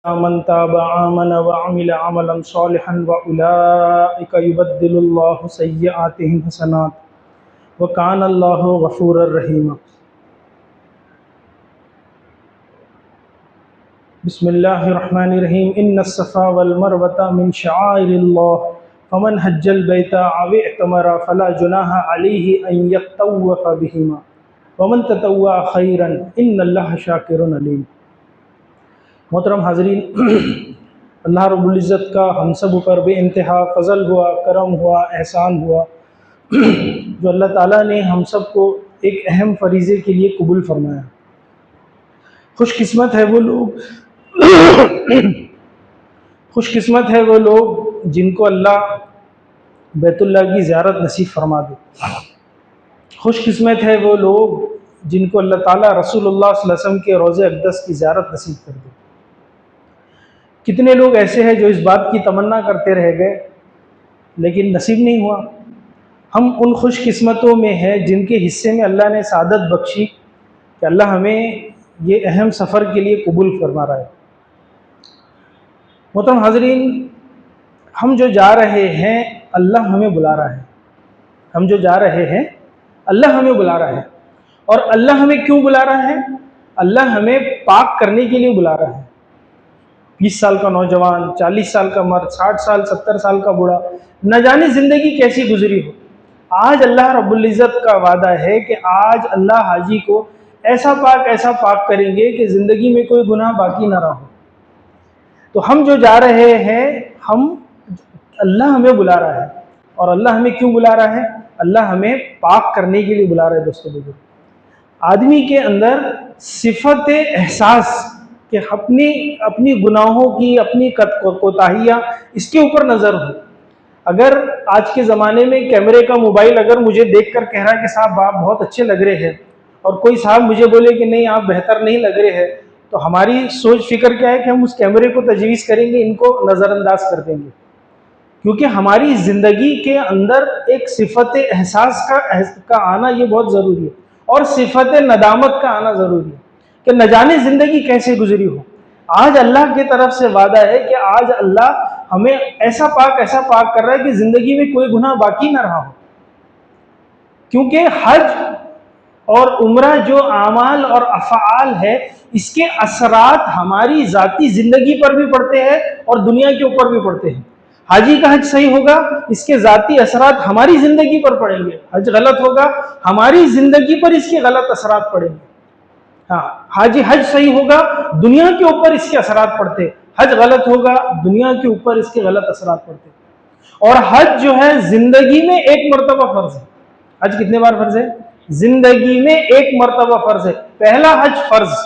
मन ताब आमन व अमिल अमलन सालिहन व उलाइका युबद्दिलुल्लाहु सय्यिआतिहिम हसनात व कान अल्लाहु गफूरर रहीम। बिस्मिल्लाहिर्रहमानिर्रहीम। इन्नस्सफ़ा वल मरवता मिन शआइरिल्लाह फमन हज्जल बैता अव इअतमरा फला जुनाहा अलैहि अन यतव्वफ़ बिहिमा वमन ततव्वा खैरन इन्नल्लाह शाकिरुन अलीम। मोहतरम हाज़रीन, अल्लाह रब्बुल इज़्ज़त का हम सब ऊपर बेइंतहा फ़ज़ल हुआ, करम हुआ, एहसान हुआ जो अल्लाह ताला ने हम सब को एक अहम फ़रीज़े के लिए कबूल फरमाया। खुशकिस्मत है वो लोग खुशकिस्मत है वो लोग जिनको अल्लाह बैतुल्लाह की ज़ियारत नसीब फरमा दे। खुशकिस्मत है वो लोग जिनको अल्लाह ताला रसूलुल्लाह सल्लल्लाहु अलैहि वसल्लम के रोज़े अक़दस की ज़ियारत नसीब कर दे। कितने लोग ऐसे हैं जो इस बात की तमन्ना करते रह गए लेकिन नसीब नहीं हुआ। हम उन खुशकिस्मतों में हैं जिनके हिस्से में अल्लाह ने सादत बख्शी कि अल्लाह हमें ये अहम सफ़र के लिए कबूल फरमा रहा है। मोहतरम हाज़रीन, हम जो जा रहे हैं अल्लाह हमें बुला रहा है। हम जो जा रहे हैं अल्लाह हमें बुला रहा है। और अल्लाह हमें क्यों बुला रहा है? अल्लाह हमें पाक करने के लिए बुला रहा है। 20 साल का नौजवान, 40 साल का मर्द, 60 साल 70 साल का बूढ़ा, न जाने ज़िंदगी कैसी गुजरी हो, आज अल्लाह रब्बुल इज़्ज़त का वादा है कि आज अल्लाह हाजी को ऐसा पाक करेंगे कि ज़िंदगी में कोई गुनाह बाकी ना रहा। तो हम जो जा रहे हैं, अल्लाह हमें बुला रहा है। और अल्लाह हमें क्यों बुला रहा है? अल्लाह हमें पाक करने के लिए बुला रहा है। दोस्तों बुजुर्ग, आदमी के अंदर सिफत एहसास कि अपनी गुनाहों की, अपनी कोताहियाँ, इसके ऊपर नज़र हो। अगर आज के ज़माने में कैमरे का मोबाइल अगर मुझे देखकर कह रहा है कि साहब आप बहुत अच्छे लग रहे हैं, और कोई साहब मुझे बोले कि नहीं आप बेहतर नहीं लग रहे हैं, तो हमारी सोच फिक्र क्या है कि हम उस कैमरे को तजवीज़ करेंगे, इनको नज़रअंदाज कर देंगे। क्योंकि हमारी ज़िंदगी के अंदर एक सिफत एहसास का आना ये बहुत ज़रूरी है, और सिफत नदामत का आना ज़रूरी है कि न जाने ज़िंदगी कैसे गुजरी हो। आज अल्लाह की तरफ से वादा है कि आज अल्लाह हमें ऐसा पाक कर रहा है कि ज़िंदगी में कोई गुनाह बाकी ना रहा हो। क्योंकि हज और उम्रा जो आमाल और अफ़आल है, इसके असरात हमारी ज़ाती ज़िंदगी पर भी पड़ते हैं और दुनिया के ऊपर भी पड़ते हैं। हाजी का हज सही होगा, इसके ज़ाती असरात हमारी ज़िंदगी पर पड़ेंगे। हज गलत होगा, हमारी ज़िंदगी पर इसके गलत असरात पड़ेंगे। हाँ, हज सही होगा, दुनिया के ऊपर इसके असरात पड़ते। हज गलत होगा, दुनिया के ऊपर इसके गलत असरात पड़ते। और हज जो है ज़िंदगी में एक मरतबा फ़र्ज है। हज कितने बार फ़र्ज है? ज़िंदगी में एक मरतबा फ़र्ज है। पहला हज फ़र्ज।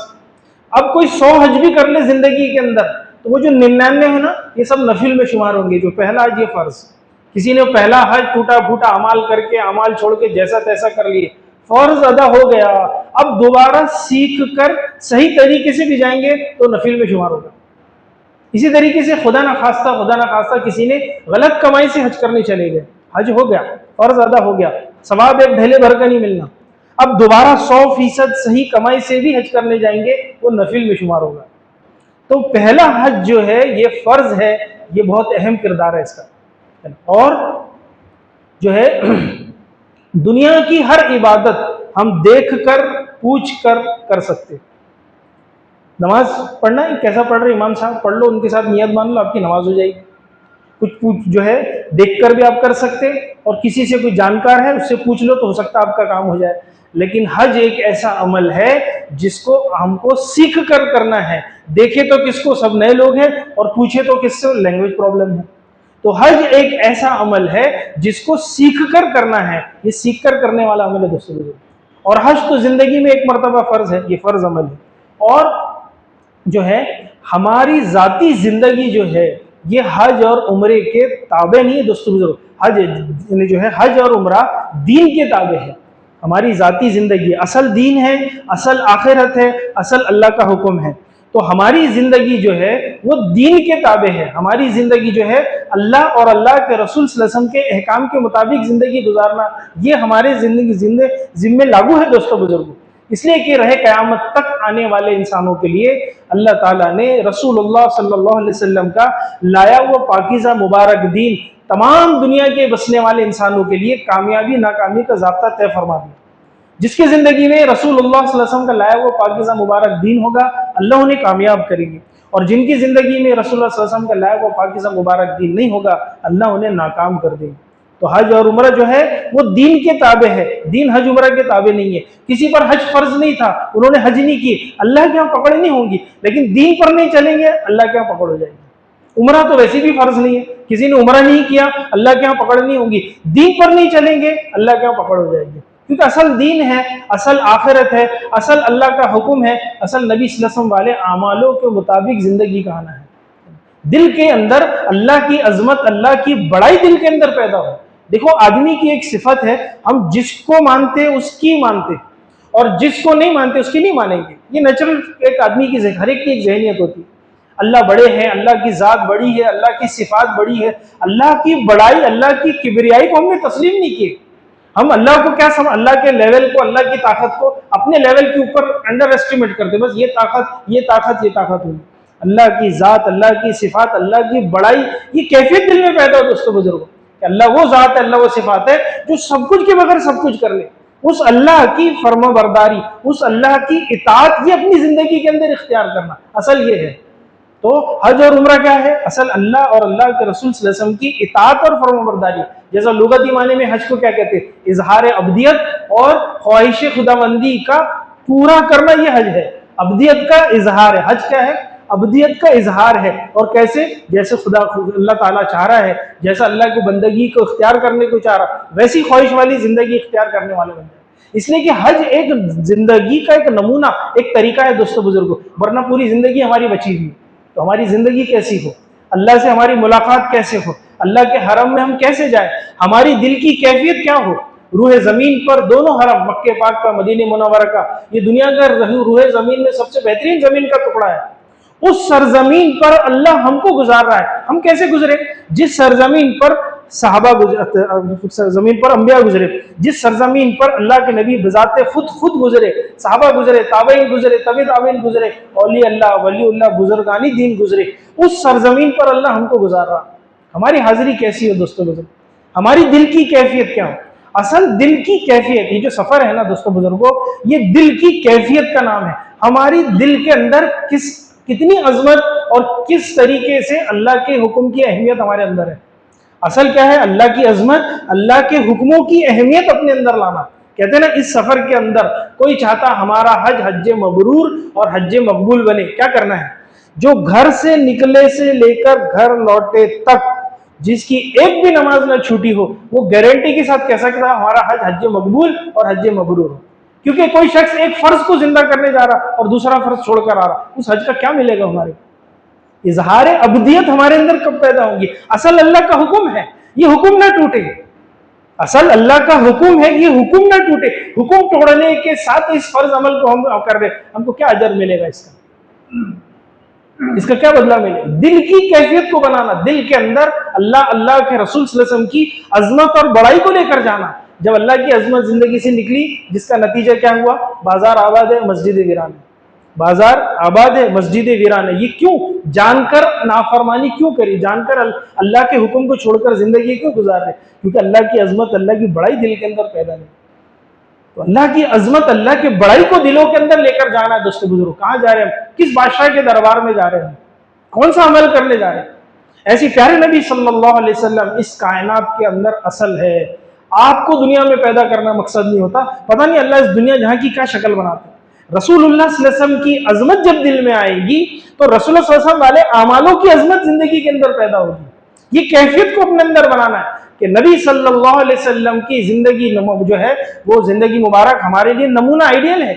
अब कोई 100 हज भी कर ले ज़िंदगी के अंदर, तो वो जो 99 है ना, ये सब नफिल में शुमार होंगे। जो पहला हज ये फ़र्ज, किसी ने पहला हज टूटा फूटा अमाल करके, अमाल छोड़ के जैसा तैसा कर लिए, फ़र्ज अदा हो गया। अब दोबारा सीख कर सही तरीके से भी जाएंगे तो नफिल में शुमार होगा। इसी तरीके से खुदा ना खास्ता किसी ने गलत कमाई से हज करने चले गए, हज हो गया, फ़र्ज अदा हो गया, सवाब एक ढेले भर का नहीं मिलना। अब दोबारा 100% सही कमाई से भी हज करने जाएंगे, वो नफिल में शुमार होगा। तो पहला हज जो है ये फ़र्ज है, ये बहुत अहम किरदार है इसका। और जो है दुनिया की हर इबादत हम देख कर पूछ कर सकते। नमाज पढ़ना है, कैसा पढ़ रहे इमाम साहब, पढ़ लो, उनके साथ नियत मान लो, आपकी नमाज हो जाएगी। कुछ पूछ जो है देख कर भी आप कर सकते, और किसी से कोई जानकार है उससे पूछ लो तो हो सकता है आपका काम हो जाए। लेकिन हज एक ऐसा अमल है जिसको हमको सीख कर करना है। देखे तो किसको, सब नए लोग हैं, और पूछे तो किससे, लैंग्वेज प्रॉब्लम है। तो हज एक ऐसा अमल है जिसको सीख कर करना है, ये सीख कर करने वाला अमल है दोस्तों। और हज तो जिंदगी में एक मरतबा फ़र्ज है, ये फ़र्ज अमल है। और जो है हमारी ज़ाती ज़िंदगी जो है ये हज और उम्रे के ताबे नहीं है दोस्तों बुजुर्ग। हज जो है, हज और उम्रा दीन के ताबे है। हमारी ज़ाती ज़िंदगी असल दीन है, असल आखिरत है, असल अल्लाह का हुक्म है। तो हमारी ज़िंदगी जो है वो दीन के ताबे है। हमारी ज़िंदगी जो है अल्लाह और अल्लाह के रसूल सल्लल्लाहु अलैहि वसल्लम के अहकाम के मुताबिक ज़िंदगी गुजारना, ये हमारे ज़िम्मे लागू है दोस्तों बुजुर्गों। इसलिए कि रहे क़यामत तक आने वाले इंसानों के लिए अल्लाह ताला ने रसूलुल्लाह सल्लल्लाहु अलैहि वसल्लम का लाया हुआ पाकीज़ा मुबारक दीन तमाम दुनिया के बसने वाले इंसानों के लिए कामयाबी नाकामी का ज़ाब्ता तय फरमा दिया। जिसकी ज़िंदगी में रसूलुल्लाह सल्लल्लाहु अलैहि वसल्लम का लाया हुआ पाकीज़ा मुबारक दीन होगा, अल्लाह उन्हें कामयाब करेंगे, और जिनकी ज़िंदगी में रसूलुल्लाह सल्लल्लाहु अलैहि वसल्लम का लाया हुआ पाकीज़ा मुबारक दीन नहीं होगा, अल्लाह उन्हें नाकाम कर देंगे। तो हज और उम्रा जो है वो दीन के ताबे है, दीन हज उम्रा के ताबे नहीं है। किसी पर हज फर्ज नहीं था, उन्होंने हज नहीं की, अल्लाह के यहाँ पकड़ नहीं होंगी, लेकिन दीन पर नहीं चलेंगे, अल्लाह के यहाँ पकड़ हो जाएगी। उम्रा तो वैसे भी फर्ज नहीं है, किसी ने उम्रा नहीं किया, अल्लाह के यहाँ पकड़ नहीं होगी। दीन पर नहीं चलेंगे, अल्लाह के यहाँ पकड़ हो जाएगी, क्योंकि असल दीन है, असल आखिरत है, असल अल्लाह का हुक्म है, असल नबी सल्लल्लाहु अलैहि वसल्लम वाले आमालों के मुताबिक जिंदगी का आना है। दिल के अंदर अल्लाह की अजमत, अल्लाह की बड़ाई दिल के अंदर पैदा हो। देखो, आदमी की एक सिफत है, हम जिसको मानते उसकी मानते, और जिसको नहीं मानते उसकी नहीं मानेंगे। ये नेचुरल एक आदमी की, हर एक की एक जहनियत होती है। अल्लाह बड़े हैं, अल्लाह की ज़ात बड़ी है, अल्लाह की सिफात बड़ी है, अल्लाह की बड़ाई, अल्लाह की किबरियाई को हमने तस्लीम नहीं की। हम अल्लाह को क्या समझ, अल्लाह के लेवल को, अल्लाह की ताकत को अपने लेवल के ऊपर अंडर एस्टिमेट करते, बस ये ताकत, ये ताकत, ये ताकत होगी। अल्लाह की ज़ात, अल्लाह की सिफात, अल्लाह की बड़ाई, ये कैफियत दिल में पैदा हो दोस्तों बुजुर्गों, अल्लाह वो ज़ात है, अल्लाह वो सिफात है जो सब कुछ के बगैर सब कुछ कर ले। उस अल्लाह की फर्माबरदारी, उस अल्लाह की इताअत, ये अपनी जिंदगी के अंदर इख्तियार करना, असल ये है। तो हज और उम्रा क्या है? असल अल्लाह और अल्लाह के रसूल सल्लल्लाहु अलैहि वसल्लम की इताअत और फर्माबरदारी। जैसा लुगती माने में हज को क्या कहते हैं? इजहार अब्दियत और ख्वाहिश खुदाबंदी का पूरा करना, ये हज है। अब्दियत का इजहार है, हज क्या है? अब्दियत का इजहार है। और कैसे? जैसे खुदा अल्लाह ताला चाह रहा है, जैसा अल्लाह को बंदगी को इख्तियार करने को चाह रहा, वैसी ख्वाहिश वाली जिंदगी इख्तियार करने वाले बन जाए। इसलिए कि हज एक जिंदगी का एक नमूना, एक तरीका है दोस्तों बुजुर्गों, वरना पूरी जिंदगी हमारी बची हुई। तो हमारी जिंदगी कैसी हो, अल्लाह से हमारी मुलाकात कैसे हो, अल्लाह के हरम में हम कैसे जाए, हमारी दिल की कैफियत क्या हो। रूह जमीन पर दोनों हरम, मक्के पाक का, मदीने मुनव्वरा का, ये दुनिया का रूह जमीन में सबसे बेहतरीन जमीन का टुकड़ा है। उस सरजमीन पर अल्लाह हमको गुजार रहा है। हम कैसे गुजरे? जिस सरजमीन पर साहबा सरजमीन पर अंबिया गुजरे, जिस सरजमीन पर अल्लाह के नबी बजाते खुद गुजरे, साहबा गुजरे, ताबईन गुजरे, तबे ताबईन गुजरे, औली अल्लाह, वलीउल्लाह, बुजुर्गानी दीन गुजरे, उस सरजमीन पर अल्लाह हमको गुजार रहा। हमारी हाजिरी कैसी हो दोस्तों बुजुर्ग? हमारी दिल की कैफियत क्या हो? असल दिल की कैफियत, ये जो सफर है ना दोस्तों बुजुर्गों, ये दिल की कैफियत का नाम है। हमारी दिल के अंदर कितनी अजमत और किस तरीके से अल्लाह के हुक्म की अहमियत हमारे अंदर है। असल क्या है? अल्लाह की अजमत, अल्लाह के हुक्मों की अहमियत अपने अंदर लाना। कहते हैं ना, इस सफर के अंदर कोई चाहता हमारा हज हज्जे मबरूर और हज्जे मकबूल बने, क्या करना है? जो घर से निकले से लेकर घर लौटे तक जिसकी एक भी नमाज ना छूटी हो, वो गारंटी के साथ कह सकता है हमारा हज हज्जे मकबूल और हज्जे मबरूर हो। क्योंकि कोई शख्स एक फर्ज को जिंदा करने जा रहा और दूसरा फर्ज छोड़कर आ रहा, उस हज का क्या मिलेगा हमारे? इजहार अब्दियत हमारे अंदर कब पैदा होगी? असल अल्लाह का हुक्म है, ये हुक्म ना टूटे। असल अल्लाह का हुक्म है, ये हुक्म ना टूटे। हुक्म तोड़ने के साथ इस फर्ज अमल को हम कर रहे, हमको क्या अजर मिलेगा? इसका क्या बदला मिलेगा? दिल की कैफियत को बनाना, दिल के अंदर अल्लाह, अल्लाह के रसूल सल्लल्लाहु अलैहि वसल्लम की अजमत और बड़ाई को लेकर जाना। जब अल्लाह की अजमत जिंदगी से निकली, जिसका नतीजा क्या हुआ? बाजार आबाद है, मस्जिद वीरान है। बाजार आबाद है, मस्जिद वीरान है। ये क्यों? जानकर नाफरमानी क्यों करी? जानकर अल्लाह के हुक्म को छोड़कर जिंदगी क्यों गुजार रहे? क्योंकि अल्लाह की अजमत, अल्लाह की बड़ाई दिल के अंदर पैदा नहीं। तो अल्लाह की अजमत, अल्लाह की बड़ाई को दिलों के अंदर लेकर जाना है दोस्तों बुजुर्ग। कहाँ जा रहे हैं? किस बादशाह के दरबार में जा रहे हैं? कौन सा अमल करने जा रहे हैं? ऐसी प्यारे नबी सल्लल्लाहु अलैहि वसल्लम इस कायनात के अंदर असल है। आपको दुनिया में पैदा करना मकसद नहीं होता। पता नहीं अल्लाह इस दुनिया जहां की क्या शक्ल बनाता है। रसूलुल्लाह सल्लल्लाहु अलैहि वसल्लम की अजमत जब दिल में आएगी तो रसूलुल्लाह सल्लल्लाहु अलैहि वसल्लम वाले आमालों की अजमत जिंदगी के अंदर पैदा होगी। ये कैफियत को अपने अंदर बनाना है कि नबी सल्लल्लाहु अलैहि वसल्लम की जिंदगी जो है वो जिंदगी मुबारक हमारे लिए नमूना, आइडियल है।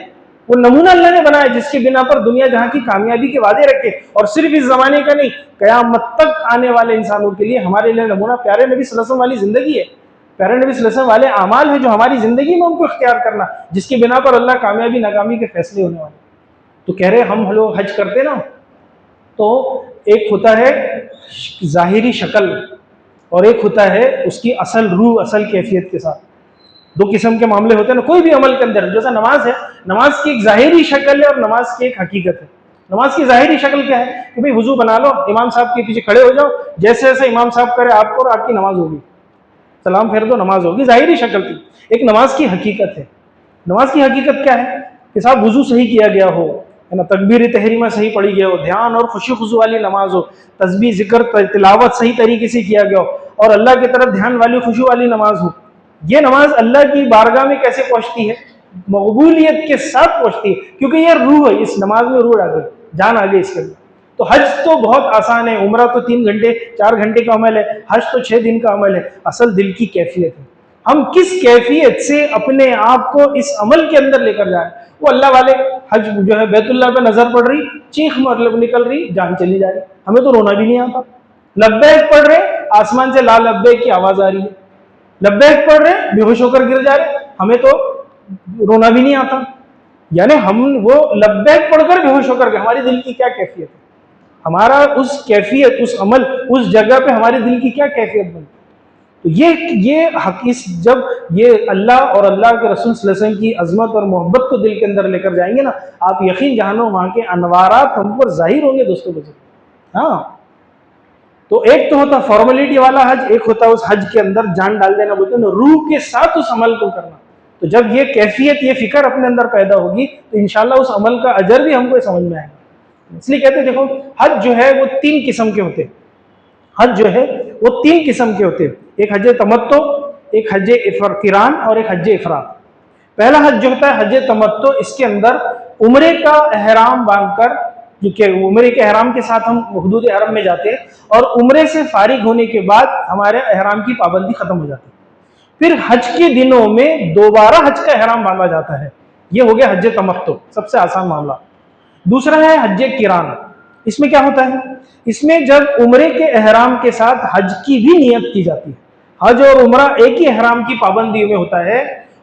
वो नमूना अल्लाह ने बनाया जिसके बिना पर दुनिया जहां की कामयाबी के वादे रखे। और सिर्फ इस जमाने का नहीं, कयामत तक आने वाले इंसानों के लिए हमारे लिए नमूना प्यारे नबी सल्लल्लाहु अलैहि वसल्लम वाली जिंदगी है, प्यारे नबी सल्लल्लाहु अलैहि वसल्लम वाले अमाल है जो हमारी जिंदगी में उनको इख्तियार करना, जिसके बिना पर अल्लाह कामयाबी नाकामी के फैसले होने वाले। तो कह रहे हम लोग हज करते ना, तो एक होता है जाहिरी शक्ल और एक होता है उसकी असल रूह, असल कैफियत के साथ। दो किस्म के मामले होते हैं ना कोई भी अमल के अंदर। जैसा नमाज है, नमाज की एक जाहिरी शक्ल है और नमाज की एक हकीकत है। नमाज की जाहिरी शक्ल क्या है कि भाई वुजू बना लो, इमाम साहब के पीछे खड़े हो जाओ, जैसे जैसे इमाम साहब करे आपको और आपकी नमाज होगी, सलाम फेर दो, नमाज होगी, जाहिरी शक्ल थी। एक नमाज की हकीकत है। नमाज की हकीकत क्या है कि साहब वुजू सही किया गया हो, है ना, तकबीर तहरीमा सही पढ़ी गया हो, ध्यान और खुशी खुशू वाली नमाज हो, तस्बीह जिक्र तिलावत सही तरीके से किया गया हो और अल्लाह की तरफ ध्यान वाली खुशू वाली नमाज हो। ये नमाज अल्लाह की बारगाह में कैसे पहुंचती है? मकबूलियत के साथ पहुंचती है, क्योंकि ये रूह है, इस नमाज में रूह आ गई, जान आ गई इसके अंदर। तो हज तो बहुत आसान है, उम्रा तो 3 घंटे 4 घंटे का अमल है, हज तो 6 दिन का अमल है। असल दिल की कैफियत है, हम किस कैफियत से अपने आप को इस अमल के अंदर लेकर जाए। वो अल्लाह वाले हज जो है बैतुल्लाह पे नजर पड़ रही, चीख मतलब निकल रही, जान चली जा रही, हमें तो रोना भी नहीं आता। लब्बैक पढ़ रहे, आसमान से ला लब्बैक की आवाज आ रही है, लब्बैक पढ़ रहे, बेहोश होकर गिर जा रहे, हमें तो रोना भी नहीं आता। यानी हम वो लब्बैक पढ़कर बेहोश होकर गए, हमारी दिल की क्या कैफियत है, हमारा उस कैफियत, उस अमल, उस जगह पे हमारे दिल की क्या कैफियत बनी। तो ये हकीस जब ये अल्लाह और अल्लाह के रसूल सल्लल्लाहु अलैहि वसल्लम की अजमत और मोहब्बत को दिल के अंदर लेकर जाएंगे ना, आप यकीन जानो वहां के अनवारात हम पर जाहिर होंगे दोस्तों बुजुर्ग। हाँ, तो एक तो होता फॉर्मेलिटी वाला हज, एक होता उस हज के अंदर जान डाल देना, बोलते हैं रूह के साथ उस अमल को करना। तो जब ये कैफियत, ये फिक्र अपने अंदर पैदा होगी तो इंशाल्लाह उस अमल का अजर भी हमको समझ में आएगा। इसलिए कहते हैं देखो हज जो है वो 3 किस्म के होते हैं। हज जो है वो 3 किस्म के होते हैं, एक हज तमत्तो, एक हज किरान और एक हज इफराद। पहला हज जो होता है हज तमत्तो, इसके अंदर उम्रे का एहराम बांधकर, क्योंकि उम्रे के एहराम के साथ हम हुदूद हरम में जाते हैं और उम्रे से फारिग होने के बाद हमारे एहराम की पाबंदी खत्म हो जाती है। फिर हज के दिनों में दोबारा हज का एहराम बांधा जाता है। ये हो गया हज तमत्तो, सबसे आसान मामला। दूसरा है हज किरान। इसमें क्या होता है, इसमें जब उम्रे के एहराम के साथ हज की भी नियत की जाती है। हज और उम्रा एक ही एहराम की पाबंदी में होता है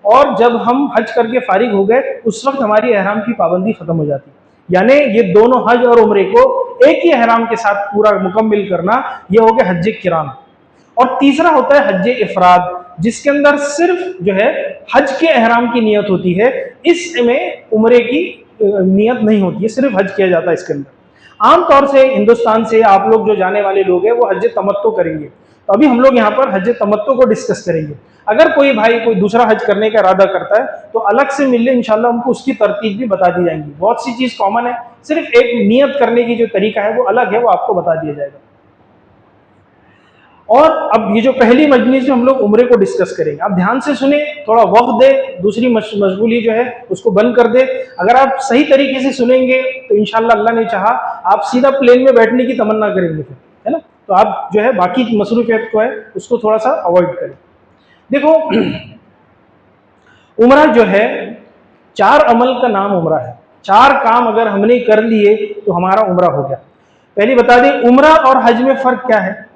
और जब हम हज करके फारिग हो गए उस वक्त हमारी एहराम की पाबंदी खत्म हो जाती है। यानी ये दोनों हज और उम्रे को एक ही एहराम के साथ पूरा मुकम्मिल करना, ये हो गया हज किरान। और तीसरा होता है हज इफराद, जिसके अंदर सिर्फ जो है हज के एहराम की नियत होती है, इसमें उम्रे की नियत नहीं होती है, सिर्फ हज किया जाता है इसके अंदर। आमतौर से हिंदुस्तान से आप लोग जो जाने वाले लोग हैं वो हज तमत्तो करेंगे, तो अभी हम लोग यहाँ पर हज तमत्तो को डिस्कस करेंगे। अगर कोई भाई कोई दूसरा हज करने का इरादा करता है तो अलग से मिलने इंशाल्लाह हमको उसकी तरतीब भी बता दी जाएंगी। बहुत सी चीज कॉमन है, सिर्फ एक नियत करने की जो तरीका है वो अलग है, वो आपको बता दिया जाएगा। और अब ये जो पहली मजलिस में हम लोग उम्रे को डिस्कस करेंगे, आप ध्यान से सुने, थोड़ा वक्त दे, दूसरी मशगूली जो है उसको बंद कर दे। अगर आप सही तरीके से सुनेंगे तो इंशाल्लाह अल्लाह ने चाहा आप सीधा प्लेन में बैठने की तमन्ना करेंगे फिर, है ना। तो आप जो है बाकी मसरूफियत को है उसको थोड़ा सा अवॉइड करें। देखो उम्रा जो है 4 अमल का नाम उम्रा है। 4 काम अगर हमने कर लिए तो हमारा उम्रा हो गया। पहले बता दें उम्रा और हज में फर्क क्या है।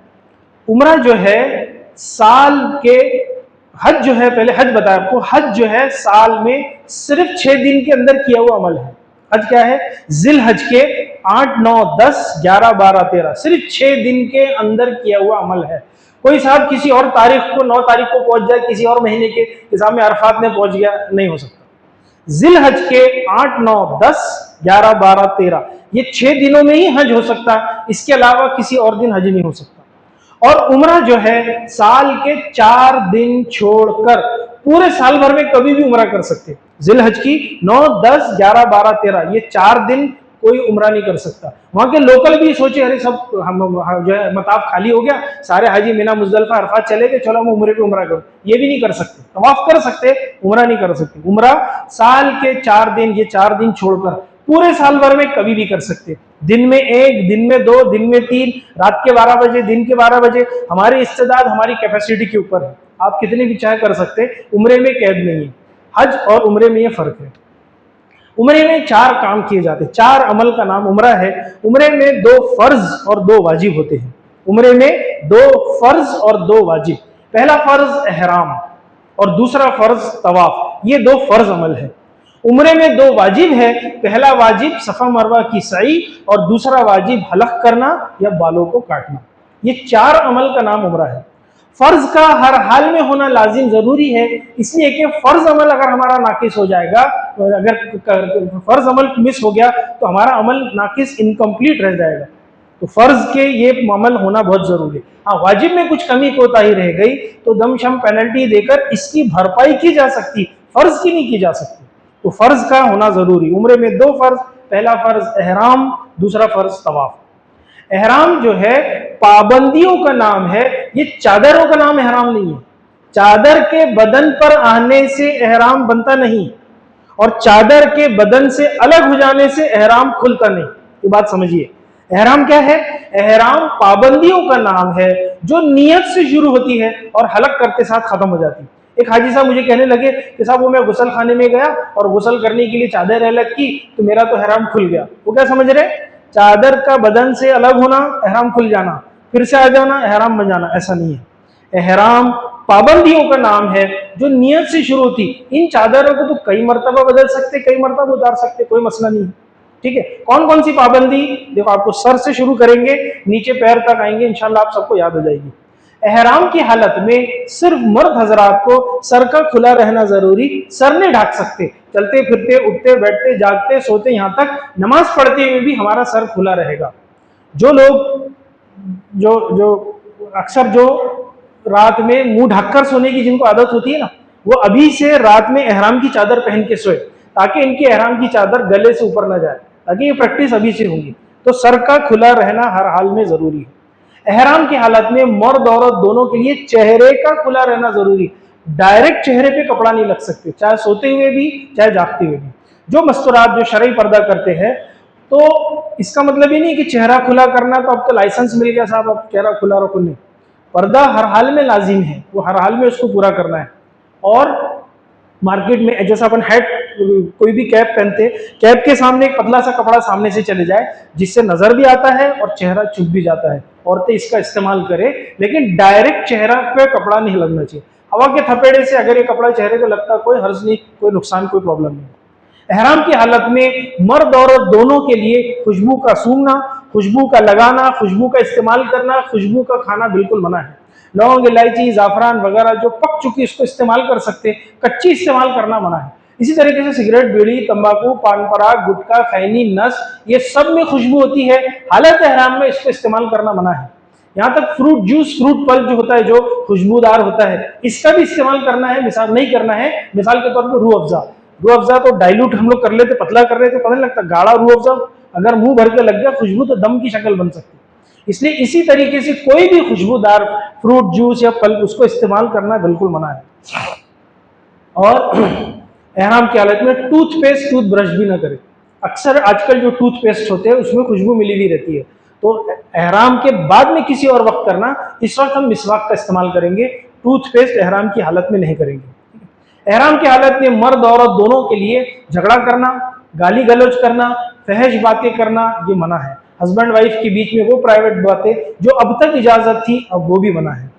उम्रा जो है साल के, हज जो है, पहले हज बताया आपको, हज जो है साल में सिर्फ 6 दिन के अंदर किया हुआ अमल है। हज क्या है, जिल हज के 8, 9, 10, 11, 12, 13 सिर्फ 6 दिन के अंदर किया हुआ अमल है। कोई साहब किसी और तारीख को 9 तारीख को पहुंच जाए, किसी और महीने के निज़ाम अरफात में पहुंच गया, नहीं हो सकता। जिल हज के 8, 9, 10, 11, 12, 13 ये 6 दिनों में ही हज हो सकता है, इसके अलावा किसी और दिन हज नहीं हो सकता। और उम्रा जो है साल के 4 दिन छोड़कर पूरे साल भर में कभी भी उम्रा कर सकते। जिल हज की 9, 10, 11, 12, 13 ये 4 दिन कोई उम्रा नहीं कर सकता। वहां के लोकल भी सोचे अरे सब हम जो है मताफ खाली हो गया, सारे हाजी मीना मुजदलिफा अरफात चले गए, चलो हम उम्रे पे उम्रा करो, ये भी नहीं कर सकते। तवाफ कर सकते, उम्रा नहीं कर सकते। उम्रा साल के 4 दिन, ये 4 दिन छोड़कर पूरे साल भर में कभी भी कर सकते। दिन में 1, दिन में 2, दिन में 3, रात के 12 बजे, दिन के 12 बजे, हमारी इस्तेदाद हमारी कैपेसिटी के ऊपर है, आप कितने भी चाहे कर सकते। उम्रे में कैद नहीं है। हज और उम्रे में ये फर्क है। उम्रे में 4 काम किए जाते हैं, 4 अमल का नाम उम्रा है। उम्रे में 2 फर्ज और 2 वाजिब होते हैं। उम्रे में 2 फर्ज और 2 वाजिब। पहला फर्ज एहराम और दूसरा फर्ज तवाफ, ये 2 फर्ज अमल है। उम्रे में 2 वाजिब है। पहला वाजिब सफा मरवा की सई और दूसरा वाजिब हलक करना या बालों को काटना। ये 4 अमल का नाम उम्रा है। फर्ज का हर हाल में होना लाजिम जरूरी है, इसलिए कि फर्ज अमल अगर हमारा नाकिस हो जाएगा, अगर फर्ज अमल मिस हो गया तो हमारा अमल नाकिस इनकम्प्लीट रह जाएगा। तो फर्ज के ये अमल होना बहुत जरूरी है। हाँ, वाजिब में कुछ कमी कोताही रह गई तो दमशम पेनल्टी देकर इसकी भरपाई की जा सकती, फर्ज की नहीं की जा सकती। तो फर्ज का होना जरूरी। उम्रे में 2 फर्ज, पहला फर्ज एहराम, दूसरा फर्ज तवाफ। एहराम जो है पाबंदियों का नाम है, ये चादरों का नाम एहराम नहीं है। चादर के बदन पर आने से एहराम बनता नहीं, और चादर के बदन से अलग हो जाने से एहराम खुलता नहीं। ये बात समझिए। एहराम क्या है? एहराम पाबंदियों का नाम है जो नियत से शुरू होती है और हलक करते साथ खत्म हो जाती है। एक हाजी साहब मुझे कहने लगे कि साहब वो मैं गुसल खाने में गया और गुसल करने के लिए चादर अलग की तो मेरा तो एहराम खुल गया। वो क्या समझ रहे? चादर का बदन से अलग होना एहराम खुल जाना, फिर से आ जाना एहराम बन जाना, ऐसा नहीं है। एहराम पाबंदियों का नाम है जो नियत से शुरू होती। इन चादरों को तो कई मरतबा बदल सकते, कई मरतबा उतार सकते, कोई मसला नहीं है। ठीक है, कौन कौन सी पाबंदी? देखो, आपको सर से शुरू करेंगे, नीचे पैर तक आएंगे, इंशाल्लाह आप सबको याद हो जाएगी। एहराम की हालत में सिर्फ मर्द हजरात को सर का खुला रहना जरूरी, सर नहीं ढक सकते। चलते फिरते, उठते बैठते, जागते सोते, यहां तक नमाज पढ़ते हुए भी हमारा सर खुला रहेगा। जो लोग जो अक्सर जो रात में मुंह ढककर सोने की जिनको आदत होती है ना, वो अभी से रात में एहराम की चादर पहन के सोए, ताकि इनकी एहराम की चादर गले से ऊपर ना जाए, ताकि ये प्रैक्टिस अभी से होगी। तो सर का खुला रहना हर हाल में जरूरी है। एहराम की हालत में मर्द औरत दोनों के लिए चेहरे का खुला रहना जरूरी। डायरेक्ट चेहरे पे कपड़ा नहीं लग सकते, चाहे सोते हुए भी चाहे जागते हुए भी। जो मस्तूरात जो शरई पर्दा करते हैं, तो इसका मतलब ये नहीं कि चेहरा खुला करना तो अब तो लाइसेंस मिल गया साहब, अब चेहरा खुला रखो, नहीं। पर्दा हर हाल में लाजिम है, वो हर हाल में उसको पूरा करना है। और मार्केट में जैसा अपन हैट, कोई भी कैप पहनते, कैप के सामने एक पतला सा कपड़ा सामने से चले जाए जिससे नजर भी आता है और चेहरा छुप भी जाता है, औरतें इसका इस्तेमाल करें, लेकिन डायरेक्ट चेहरा पे कपड़ा नहीं लगना चाहिए। हवा के थपेड़े से अगर ये कपड़ा चेहरे पे लगता, कोई हर्ज नहीं, कोई नुकसान, कोई प्रॉब्लम नहीं। एहराम की हालत में मर्द औरत दोनों के लिए खुशबू का सूंघना, खुशबू का लगाना, खुशबू का इस्तेमाल करना, खुशबू का खाना बिल्कुल मना है। लौंग, इलायची, जाफरान वगैरह जो पक चुकी इसको इस्तेमाल कर सकते, कच्ची इस्तेमाल करना मना है। इसी तरीके से सिगरेट, बीड़ी, तंबाकू, पान पराग, गुटखा, खैनी, नस, ये सब में खुशबू होती है, हालत एहराम में इसको इस्तेमाल करना मना है। यहाँ तक फ्रूट जूस, फ्रूट पल्प जो होता है, जो खुशबूदार होता है, इसका भी इस्तेमाल करना है, मिसाल नहीं करना है। मिसाल के तौर पर रूह अफ़ज़ा, रूह अफ़ज़ा तो डाइल्यूट हम लोग कर लेते, पतला कर लेते, पता नहीं लगता। गाढ़ा रूह अफ़ज़ा अगर मुंह भर के लग गया खुशबू तो दम की शक्ल बन सकती है। इसलिए इसी तरीके से कोई भी खुशबूदार फ्रूट जूस या पल्प उसको इस्तेमाल करना बिल्कुल मना है। और एहराम की हालत में टूथपेस्ट, टूथब्रश भी ना करें। अक्सर आजकल जो टूथपेस्ट होते हैं उसमें खुशबू मिली हुई रहती है, तो एहराम के बाद में किसी और वक्त करना। इस वक्त हम मिसवाक का इस्तेमाल करेंगे, टूथपेस्ट एहराम की हालत में नहीं करेंगे। एहराम की हालत में मर्द औरत दोनों के लिए झगड़ा करना, गाली गलौज करना, फहश बातें करना ये मना है। हस्बैंड वाइफ के बीच में वो प्राइवेट बातें जो अब तक इजाजत थी, अब वो भी मना है।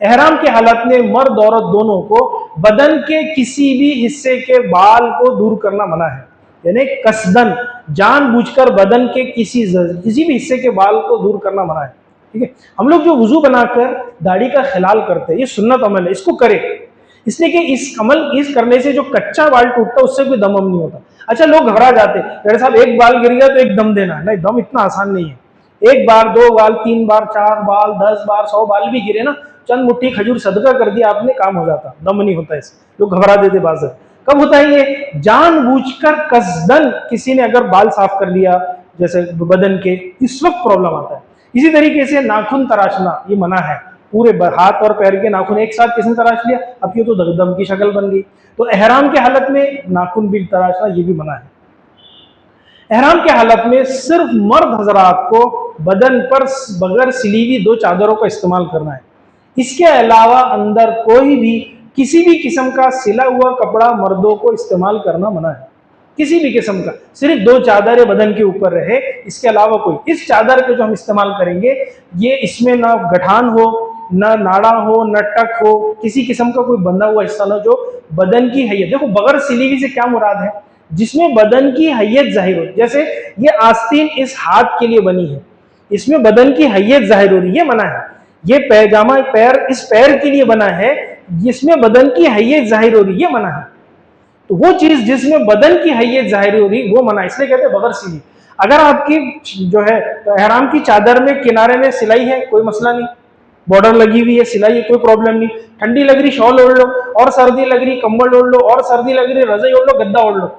एहराम की हालत में मर्द औरत दोनों को बदन के किसी भी हिस्से के बाल को दूर करना मना है। यानी कसदन, जानबूझकर बदन के किसी भी हिस्से के बाल को दूर करना मना है। ठीक है, हम लोग जो वुजू बनाकर दाढ़ी का खिलाल करते हैं, ये सुन्नत अमल है, इसको करें, इसलिए कि इस करने से जो कच्चा बाल टूटता है उससे कोई दम नहीं होता। अच्छा, लोग घबरा जाते, अरे साहब एक बाल गिर गया तो एक दम देना, नहीं, दम इतना आसान नहीं है। एक बार, 2 बाल, 3 बार, 4 बाल, 10 बार, 100 बाल भी गिरे ना, चंद मुट्ठी खजूर सदका कर दिया आपने, काम हो जाता, दम नहीं होता इसे। लोग घबरा देते बाज़। कब होता है ये? जानबूझकर कसदन किसी ने अगर बाल साफ कर लिया जैसे बदन के, इस वक्त प्रॉब्लम आता है। इसी तरीके से नाखून तराशना ये मना है। पूरे हाथ और पैर के नाखून एक साथ किसने तराश लिया, अब ये तो दम की शक्ल बन गई। तो एहराम के हालत में नाखून भी तराशना ये भी मना है। एहराम के हालत में सिर्फ मर्द हजरात को बदन पर बगैर सिली हुई 2 चादरों का इस्तेमाल करना है। इसके अलावा अंदर कोई भी किसी भी किस्म का सिला हुआ कपड़ा मर्दों को इस्तेमाल करना मना है। किसी भी किस्म का, सिर्फ 2 चादरें बदन के ऊपर रहे, इसके अलावा कोई। इस चादर के जो हम इस्तेमाल करेंगे, ये इसमें ना गठान हो, न नाड़ा हो, न टक हो, किसी किस्म का कोई बंधा हुआ हिस्सा ना, जो बदन की हैयत। देखो, बगैर सिली हुई से क्या मुराद है? जिसमें बदन की हैयत जाहिर हो। जैसे ये आस्तीन इस हाथ के लिए बनी है, इसमें बदन की हैयत जाहिर हो रही है, ये मना है। ये पैजामा पैर इस पैर के लिए बना है जिसमें बदन की हैयत जाहिर हो रही, ये मना है। तो वो चीज जिसमें बदन की हैयत जाहिर हो रही वो मना, इसलिए कहते हैं बगैर सिली। अगर आपकी जो है एहराम की चादर में किनारे में सिलाई है, कोई मसला नहीं, बॉर्डर लगी हुई है, सिलाई है, कोई प्रॉब्लम नहीं। ठंडी लग रही शॉल ओढ़ लो, और सर्दी लग रही कंबल ओढ़ लो, और सर्दी लग रही रजाई ओढ़ लो, गद्दा ओढ़ लो,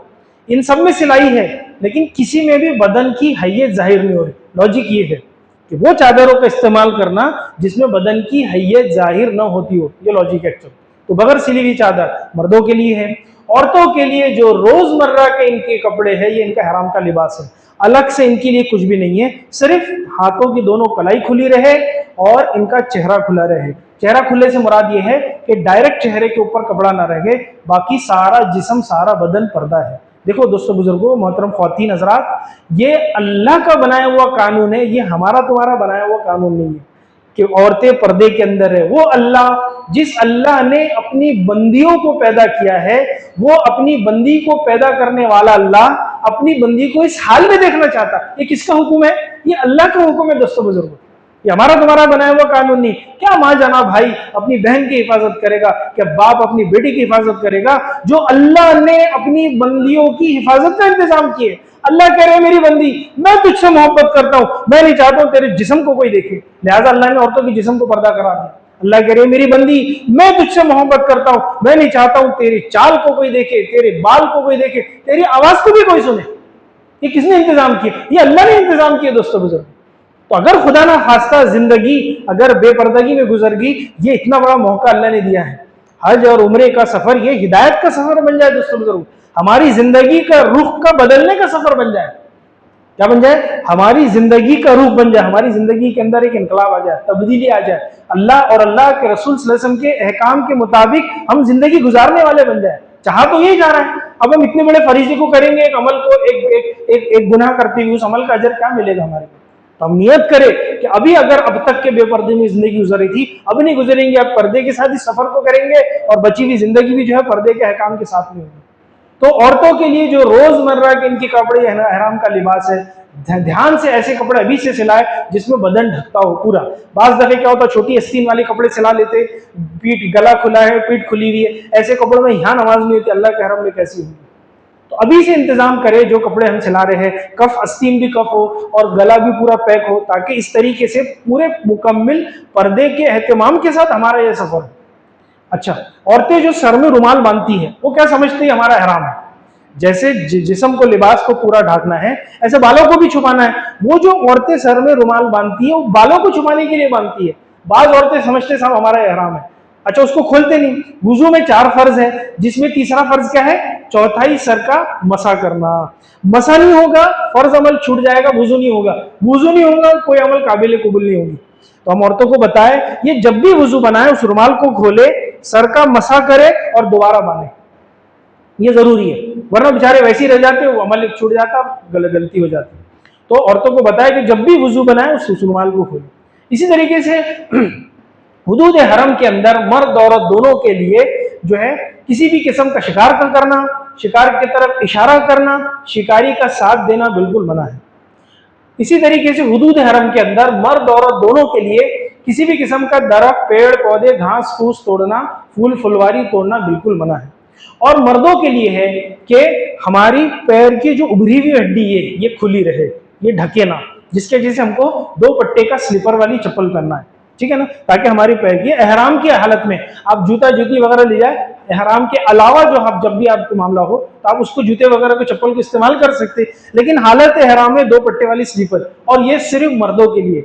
इन सब में सिलाई है, लेकिन किसी में भी बदन की हैयत जाहिर नहीं हो रही। लॉजिक ये है कि वो चादरों का इस्तेमाल करना जिसमें बदन की हैयत जाहिर न होती हो, ये लॉजिक है एक्चुअल। तो बगैर सिली हुई चादर मर्दों के लिए है। औरतों के लिए जो रोजमर्रा के इनके कपड़े हैं, ये इनका हराम का लिबास है, अलग से इनके लिए कुछ भी नहीं है, सिर्फ हाथों की दोनों कलाई खुली रहे और इनका चेहरा खुला रहे। चेहरा खुले से मुराद ये है कि डायरेक्ट चेहरे के ऊपर कपड़ा ना रहे, बाकी सारा जिस्म सारा बदन पर्दा है। देखो दोस्तों, बुजुर्गों, मोहतरम ख्वातीन हजरात, ये अल्लाह का बनाया हुआ कानून है, ये हमारा तुम्हारा बनाया हुआ कानून नहीं है कि औरतें पर्दे के अंदर है। वो अल्लाह, जिस अल्लाह ने अपनी बंदियों को पैदा किया है, वो अपनी बंदी को पैदा करने वाला अल्लाह अपनी बंदी को इस हाल में देखना चाहता। ये किसका हुक्म है? ये अल्लाह का हुक्म है दोस्तों बुजुर्गों, ये हमारा तुम्हारा बनाया हुआ कानून नहीं। क्या माँ जाना भाई अपनी बहन की हिफाजत करेगा, क्या बाप अपनी बेटी की हिफाजत करेगा? जो अल्लाह ने अपनी बंदियों की हिफाजत का इंतजाम किए। अल्लाह कह रहे मेरी बंदी, मैं तुझसे मोहब्बत करता हूं, मैं नहीं चाहता हूं तेरे जिस्म को कोई देखे, लिहाजा अल्लाह ने औरतों की जिस्म को पर्दा करा दिया। अल्लाह कह रहे मेरी बंदी, मैं तुझसे मोहब्बत करता हूं, मैं नहीं चाहता हूं तेरी चाल को कोई देखे, तेरे बाल को कोई देखे, तेरी आवाज को भी कोई सुने। ये किसने इंतजाम किया? ये अल्लाह ने इंतजाम किया दोस्तों बुजुर्ग। तो अगर खुदा ना खास्ता जिंदगी अगर बेपर्दगी में गुजर गई, ये इतना बड़ा मौका अल्लाह ने दिया है, हज और उम्रे का सफर ये हिदायत का सफर बन जाए दोस्तों बुजुर्ग, हमारी जिंदगी का रुख का बदलने का सफर बन जाए। क्या बन जाए? हमारी जिंदगी का रुख बन जाए, हमारी जिंदगी के अंदर एक इनकलाब आ जाए, तब्दीली आ जाए, अल्लाह और अल्लाह के रसूल सल्लल्लाहु अलैहि वसल्लम के अहकाम के मुताबिक हम जिंदगी गुजारने वाले बन जाए। चाहा तो यही जा रहा है। अब हम इतने बड़े फरीजे को करेंगे, एक अमल को, एक गुनाह करते हुए, उस अमल का अजर क्या मिलेगा हमारे को? तो हम नियत करें कि अभी अगर अब तक के बेपर्दे में जिंदगी गुजरी थी, अब नहीं गुजरेंगे, अब पर्दे के साथ इस सफर को करेंगे और बची हुई जिंदगी भी जो है पर्दे के अहकाम के साथ में होगी। तो औरतों के लिए जो रोजमर्रा के इनके कपड़े हराम का लिबास है, ध्यान से ऐसे कपड़े अभी से सिलाए जिसमें बदन ढकता हो पूरा। बाज दफे क्या होता, छोटी आस्तीन वाले कपड़े सिला लेते, पीठ गला खुला है, पीठ खुली हुई है, ऐसे कपड़ों में यहाँ नमाज नहीं होती, अल्लाह के हरम में कैसी होगी? तो अभी से इंतजाम करें, जो कपड़े हम सिला रहे हैं, कफ आस्तीन भी कफ हो और गला भी पूरा पैक हो, ताकि इस तरीके से पूरे मुकम्मिल पर्दे के एहतमाम के साथ हमारा यह सफर हो। अच्छा, औरतें जो सर में रुमाल बांधती हैं, वो क्या समझती है? हमारा हराम है। जैसे जिस्म को, लिबास को पूरा ढाकना है, ऐसे बालों को भी छुपाना है। वो जो औरतें सर में रुमाल बांधती है, वो बालों को छुपाने के लिए बांधती है। बाज औरतें समझते साहब हमारा एहराम है। अच्छा, उसको खोलते नहीं। वुजू में 4 फर्ज है, जिसमें तीसरा फर्ज क्या है? चौथाई सर का मसा करना। मसा नहीं होगा, फर्ज अमल छूट जाएगा, वुजू नहीं होगा, वुजू नहीं होगा, कोई अमल काबिल कबूल नहीं होगी। तो हम औरतों को बताएं, ये जब भी वुजू बनाए उस रुमाल को खोले, सर का मसा करे और दोबारा बांधे, ये जरूरी है, वरना बेचारे वैसे ही रह जाते, वो अमल छूट जाता, गलती हो जाती। तो औरतों को बताया कि जब भी वुजू बनाए उस रुमाल को खोले। इसी तरीके से हुदूद हरम के अंदर मर्द औरत दोनों के लिए जो है किसी भी किस्म का शिकार करना, शिकार की तरफ इशारा करना, शिकारी का साथ देना बिल्कुल मना है। इसी तरीके से हुदूद हरम के अंदर मर्द औरत दोनों के लिए किसी भी किस्म का दरख्त, पेड़ पौधे, घास फूस तोड़ना, फूल फुलवारी तोड़ना बिल्कुल मना है। और मर्दों के लिए है कि हमारी पैर की जो उभरी हुई हड्डी है ये खुली रहे, ये ढके ना, जिसके वजह से हमको 2 पट्टे का स्लीपर वाली चप्पल पहनना है, ठीक है ना, ताकि हमारी पैर की एहराम की हालत में आप जूता जूती वगैरह ले जाए, एहराम के अलावा जो आप जब भी आपको मामला हो तो आप उसको जूते वगैरह को, चप्पल को इस्तेमाल कर सकते, लेकिन हालत एहराम में 2 पट्टे वाली स्लीपर, और ये सिर्फ मर्दों के लिए।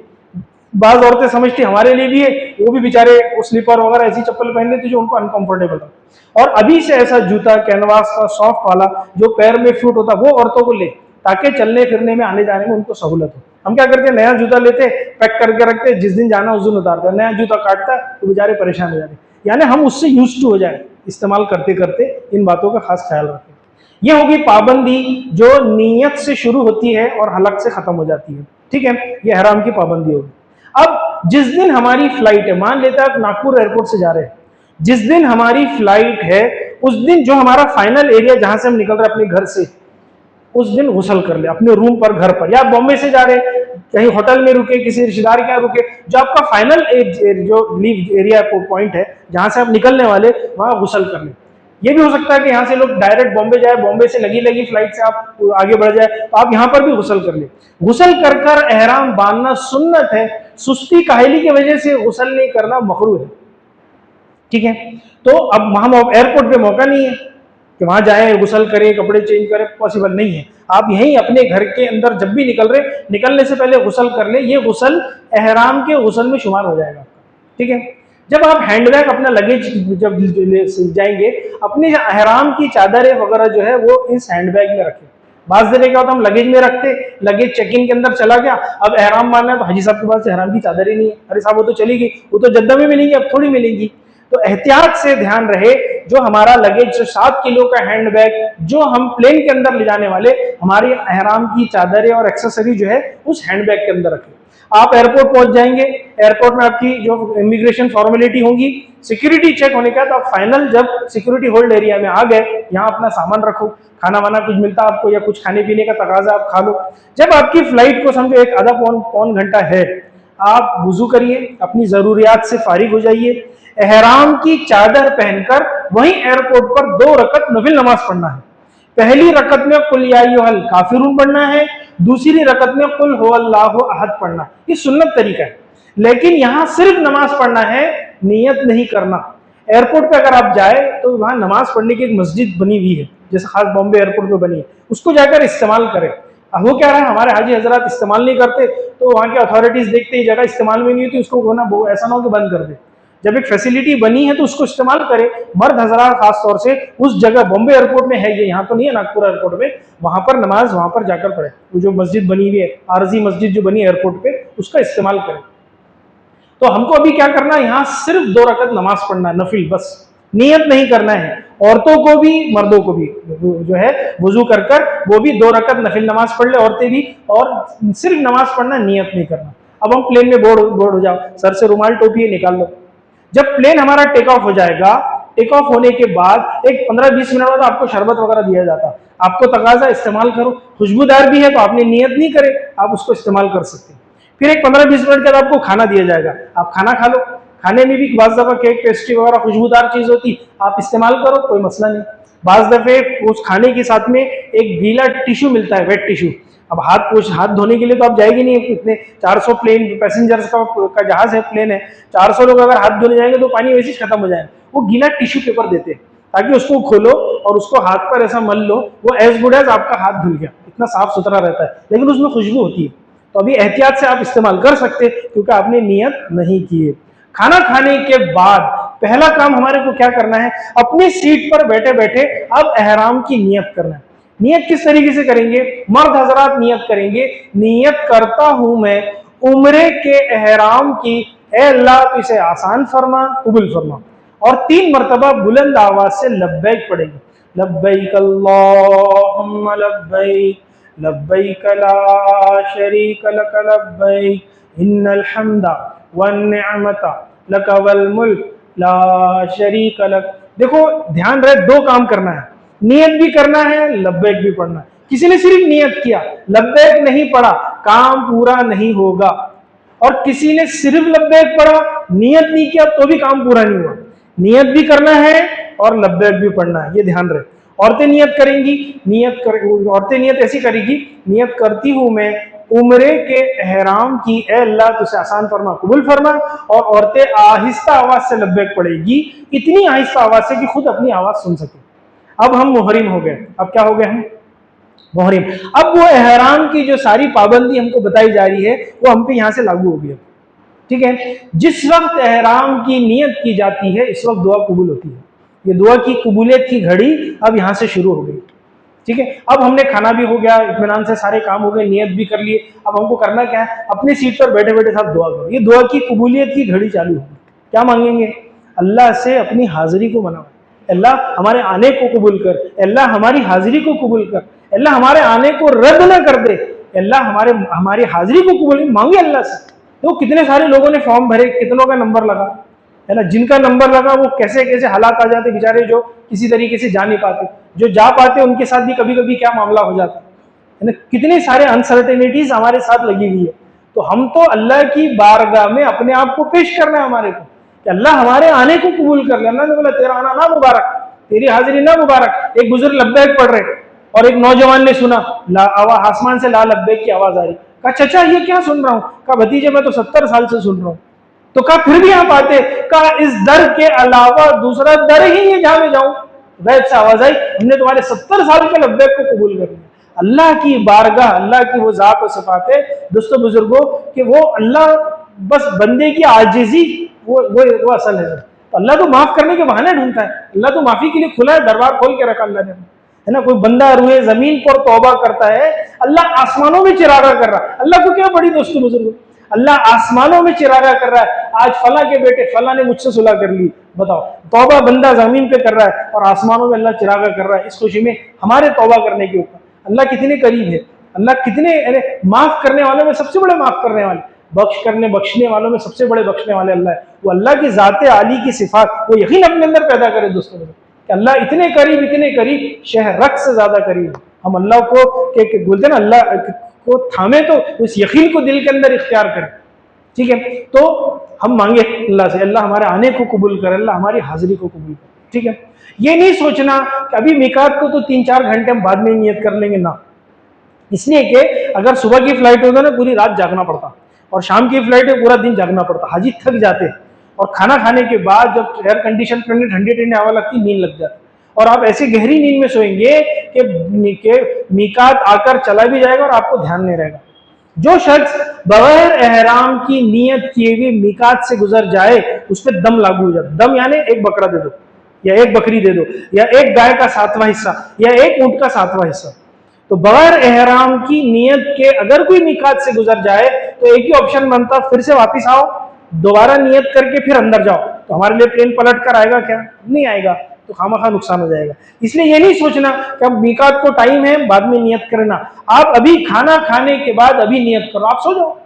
बाज औरतें समझती हमारे लिए भी है, वो भी बेचारे स्लीपर वगैरह ऐसी चप्पल पहन लेते जो उनको अनकंफर्टेबल हो। और अभी से ऐसा जूता कैनवास का सॉफ्ट वाला जो पैर में फिट होता वो औरतों को ले, ताकि चलने फिरने में, आने जाने में उनको सहूलत हो। हम क्या करते हैं, नया जूता लेते, पैक करके रखते, जिस दिन जाना उस दिन उतारते, नया जूता काटता तो बेचारे परेशान हो जाते। यानी हम उससे यूज्ड टू हो जाए, इस्तेमाल करते करते इन बातों का खास ख्याल रखें। यह होगी पाबंदी जो नीयत से शुरू होती है और हलक से खत्म हो जाती है, ठीक है, यह हराम की पाबंदी होगी। अब जिस दिन हमारी फ्लाइट है, मान लेते हैं आप नागपुर एयरपोर्ट से जा रहे हैं, जिस दिन हमारी फ्लाइट है उस दिन जो हमारा फाइनल एरिया जहां से हम निकल रहे हैं अपने घर से, उस दिन गुसल कर ले अपने रूम पर, घर पर, या बॉम्बे से जा रहे हैं कहीं होटल में रुके, किसी रिश्तेदार के यहाँ रुके, जो आपका फाइनल जो लीव एरिया पॉइंट है जहां से आप निकलने वाले, वहां गुसल कर लें। ये भी हो सकता है कि यहाँ से लोग डायरेक्ट बॉम्बे जाए, बॉम्बे से लगी लगी फ्लाइट से आप आगे बढ़ जाए, तो आप यहाँ पर भी गुसल कर ले। गुसल कर कर एहराम बांधना सुन्नत है, सुस्ती काहली की वजह से गुसल नहीं करना मकरूह है। ठीक है, तो अब वहां एयरपोर्ट पे मौका नहीं है कि वहां जाए गुसल करें, कपड़े चेंज करें, पॉसिबल नहीं है। आप यहीं अपने घर के अंदर जब भी निकलने से पहले गुसल कर ले, ये गुसल एहराम के गुसल में शुमार हो जाएगा। ठीक है, जब आप हैंडबैग अपना लगेज जब जाएंगे, अपने एहराम की चादरें वगैरह जो है वो इस हैंडबैग में रखें। बाज दफे क्या होता, हम लगेज में रखते, लगेज चेकिंग के अंदर चला गया, अब एहराम मारना है तो हाजी साहब के पास एहराम की चादर ही नहीं है, अरे साहब वो तो चली गई, वो तो जद्दा में मिलेंगी, अब थोड़ी मिलेंगी। तो एहतियात से ध्यान रहे, जो हमारा लगेज जो 7 किलो का हैंडबैग जो हम प्लेन के अंदर ले जाने वाले, हमारी एहराम की चादरें और एक्सेसरी जो है उस हैंडबैग के अंदर रखें। आप एयरपोर्ट पहुंच जाएंगे, एयरपोर्ट में आपकी जो इमिग्रेशन फॉर्मेलिटी होंगी, सिक्योरिटी चेक होने का, तो आप फाइनल जब सिक्योरिटी होल्ड एरिया में आ गए, यहाँ अपना सामान रखो, खाना वाना कुछ मिलता आपको या कुछ खाने पीने का तकाजा आप खा लो। जब आपकी फ्लाइट को समझो एक आधा पौन घंटा है, आप वुजू करिए, अपनी जरूरियात से फारिग हो जाइए, एहराम की चादर पहनकर वहीं एयरपोर्ट पर 2 रकत नफिल नमाज पढ़ना है। पहली रकत में कुल या अय्युहल काफिरून पढ़ना है, दूसरी रकत में कुल हुवल्लाहु अहद पढ़ना। ये सुन्नत तरीका है, लेकिन यहां सिर्फ नमाज पढ़ना है, नियत नहीं करना। एयरपोर्ट पे अगर आप जाए तो वहां नमाज पढ़ने की एक मस्जिद बनी हुई है, जैसे खास बॉम्बे एयरपोर्ट पे बनी है, उसको जाकर इस्तेमाल करें। वो क्या रहा है, हमारे हाजी हजरात इस्तेमाल नहीं करते, तो वहां के अथॉरिटीज देखते ही जगह इस्तेमाल में नहीं होती, उसको होना ऐसा ना हो कि बंद कर दे। जब एक फैसिलिटी बनी है तो उसको इस्तेमाल करें। मर्द हजरात खास तौर से उस जगह, बॉम्बे एयरपोर्ट में है ये, यहाँ तो नहीं है नागपुर एयरपोर्ट में, वहां पर नमाज वहां पर जाकर पढ़े। वो जो मस्जिद बनी हुई है, आरजी मस्जिद जो बनी है एयरपोर्ट पे, उसका इस्तेमाल करें। तो हमको अभी क्या करना है, यहाँ सिर्फ 2 रकत नमाज पढ़ना है, नफिल, बस, नियत नहीं करना है। औरतों को भी मर्दों को भी जो है वुजू कर कर वो भी 2 रकत नफिल नमाज पढ़ ले, औरतें भी, और सिर्फ नमाज पढ़ना, नियत नहीं करना। अब हम प्लेन में बोर्ड हो जाओ, सर से रुमाल टोपी निकाल लो। जब प्लेन हमारा टेक ऑफ हो जाएगा, टेक ऑफ होने के बाद एक 15-20 मिनट बाद आपको शरबत वगैरह दिया जाता, आपको तकाजा इस्तेमाल करो, खुशबूदार भी है तो आपने नियत नहीं करे, आप उसको इस्तेमाल कर सकते हैं। फिर एक 15-20 मिनट के बाद आपको खाना दिया जाएगा, आप खाना खा लो। खाने में भी बाज़ दफा केक, पेस्ट्री वगैरह खुशबूदार चीज होती, आप इस्तेमाल करो, कोई मसला नहीं। बाज़ दफे उस खाने के साथ में एक गीला टिश्यू मिलता है, वेट टिश्यू। अब हाथ धोने के लिए तो आप जाएगी नहीं, इतने 400 प्लेन पैसेंजर्स का जहाज है, प्लेन है, 400 लोग अगर हाथ धोने जाएंगे तो पानी वैसे ही खत्म हो जाएगा। वो गीला टिश्यू पेपर देते हैं ताकि उसको खोलो और उसको हाथ पर ऐसा मल लो, वो एज गुड एज आपका हाथ धुल गया, इतना साफ सुथरा रहता है, लेकिन उसमें खुशबू होती है। तो अभी एहतियात से आप इस्तेमाल कर सकते क्योंकि आपने नियत नहीं की है। खाना खाने के बाद पहला काम हमारे को क्या करना है, अपनी सीट पर बैठे बैठे अब एहराम की नियत करना है। नियत किस तरीके से करेंगे, मर्द हजरात नियत करेंगे, नियत करता हूं मैं उम्रे के एहराम की, ए अल्लाह तो इसे आसान फरमा, कबूल फरमा, और 3 मरतबा बुलंद आवाज से लब्बैक पढ़ेंगे, लब्बैक अल्लाहुम्मा लब्बैक, लब्बैक ला शरीक लक लब्बैक, इन्नल हम्दा वन निअमता लक वल मुल्क ला शरीक लक। देखो ध्यान रहे, 2 काम करना है, नियत भी करना है, लब्बैक भी पढ़ना है। किसी ने सिर्फ नियत किया, लब्बैक नहीं पढ़ा, काम पूरा नहीं होगा। और किसी ने सिर्फ लब्बैक पढ़ा, नियत नहीं किया, तो भी काम पूरा नहीं हुआ। नियत भी करना है और लब्बैक भी पढ़ना है, ये ध्यान रहे। औरतें नियत करेंगी, औरतें नियत ऐसी करेगी, नियत करती हूं मैं उम्रे के एहराम की, ए अल्लाह तुझे आसान फरमा, कबूल फरमा, और औरतें आहिस्ता आवाज से लब्बैक पढ़ेगी, इतनी आहिस्ता आवाज से कि खुद अपनी आवाज सुन सके। अब हम मुहरिम हो गए, अब क्या हो गए हम मुहरिम। अब वो एहराम की जो सारी पाबंदी हमको बताई जा रही है वो हम पे यहाँ से लागू हो गई। ठीक है, जिस वक्त एहराम की नियत की जाती है इस वक्त दुआ कबूल होती है। ये दुआ की कबूलियत की घड़ी अब यहाँ से शुरू हो गई। ठीक है, अब हमने खाना भी हो गया, इत्मीनान से सारे काम हो गए, नियत भी कर लिए, अब हमको करना क्या है, अपनी सीट पर बैठे बैठे साथ दुआ करो। ये दुआ की कबूलियत की घड़ी चालू होगी। क्या मांगेंगे, अल्लाह से अपनी हाजिरी को मनाओ, अल्लाह हमारे आने को कबूल कर, अल्लाह हमारी हाजिरी को कबूल कर, अल्लाह हमारे आने को रद्द न कर दे, अल्लाह हमारी हाजिरी को कबूल। मांगे अल्लाह से। तो कितने सारे लोगों ने फॉर्म भरे, कितनों का नंबर लगा, है ना, जिनका नंबर लगा वो कैसे कैसे हालात आ जाते बेचारे, जो किसी तरीके से जा नहीं पाते, जो जा पाते उनके साथ भी कभी कभी क्या मामला हो जाता है ना। कितने सारे अनसर्टेनिटीज हमारे साथ लगी हुई है। तो हम तो अल्लाह की बारगाह में अपने आप को पेश करना है हमारे को कि अल्लाह हमारे आने को कबूल कर ले। अल्लाह ने बोला तेरा आना ना मुबारक, तेरी हाजिरी ना मुबारक। एक बुजुर्ग लब्बैक पढ़ रहे और एक नौजवान ने सुना आसमान से ला लब्बैक की आवाज आ रही। कहा चाचा ये क्या सुन रहा हूँ? कहा भतीजे मैं तो 70 साल से सुन रहा हूँ। तो कहा फिर भी आप आते? कहा इस दर के अलावा दूसरा दर ही नहीं जहां मैं जाऊं। गैब से आवाज आई, हमने तुम्हारे 70 साल के लब्बैक को कबूल कर लिया। अल्लाह की बारगाह, अल्लाह की वो जात और सिफात है दोस्तों बुजुर्गों कि वो अल्लाह बस बंदे की आजिजी वो असल है। तो अल्लाह तो माफ करने के बहाने ढूंढता है। अल्लाह तो माफी के लिए खुला है, दरबार खोल के रखा अल्लाह ने, है ना। कोई बंदा रूहे जमीन पर तौबा करता है, अल्लाह आसमानों में चिरागा कर रहा है। अल्लाह को क्या बड़ी दोस्तों बुजुर्गों, अल्लाह आसमानों में चिरागा कर रहा है। आज फला के बेटे फला ने मुझसे सुलह कर ली, बताओ। तौबा बंदा जमीन पे कर रहा है और आसमानों में अल्लाह चिरागा कर रहा है इस खुशी में हमारे तौबा करने के ऊपर। अल्लाह कितने करीब है, अल्लाह कितने माफ करने वालों में सबसे बड़े माफ करने वाले, बख्शने वालों में सबसे बड़े बख्शने वाले अल्लाह है। वो अल्लाह की जाते आली की सिफात वो यकीन अपने अंदर पैदा करे दोस्तों कि अल्लाह इतने करीब शहरक से ज्यादा करीब। हम अल्लाह को बोलते ना अल्लाह को थामे तो उस यकीन को दिल के अंदर इख्तियार करें, ठीक है। तो हम मांगे अल्लाह से, अल्लाह हमारे आने को कबूल करे, अल्लाह हमारी हाजिरी को कबूल करे, ठीक है। ये नहीं सोचना कि अभी मिकात को तो 3-4 घंटे हम बाद में नियत कर लेंगे ना। इसलिए कि अगर सुबह की फ्लाइट होता ना पूरी रात जागना पड़ता और शाम की फ्लाइट में पूरा दिन जागना पड़ता, हाजी थक जाते और खाना खाने के बाद जब एयर कंडीशन ठंडी ठंडी हवा लगती नींद लग जाती और आप ऐसी गहरी नींद में सोएंगे कि मीकात आकर चला भी जाएगा और आपको ध्यान नहीं रहेगा। जो शख्स बगैर एहराम की नियत किए हुए मीकात से गुजर जाए उस पर दम लागू हो जाता। दम यानी एक बकरा दे दो या एक बकरी दे दो या एक गाय का 7वां हिस्सा या एक ऊंट का 7वां हिस्सा। तो बगैर एहराम की नियत के अगर कोई मिकात से गुजर जाए तो एक ही ऑप्शन बनता, फिर से वापस आओ, दोबारा नियत करके फिर अंदर जाओ। तो हमारे लिए प्लेन पलट कर आएगा क्या? नहीं आएगा, तो खामखा नुकसान हो जाएगा। इसलिए ये नहीं सोचना कि अब मिकात को टाइम है बाद में नियत करना। आप अभी खाना खाने के बाद अभी नियत करो, आप सो जाओ,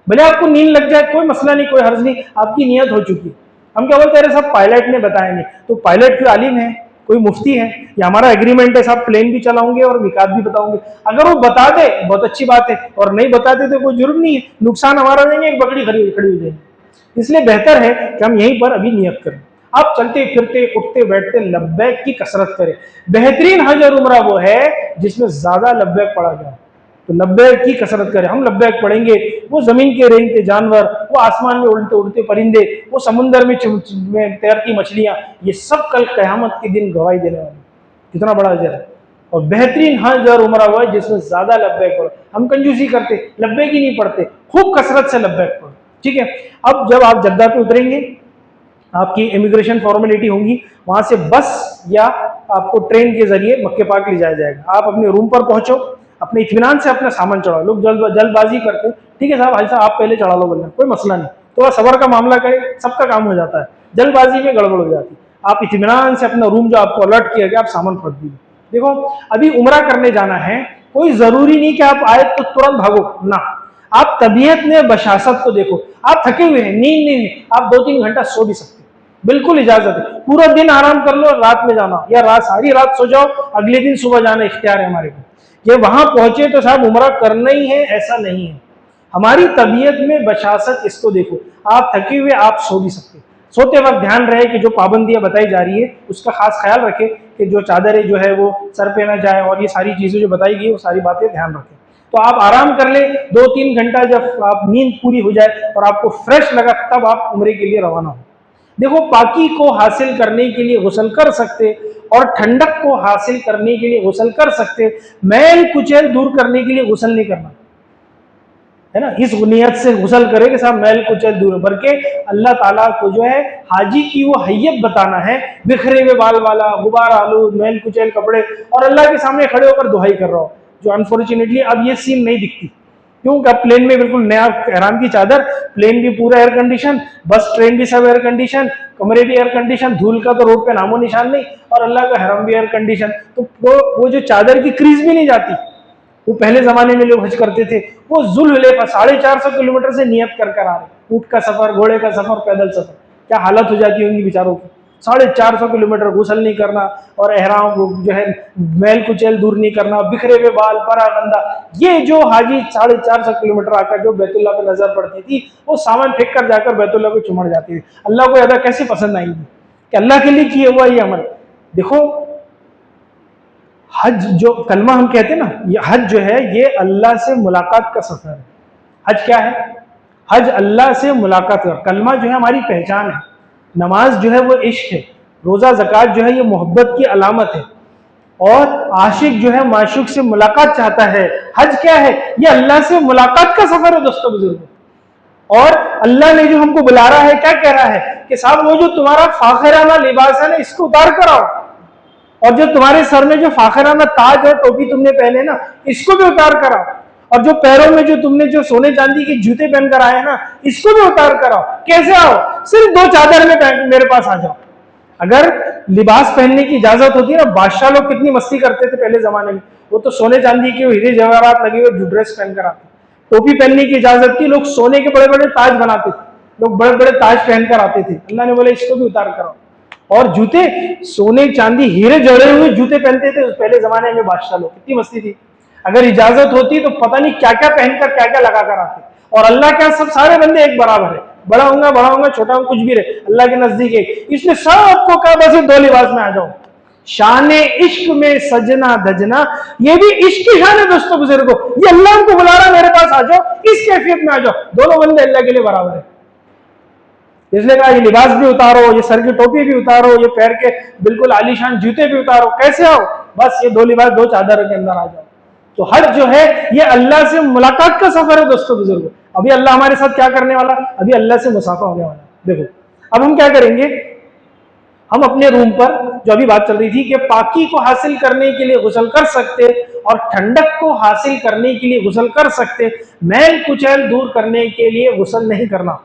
भले आपको नींद लग जाए कोई मसला नहीं, कोई हर्ज नहीं, आपकी नियत हो चुकी है। हम क्या बोलते हैं सब पायलट ने बताया नहीं, तो पायलट कोई आलिम है, कोई मुफ्ती है, या हमारा एग्रीमेंट है साहब प्लेन भी चलाओगे और मिकात भी बताओगे। अगर वो बता दे बहुत अच्छी बात है और नहीं बताते तो कोई जुर्म नहीं है, नुकसान हमारा नहीं है, एक बकरी खड़ी हो जाएगी। इसलिए बेहतर है कि हम यहीं पर अभी नियत करें। आप चलते फिरते उठते बैठते लब्बैक की कसरत करें। बेहतरीन हज और उम्रा वो है जिसमें ज्यादा लब्बैक पढ़ा गया, तो लब्बैक की कसरत करें। हम लब्बैक पढ़ेंगे, वो जमीन के रेंगते जानवर, वो आसमान में उड़ते उड़ते परिंदे, वो समुद्र में तैरती मछलियां, ये सब कल क़यामत के दिन गवाही देने वाले। कितना बड़ा अजर है। और बेहतरीन हज और उम्रा हुआ है जिसमें ज्यादा लब्बैक पढ़ो। हम कंजूसी करते, लब्बैक ही नहीं पढ़ते, खूब कसरत से लब्बैक पढ़ो, ठीक है। अब जब आप जद्दा पे उतरेंगे आपकी इमिग्रेशन फॉर्मेलिटी होंगी, वहां से बस या आपको ट्रेन के जरिए मक्के पाक ले जाया जाएगा। आप अपने रूम पर पहुंचो, अपने इत्मीनान से अपना सामान चढ़ाओ। लोग जल्दबाजी करते हैं, ठीक है साहब हाजी साहब आप पहले चढ़ा लो, बोलना कोई मसला नहीं, थोड़ा सबर का मामला करें, सबका काम हो जाता है, जल्दबाजी में गड़बड़ हो जाती है। आप इत्मीनान से अपना रूम जो आपको अलर्ट किया गया आप सामान रख दीजिए। देखो अभी उम्रा करने जाना है, कोई जरूरी नहीं कि आप आए तो तुरंत भागो ना, आप तबीयत में बशासत को देखो। आप थके हुए हैं, नींद नहीं है, आप 2-3 घंटा सो भी सकते, बिल्कुल इजाजत है। पूरा दिन आराम कर लो, रात में जाना या सारी रात सो जाओ, अगले दिन सुबह जाना इख्तियार है हमारे को। ये वहां पहुंचे तो साहब उम्रा करना ही है ऐसा नहीं है। हमारी तबीयत में बशासत इसको देखो। आप थके हुए आप सो भी सकते, सोते वक्त ध्यान रहे कि जो पाबंदियां बताई जा रही है उसका खास ख्याल रखें कि जो चादरें जो है वो सर पे ना जाए और ये सारी चीजें जो बताई गई वो सारी बातें ध्यान रखें। तो आप आराम कर ले 2-3 घंटा, जब आप नींद पूरी हो जाए और आपको फ्रेश लगा तब आप उम्रे के लिए रवाना हो। देखो पाकी को हासिल करने के लिए गुस्ल कर सकते और ठंडक को हासिल करने के लिए गुस्ल कर सकते, मैल कुचैल दूर करने के लिए गुस्ल नहीं करना है ना। इस नियत से गुस्ल करे कि साहब मैल कुचैल दूर, बल्कि अल्लाह ताला को जो है हाजी की वो हैयत बताना है, बिखरे हुए बाल वाला, गुबार आलूद, मैल कुचैल कपड़े और अल्लाह के सामने खड़े होकर दुहाई कर रहा हो, जो अनफॉर्चुनेटली अब ये सीन नहीं दिखती। क्योंकि अब प्लेन में बिल्कुल नया एहराम की चादर, प्लेन भी पूरा एयर कंडीशन, बस ट्रेन भी सब एयर कंडीशन, कमरे भी एयर कंडीशन, धूल का तो रोड पे नामो निशान नहीं, और अल्लाह का हरम भी एयर कंडीशन। तो वो जो चादर की क्रीज भी नहीं जाती। वो पहले जमाने में लोग हज करते थे, वो जुल्हुलैफा 450 किलोमीटर से नियत कर आ रहे, ऊंट का सफर, घोड़े का सफर, पैदल सफर, क्या हालत हो जाती होंगी बेचारों की। 450 किलोमीटर गुसल नहीं करना, और एहराम जो है मैल कुचैल दूर नहीं करना, बिखरे हुए बाल, परागंदा, ये जो हाजी 450 किलोमीटर आकर जो बैतुल्लाह पे नजर पड़ती थी, वो सामान फेंक कर जाकर बैतुल्लाह को चुमड़ जाती थी। अल्लाह को अदा कैसे पसंद आएगी कि अल्लाह के लिए किए हुआ ये अमल। देखो हज जो कलमा हम कहते हैं ना, ये हज जो है ये अल्लाह से मुलाकात का सफर है। हज क्या है? हज अल्लाह से मुलाकात का। कलमा जो है हमारी पहचान है, नमाज जो है वो इश्क है, रोजा ज़कात जो है ये मोहब्बत की अलामत है, और आशिक जो है माशूक से मुलाकात चाहता है। हज क्या है? ये अल्लाह से मुलाकात का सफर है दोस्तों बुजुर्गों। और अल्लाह ने जो हमको बुला रहा है, क्या कह रहा है कि साहब वो जो तुम्हारा फाखिराना लिबास है ना, इसको उतार कर आओ, और जो तुम्हारे सर में जो फाखिराना ताज और टोपी तुमने पहने ना, इसको भी उतार कर आओ, और जो पैरों में जो तुमने जो सोने चांदी के जूते पहनकर आए ना, इसको भी उतार कर आओ। कैसे आओ? सिर्फ 2 चादर में मेरे पास आ जाओ। अगर लिबास पहनने की इजाजत होती है ना, बादशाह लोग कितनी मस्ती करते थे पहले जमाने में, वो तो सोने चांदी के हीरे जवाहरात लगे हुए ड्रेस पहनकर आते। टोपी पहनने की इजाजत थी, लोग सोने के बड़े बड़े ताज बनाते थे, लोग बड़े बड़े ताज पहनकर आते थे। अल्लाह ने बोले इसको भी उतार कर आओ। और जूते सोने चांदी हीरे जड़े हुए जूते पहनते थे पहले जमाने में बादशाह लोग, कितनी मस्ती थी। अगर इजाजत होती तो पता नहीं क्या क्या पहनकर क्या क्या लगा कर आते। और अल्लाह क्या, सब सारे बंदे एक बराबर है, बड़ा होगा छोटा होगा कुछ भी रहे, अल्लाह के नजदीक एक। इसने सबको कहा बस 2 लिबास में आ जाओ। शान इश्क में सजना धजना, ये भी इश्क की शान है दोस्तों बुजुर्गों। ये अल्लाह हमको बुला रहा है, मेरे पास आ जाओ, इस कैफियत में आ जाओ। दोनों बंदे अल्लाह के लिए बराबर है। इसलिए कहा ये लिबास भी उतारो, ये सर की टोपी भी उतारो, ये पैर के बिल्कुल आलीशान जूते भी उतारो। कैसे आओ? बस ये 2 लिबास 2 चादरों के अंदर आ जाओ। तो हज जो है ये अल्लाह से मुलाकात का सफर है दोस्तों बुजुर्गों। अभी अल्लाह हमारे साथ क्या करने वाला? अभी अल्लाह से मुसाफा होने वाला। देखो अब हम क्या करेंगे, हम अपने रूम पर जो अभी बात चल रही थी कि पाकी को हासिल करने के लिए गुस्ल कर सकते, और ठंडक को हासिल करने के लिए गुस्ल कर सकते, मैल कुचैल दूर करने के लिए गुस्ल नहीं करना।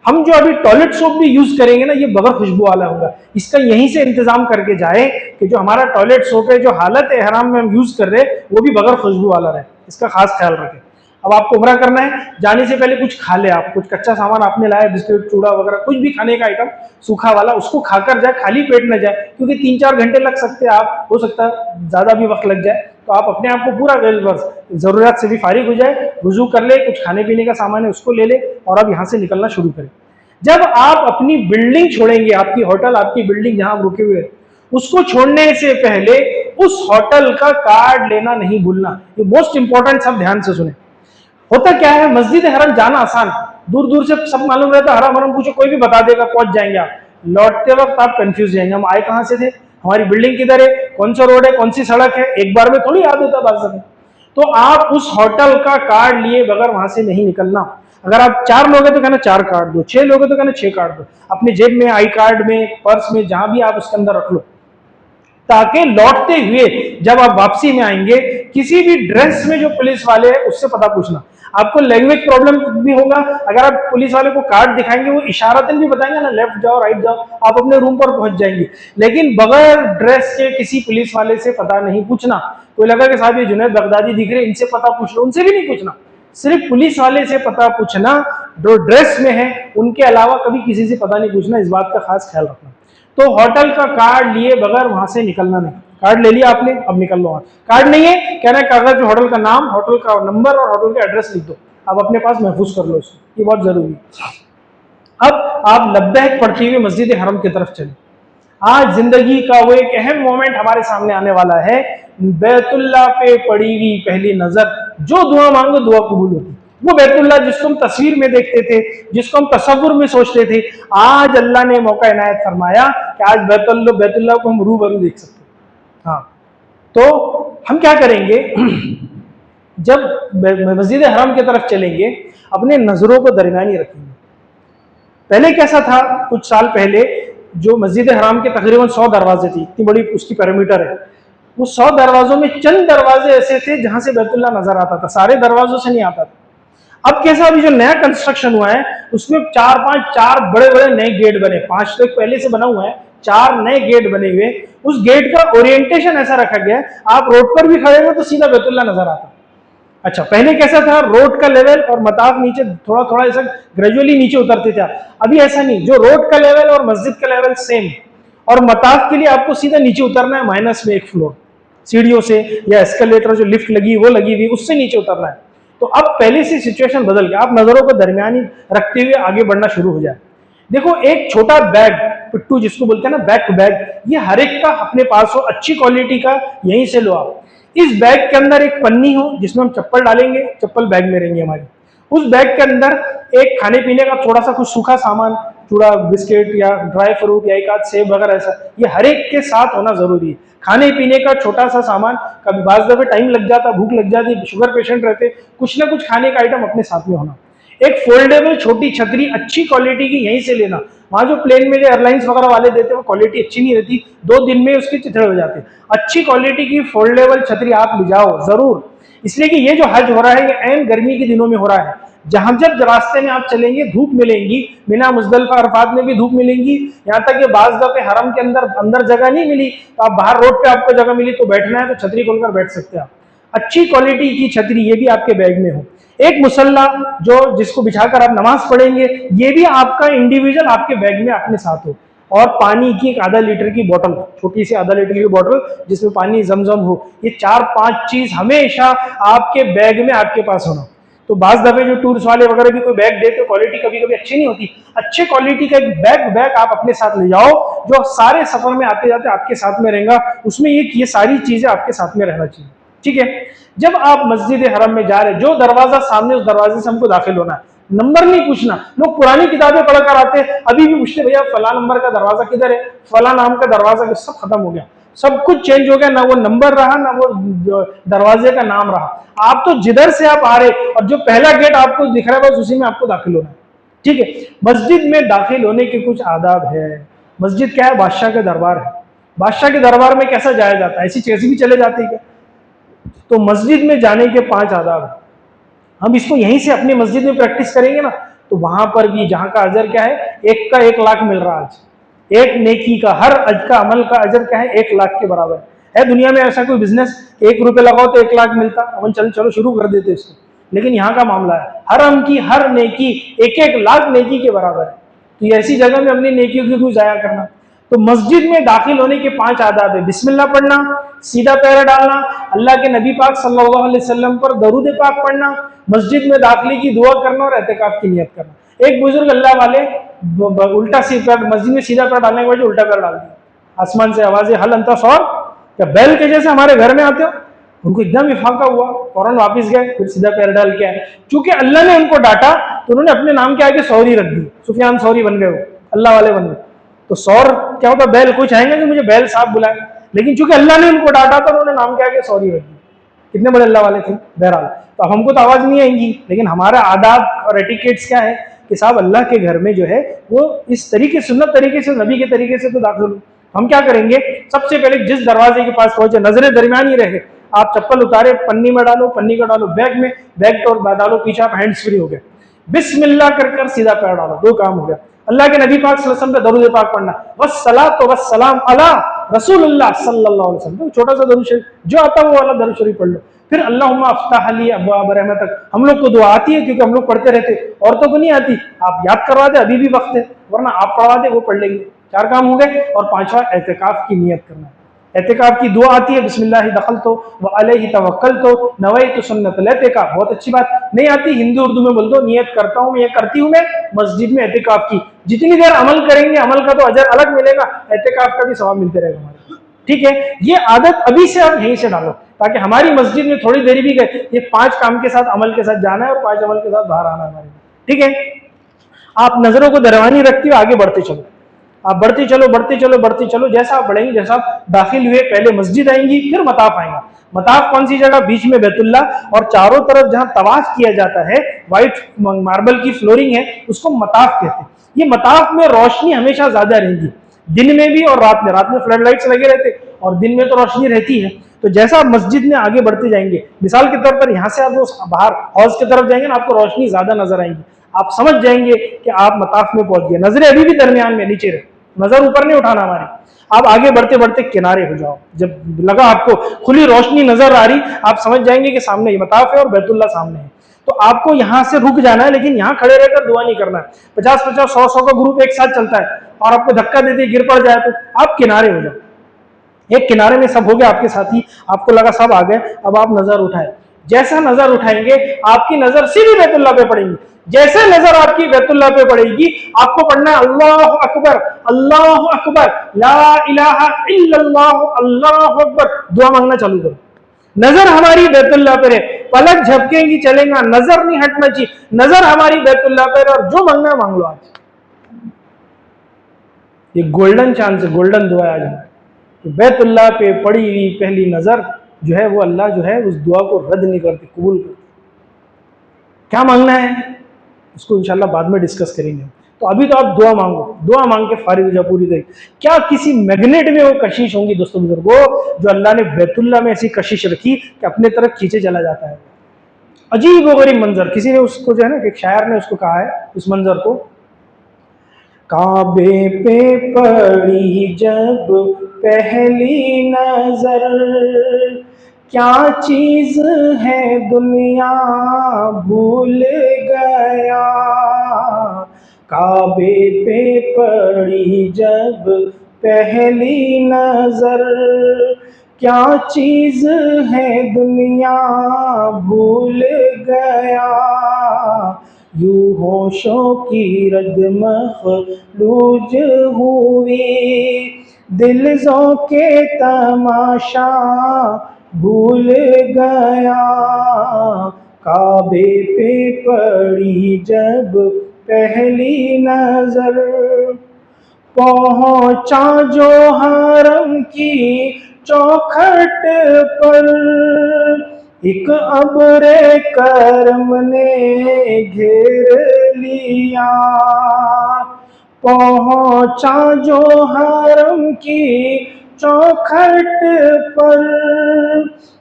हम जो अभी टॉयलेट सोप भी यूज करेंगे ना, ये बगैर खुशबू वाला होगा। इसका यहीं से इंतजाम करके जाए कि जो हमारा टॉयलेट सोप है, जो हालत एहराम में हम यूज कर रहे हैं, वो भी बगैर खुशबू वाला रहे। इसका खास ख्याल रखें। अब आपको उम्रा करना है, जाने से पहले कुछ खा ले, आप कुछ कच्चा सामान आपने लाया, बिस्किट चूड़ा वगैरह कुछ भी खाने का आइटम सूखा वाला, उसको खाकर जाए, खाली पेट न जाए, क्योंकि 3-4 घंटे लग सकते हैं, आप हो सकता है ज्यादा भी वक्त लग जाए। तो आप अपने आप को पूरा जरूरत से भी फारिग हो जाए, वुजू कर ले, कुछ खाने पीने का सामान है उसको ले ले, और अब यहाँ से निकलना शुरू करें। जब आप अपनी बिल्डिंग छोड़ेंगे, आपकी होटल, आपकी बिल्डिंग जहां आप रुके हुए हैं, उसको छोड़ने से पहले उस होटल का कार्ड लेना नहीं भूलना। ये मोस्ट इंपॉर्टेंट, सब ध्यान से सुने। होता क्या है, मस्जिद हरम जाना आसान, दूर दूर से सब मालूम रहता, हरम हरम पूछो कोई भी बता देगा, पहुंच जाएंगे आप। लौटते वक्त आप कंफ्यूज जाएंगे, हम आए कहां से थे, हमारी बिल्डिंग किधर है, कौन सा रोड है, कौन सी सड़क है, एक बार में थोड़ी याद होता बात सब। तो आप उस होटल का कार्ड लिए बगैर वहां से नहीं निकलना। अगर आप 4 लोग हैं तो कहना 4 कार्ड दो, 6 लोग हैं तो कहना 6 कार्ड दो। अपनी जेब में, आई कार्ड में, पर्स में, जहां भी आप उसके अंदर रख लो, ताकि लौटते हुए जब आप वापसी में आएंगे, किसी भी ड्रेस में जो पुलिस वाले हैं उससे पता पूछना। आपको लैंग्वेज प्रॉब्लम भी होगा, अगर आप पुलिस वाले को कार्ड दिखाएंगे, वो इशारतन भी बताएंगे ना, लेफ्ट जाओ राइट जाओ, आप अपने रूम पर पहुंच जाएंगे। लेकिन बगैर ड्रेस के किसी पुलिस वाले से पता नहीं पूछना। कोई लगा कि साहब ये जुनैद बगदादी दिख रहे, इनसे पता पूछ लो, उनसे भी नहीं पूछना। सिर्फ पुलिस वाले से पता पूछना, जो ड्रेस में है, उनके अलावा कभी किसी से पता नहीं पूछना। इस बात का खास ख्याल रखना। तो होटल का कार्ड लिए बगैर वहां से निकलना नहीं। कार्ड ले लिया आपने, अब निकल लो। कार्ड नहीं है, कहना है कागज में होटल का नाम, होटल का नंबर और होटल का एड्रेस लिख दो, आप अपने पास महफूज कर लो उसको, ये बहुत जरूरी है। अब आप लब्बैक पढ़ते हुए मस्जिद हरम की तरफ चले। आज जिंदगी का वो एक अहम मोमेंट हमारे सामने आने वाला है। बैतुल्लाह पे पड़ी हुई पहली नजर, जो दुआ मांगो दुआ कबूल होती। वो बैतुल्लाह जिसको हम तस्वीर में देखते थे, जिसको हम तसव्वुर में सोचते थे, आज अल्लाह ने मौका इनायत फरमाया कि आज बैतुल्लाह को हम रूबरू देख सकते हैं। हाँ, तो हम क्या करेंगे, जब मस्जिद हरम की तरफ चलेंगे, अपने नजरों को दरमियानी रखेंगे। पहले कैसा था, कुछ साल पहले जो मस्जिद हराम के तकरीबन 100 दरवाजे थी, इतनी बड़ी उसकी पैरामीटर है, वो 100 दरवाजों में चंद दरवाजे ऐसे थे जहां से बैतुल्लाह नजर आता था, सारे दरवाजों से नहीं आता था। अब कैसा, अभी जो नया कंस्ट्रक्शन हुआ है उसमें 4 बड़े बड़े नए गेट बने, 5 तो पहले से बना हुआ है, 4 नए गेट बने हुए। उस गेट का ओरिएंटेशन ऐसा रखा गया, आप रोड पर भी खड़े हो तो सीधा बैतुल्लाह नजर आता। अच्छा, पहले कैसा था, रोड का लेवल और मताफ नीचे थोड़ा थोड़ा ऐसा ग्रेजुअली नीचे उतरते थे। अभी ऐसा नहीं, जो रोड का लेवल और मस्जिद का लेवल सेम, और मताफ के लिए आपको सीधा नीचे उतरना है माइनस में 1 फ्लोर, सीढ़ियों से या एस्केलेटर जो लिफ्ट लगी वो लगी हुई उससे नीचे उतरना है। तो अब पहले से सिचुएशन बदल गया, आप नजरों को दरमियानी रखते हुए आगे बढ़ना शुरू हो जाए। देखो एक छोटा बैग, पिट्टू जिसको बोलते हैं ना, बैक बैग, ये हर एक का अपने पास हो, अच्छी क्वालिटी का, यहीं से लो आप। इस बैग के अंदर एक पन्नी हो जिसमें हम चप्पल डालेंगे, चप्पल बैग में रहेंगी हमारी। उस बैग के अंदर एक खाने पीने का थोड़ा सा कुछ सूखा सामान, चूड़ा, बिस्किट या ड्राई फ्रूट या एक आध सेब वगैरह, ऐसा ये हर एक के साथ होना जरूरी है। खाने पीने का छोटा सा सामान, कभी बाज दफे टाइम लग जाता, भूख लग जाती, शुगर पेशेंट रहते, कुछ ना कुछ खाने का आइटम अपने साथ में होना। एक फोल्डेबल छोटी छतरी अच्छी क्वालिटी की यहीं से लेना। वहां जो प्लेन में जो एयरलाइंस वगैरह वाले देते हैं वो क्वालिटी अच्छी नहीं रहती, 2 दिन में उसके चिथड़े हो जाते। अच्छी क्वालिटी की फोल्डेबल छतरी आप ले जाओ जरूर, इसलिए कि ये जो हज हो रहा है ये ऐन गर्मी के दिनों में हो रहा है। जहां जब रास्ते में आप चलेंगे धूप मिलेंगी, मिना मुजदलिफा अरफात में भी धूप मिलेंगी, यहाँ तक कि बाज दफे हरम के अंदर जगह नहीं मिली तो आप बाहर रोड पे आपको जगह मिली तो बैठना है तो छतरी खोलकर बैठ सकते हैं आप। अच्छी क्वालिटी की छतरी ये भी आपके बैग में हो। एक मुसल्ला जो जिसको बिछाकर आप नमाज पढ़ेंगे ये भी आपका इंडिविजुअल आपके बैग में अपने साथ हो। और पानी की एक आधा लीटर की बोतल, छोटी सी आधा लीटर की बोतल जिसमें पानी जमजम हो, ये 4-5 चीज हमेशा आपके बैग में आपके पास होना। तो बाज दफे जो टूर्स वाले वगैरह भी कोई बैग देते क्वालिटी कभी कभी अच्छी नहीं होती, अच्छे क्वालिटी का एक बैग आप अपने साथ ले जाओ जो सारे सफर में आते जाते आपके साथ में रहेगा। उसमें ये सारी चीजें आपके साथ में रहना चाहिए, ठीक है। जब आप मस्जिद हरम में जा रहे, जो दरवाजा सामने उस दरवाजे से हमको दाखिल होना है, नंबर नहीं पूछना। लोग पुरानी किताबें पढ़कर आते अभी भी पूछते भैया फला नंबर का दरवाजा किधर है, फला नाम का दरवाजा, सब खत्म हो गया, सब कुछ चेंज हो गया, ना वो नंबर रहा ना वो दरवाजे का नाम रहा। आप तो जिधर से आप आ रहे और जो पहला गेट आपको दिख रहा है बस उसी में आपको दाखिल होना है, ठीक है। मस्जिद में दाखिल होने के कुछ आदाब है। मस्जिद क्या है, बादशाह का दरबार है। बादशाह के दरबार में कैसा जाया जाता है, ऐसी कैसी भी चले जाते हैं क्या? तो मस्जिद में जाने के 5 आदाब है। हम इसको यहीं से अपनी मस्जिद में प्रैक्टिस करेंगे ना तो वहां पर भी जहां का अजर क्या है, 1 का 1 लाख मिल रहा है आज। एक नेकी का, हर अज का अमल का अजर क्या है, 1 लाख के बराबर है। दुनिया में ऐसा कोई बिजनेस 1 रुपये लगाओ तो 1 लाख मिलता, अपन चलो शुरू कर देते इसको, लेकिन यहाँ का मामला है हरम की हर नेकी 1-1 लाख नेकी के बराबर है। तो ये ऐसी जगह में अपनी नेकियों की क्यों जाया करना। तो मस्जिद में दाखिल होने के 5 आदाब है। बिस्मिल्लाह पढ़ना, सीधा पैर डालना, अल्लाह के नबी पाक सल्लल्लाहु अलैहि वसल्लम पर दरूद पाक पढ़ना, मस्जिद में दाखिले की दुआ करना और एहतिकाफ की नियत करना। एक बुजुर्ग अल्लाह वाले उल्टा सीधा मस्जिद में सीधा पैर डालने के बाद उल्टा पैर डाल दिया, आसमान से आवाजें हल अंता सौर, क्या बैल के जैसे हमारे घर में आते हो। उनको एकदम इफाका हुआ, फौरन वापिस गए, फिर सीधा पैर डाल के आए। चूंकि अल्लाह ने उनको डांटा तो उन्होंने अपने नाम के आगे सौरी रख दी, सुफियान सौरी बन गए, वो अल्लाह वाले बन गए। तो सौर क्या होता, बैल, कोई चाहेंगे कि मुझे बैल साहब बुलाए, लेकिन चूंकि अल्लाह ने उनको डांटा तो उन्होंने नाम के आगे सौरी रख दी। कितने बड़े अल्लाह वाले थे। बहरहाल तो अब हमको तो आवाज नहीं आएंगी, लेकिन हमारा आदाब और एटिकेट्स क्या है कि साहब अल्लाह के घर में जो है वो इस तरीके सुन्नत तरीके से, नबी के तरीके से तो दाखिल हो। हम क्या करेंगे, सबसे पहले जिस दरवाजे के पास पहुंचे नजरें दरमियान ही रहे, आप चप्पल उतारे, पन्नी में डालो, पन्नी का डालो बैग में, बैग तो डालो पीछे, आप हैंड्स फ्री हो गए, बिस्मिल्लाह कर सीधा पैर डालो, 2 काम हो गया। अल्लाह के नबी पाक सल्लल्लाहु अलैहि वसल्लम पे दरूद पाक पढ़ना, वस्सलातु वस्सलाम अला रसूलुल्लाह सल्लल्लाहु अलैहि वसल्लम, छोटा सा दरूद शरीफ जो आता है वो वाला दरूद शरीफ पढ़ लो। फिर अल्लाहुम्मा अफ्ताह ली अब्वाब रहमतक, हम लोग को दुआ आती है क्योंकि हम लोग पढ़ते रहते, औरतों को नहीं आती, आप याद करवा दे अभी भी वक्त है, वरना आप पढ़वा दे वो पढ़ लेंगे। 4 काम हो गए। और 5वां एहतिकाफ की नियत करना। एहतिकाफ की दुआ आती है, बिस्मिल्लाह दखलतु व अलैहि तवक्कलतु नवैतु सुन्नतल एहतिकाफ, बहुत अच्छी बात। नहीं आती हिंदी उर्दू में बोल दो, नियत करता हूँ, ये करती हूँ मैं मस्जिद में एहतिकाफ की। जितनी देर अमल करेंगे अमल का तो अजर अलग मिलेगा, एहतिकाफ का भी सवाब मिलते रहेगा हमारे, ठीक है। ये आदत अभी से आप यहीं से डालो ताकि हमारी मस्जिद में थोड़ी देरी भी गए, ये 5 काम के साथ अमल के साथ जाना है और 5 अमल के साथ बाहर आना है हमारे, ठीक है। आप नजरों को दरवानी रखते हुए आगे बढ़ते चलो, आप बढ़ते चलो बढ़ते चलो बढ़ते चलो। जैसा आप बढ़ेंगे, जैसा आप दाखिल हुए, पहले मस्जिद आएंगी फिर मताफ आएंगा। मताफ कौन सी जगह, बीच में बैतुल्ला और चारों तरफ जहां तवाफ किया जाता है, व्हाइट मार्बल की फ्लोरिंग है, उसको मताफ कहते हैं। ये मताफ में रोशनी हमेशा ज्यादा रहेगी, दिन में भी और रात में। रात में फ्लड लाइट्स लगे रहते और दिन में तो रोशनी रहती है। तो जैसा आप मस्जिद में आगे बढ़ते जाएंगे, मिसाल के तौर पर यहाँ से आप बाहर हौज की तरफ जाएंगे ना, आपको रोशनी ज्यादा नजर आएंगी, आप समझ जाएंगे कि आप मताफ में पहुंच गए। नजरें अभी भी दरमियान में नीचे रहे, नजर ऊपर नहीं उठाना हमारी। आप आगे बढ़ते बढ़ते किनारे हो जाओ, जब लगा आपको खुली रोशनी नजर आ रही, आप समझ जाएंगे कि सामने ये मताफ है और बैतुल्ला सामने है। तो आपको यहां से रुक जाना है, लेकिन यहां खड़े रहकर दुआ नहीं करना है। 50-50, 100-100 का ग्रुप एक साथ चलता है और आपको धक्का दे दे गिर पड़ जाए तो आप किनारे हो जाओ। एक किनारे में सब हो गया आपके साथी, आपको लगा सब आ गए, अब आप नजर उठाए। जैसा नजर उठाएंगे आपकी नजर सीधी बैतुल्लाह पे पड़ेगी। जैसे नजर आपकी बैतुल्लाह पे पड़ेगी आपको पढ़ना है अल्लाह अकबर, अल्लाह अकबर, ला इलाहा इल्लल्लाह, अल्लाह अकबर। दुआ मांगना चालू करो। नजर हमारी बैतुल्लाह पर है, पलक झपकेंगी चलेगा, नजर नहीं हटना चाहिए, नजर हमारी बैतुल्लाह पर, और जो मांगना है मांग लो। आज ये गोल्डन चांस है, गोल्डन दुआ आज हमारी। तो बैतुल्लाह पे पड़ी हुई पहली नजर जो है वो अल्लाह जो है उस दुआ को रद्द नहीं करते, कबूल करते। क्या मांगना है उसको इंशाल्लाह बाद में डिस्कस करेंगे। तो अभी तो आप दुआ मांगो, दुआ मांग के फारिग हो जाओ पूरी तरह। क्या किसी मैग्नेट में वो कशिश होंगी दोस्तों बुजुर्गो, जो अल्लाह ने बैतुल्लाह में ऐसी कशिश रखी कि अपने तरफ खींचे चला जाता है। अजीब व गरीब मंजर, किसी ने उसको जो है ना, एक शायर ने उसको कहा है उस मंजर को, काबे पे पड़ी जब पहली नजर, क्या चीज है दुनिया भूल गया। काबे पे पड़ी जब पहली नजर, क्या चीज है दुनिया भूल गया। यूं होशों की रद मखलूज हुई, दिल के तमाशा भूल गया। काबे पे पड़ी जब पहली नजर, पहुंचा जो हरम की चौखट पर, एक अब्रे करम ने घेर लिया। पहुंचा जो हरम की चौखट पर,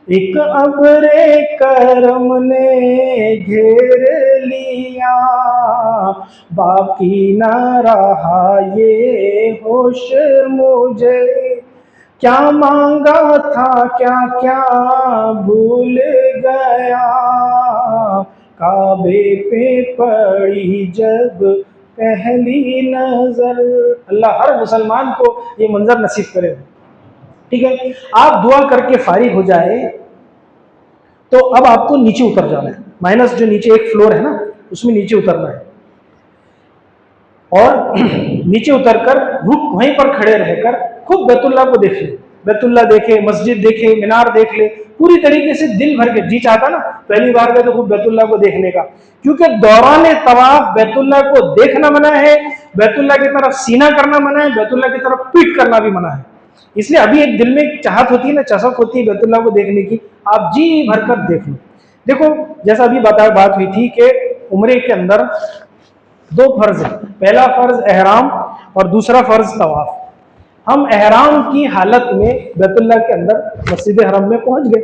एक अब्रे करम ने घेर लिया। बाकी ना रहा ये होश मुझे, क्या मांगा था क्या क्या भूल गया। काबे पे पड़ी जब पहली नजर। अल्लाह हर मुसलमान को ये मंजर नसीब करे। ठीक है, आप दुआ करके फारिग हो जाए तो अब आपको नीचे उतर जाना है। माइनस जो नीचे एक फ्लोर है ना, उसमें नीचे उतरना है और नीचे उतरकर रुक वहीं पर खड़े रहकर खूब बैतुल्लाह को देख ले। बैतुल्लाह देखे, मस्जिद देखे, मीनार देख ले, पूरी तरीके से दिल भर के। जी चाहता ना पहली बार गए तो खूब बैतुल्लाह को देखने का, क्योंकि दौरान तवाफ बैतुल्लाह को देखना मना है, बैतुल्लाह की तरफ सीना करना मना है, बैतुल्लाह की तरफ पीठ करना भी मना है। इसलिए अभी एक दिल में चाहत होती है ना, चसक होती है बैतुल्लाह को देखने की, आप जी भरकर देख लो। देखो जैसा अभी बात हुई थी कि उम्रे के अंदर दो फर्ज है, पहला फर्ज एहराम और दूसरा फर्ज तवाफ। हम एहराम की हालत में बैतुल्लाह के अंदर मस्जिद हरम में पहुंच गए।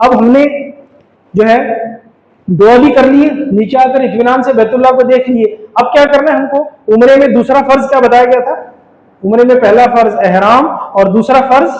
अब हमने जो है दुआ भी कर लिए, नीचे आकर इत्मीनान से बैतुल्लाह को देख लिए। अब क्या करना है हमको, उम्रे में दूसरा फर्ज क्या बताया गया था, उम्रे में पहला फर्ज एहराम और दूसरा फर्ज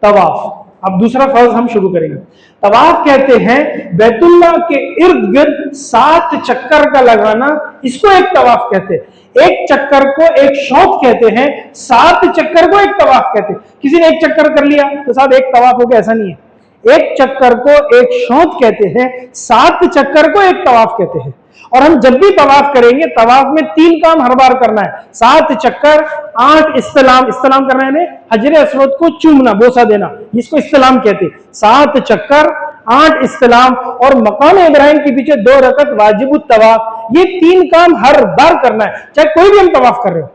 तवाफ। अब दूसरा फर्ज हम शुरू करेंगे। तवाफ कहते हैं बैतुल्लाह के इर्द गिर्द 7 चक्कर का लगाना, इसको एक तवाफ कहते हैं। एक चक्कर को एक शौक कहते हैं, 7 चक्कर को एक तवाफ कहते हैं। किसी ने एक चक्कर कर लिया तो साहब एक तवाफ हो गया, ऐसा नहीं है। एक चक्कर को एक शौक कहते हैं, 7 चक्कर को एक तवाफ कहते हैं। और हम जब भी तवाफ करेंगे, तवाफ में 3 काम हर बार करना है, 7 चक्कर, 8 इस्तलाम। इस्तलाम करना है हजरे अस्वद को चूमना, बोसा देना, इसको इस्तलाम कहते हैं। 7 चक्कर, 8 इस्तलाम और मकाम इब्राहिम के पीछे 2 रकत वाजिबुत तवाफ। ये 3 काम हर बार करना है, चाहे कोई भी हम तवाफ कर रहे हो।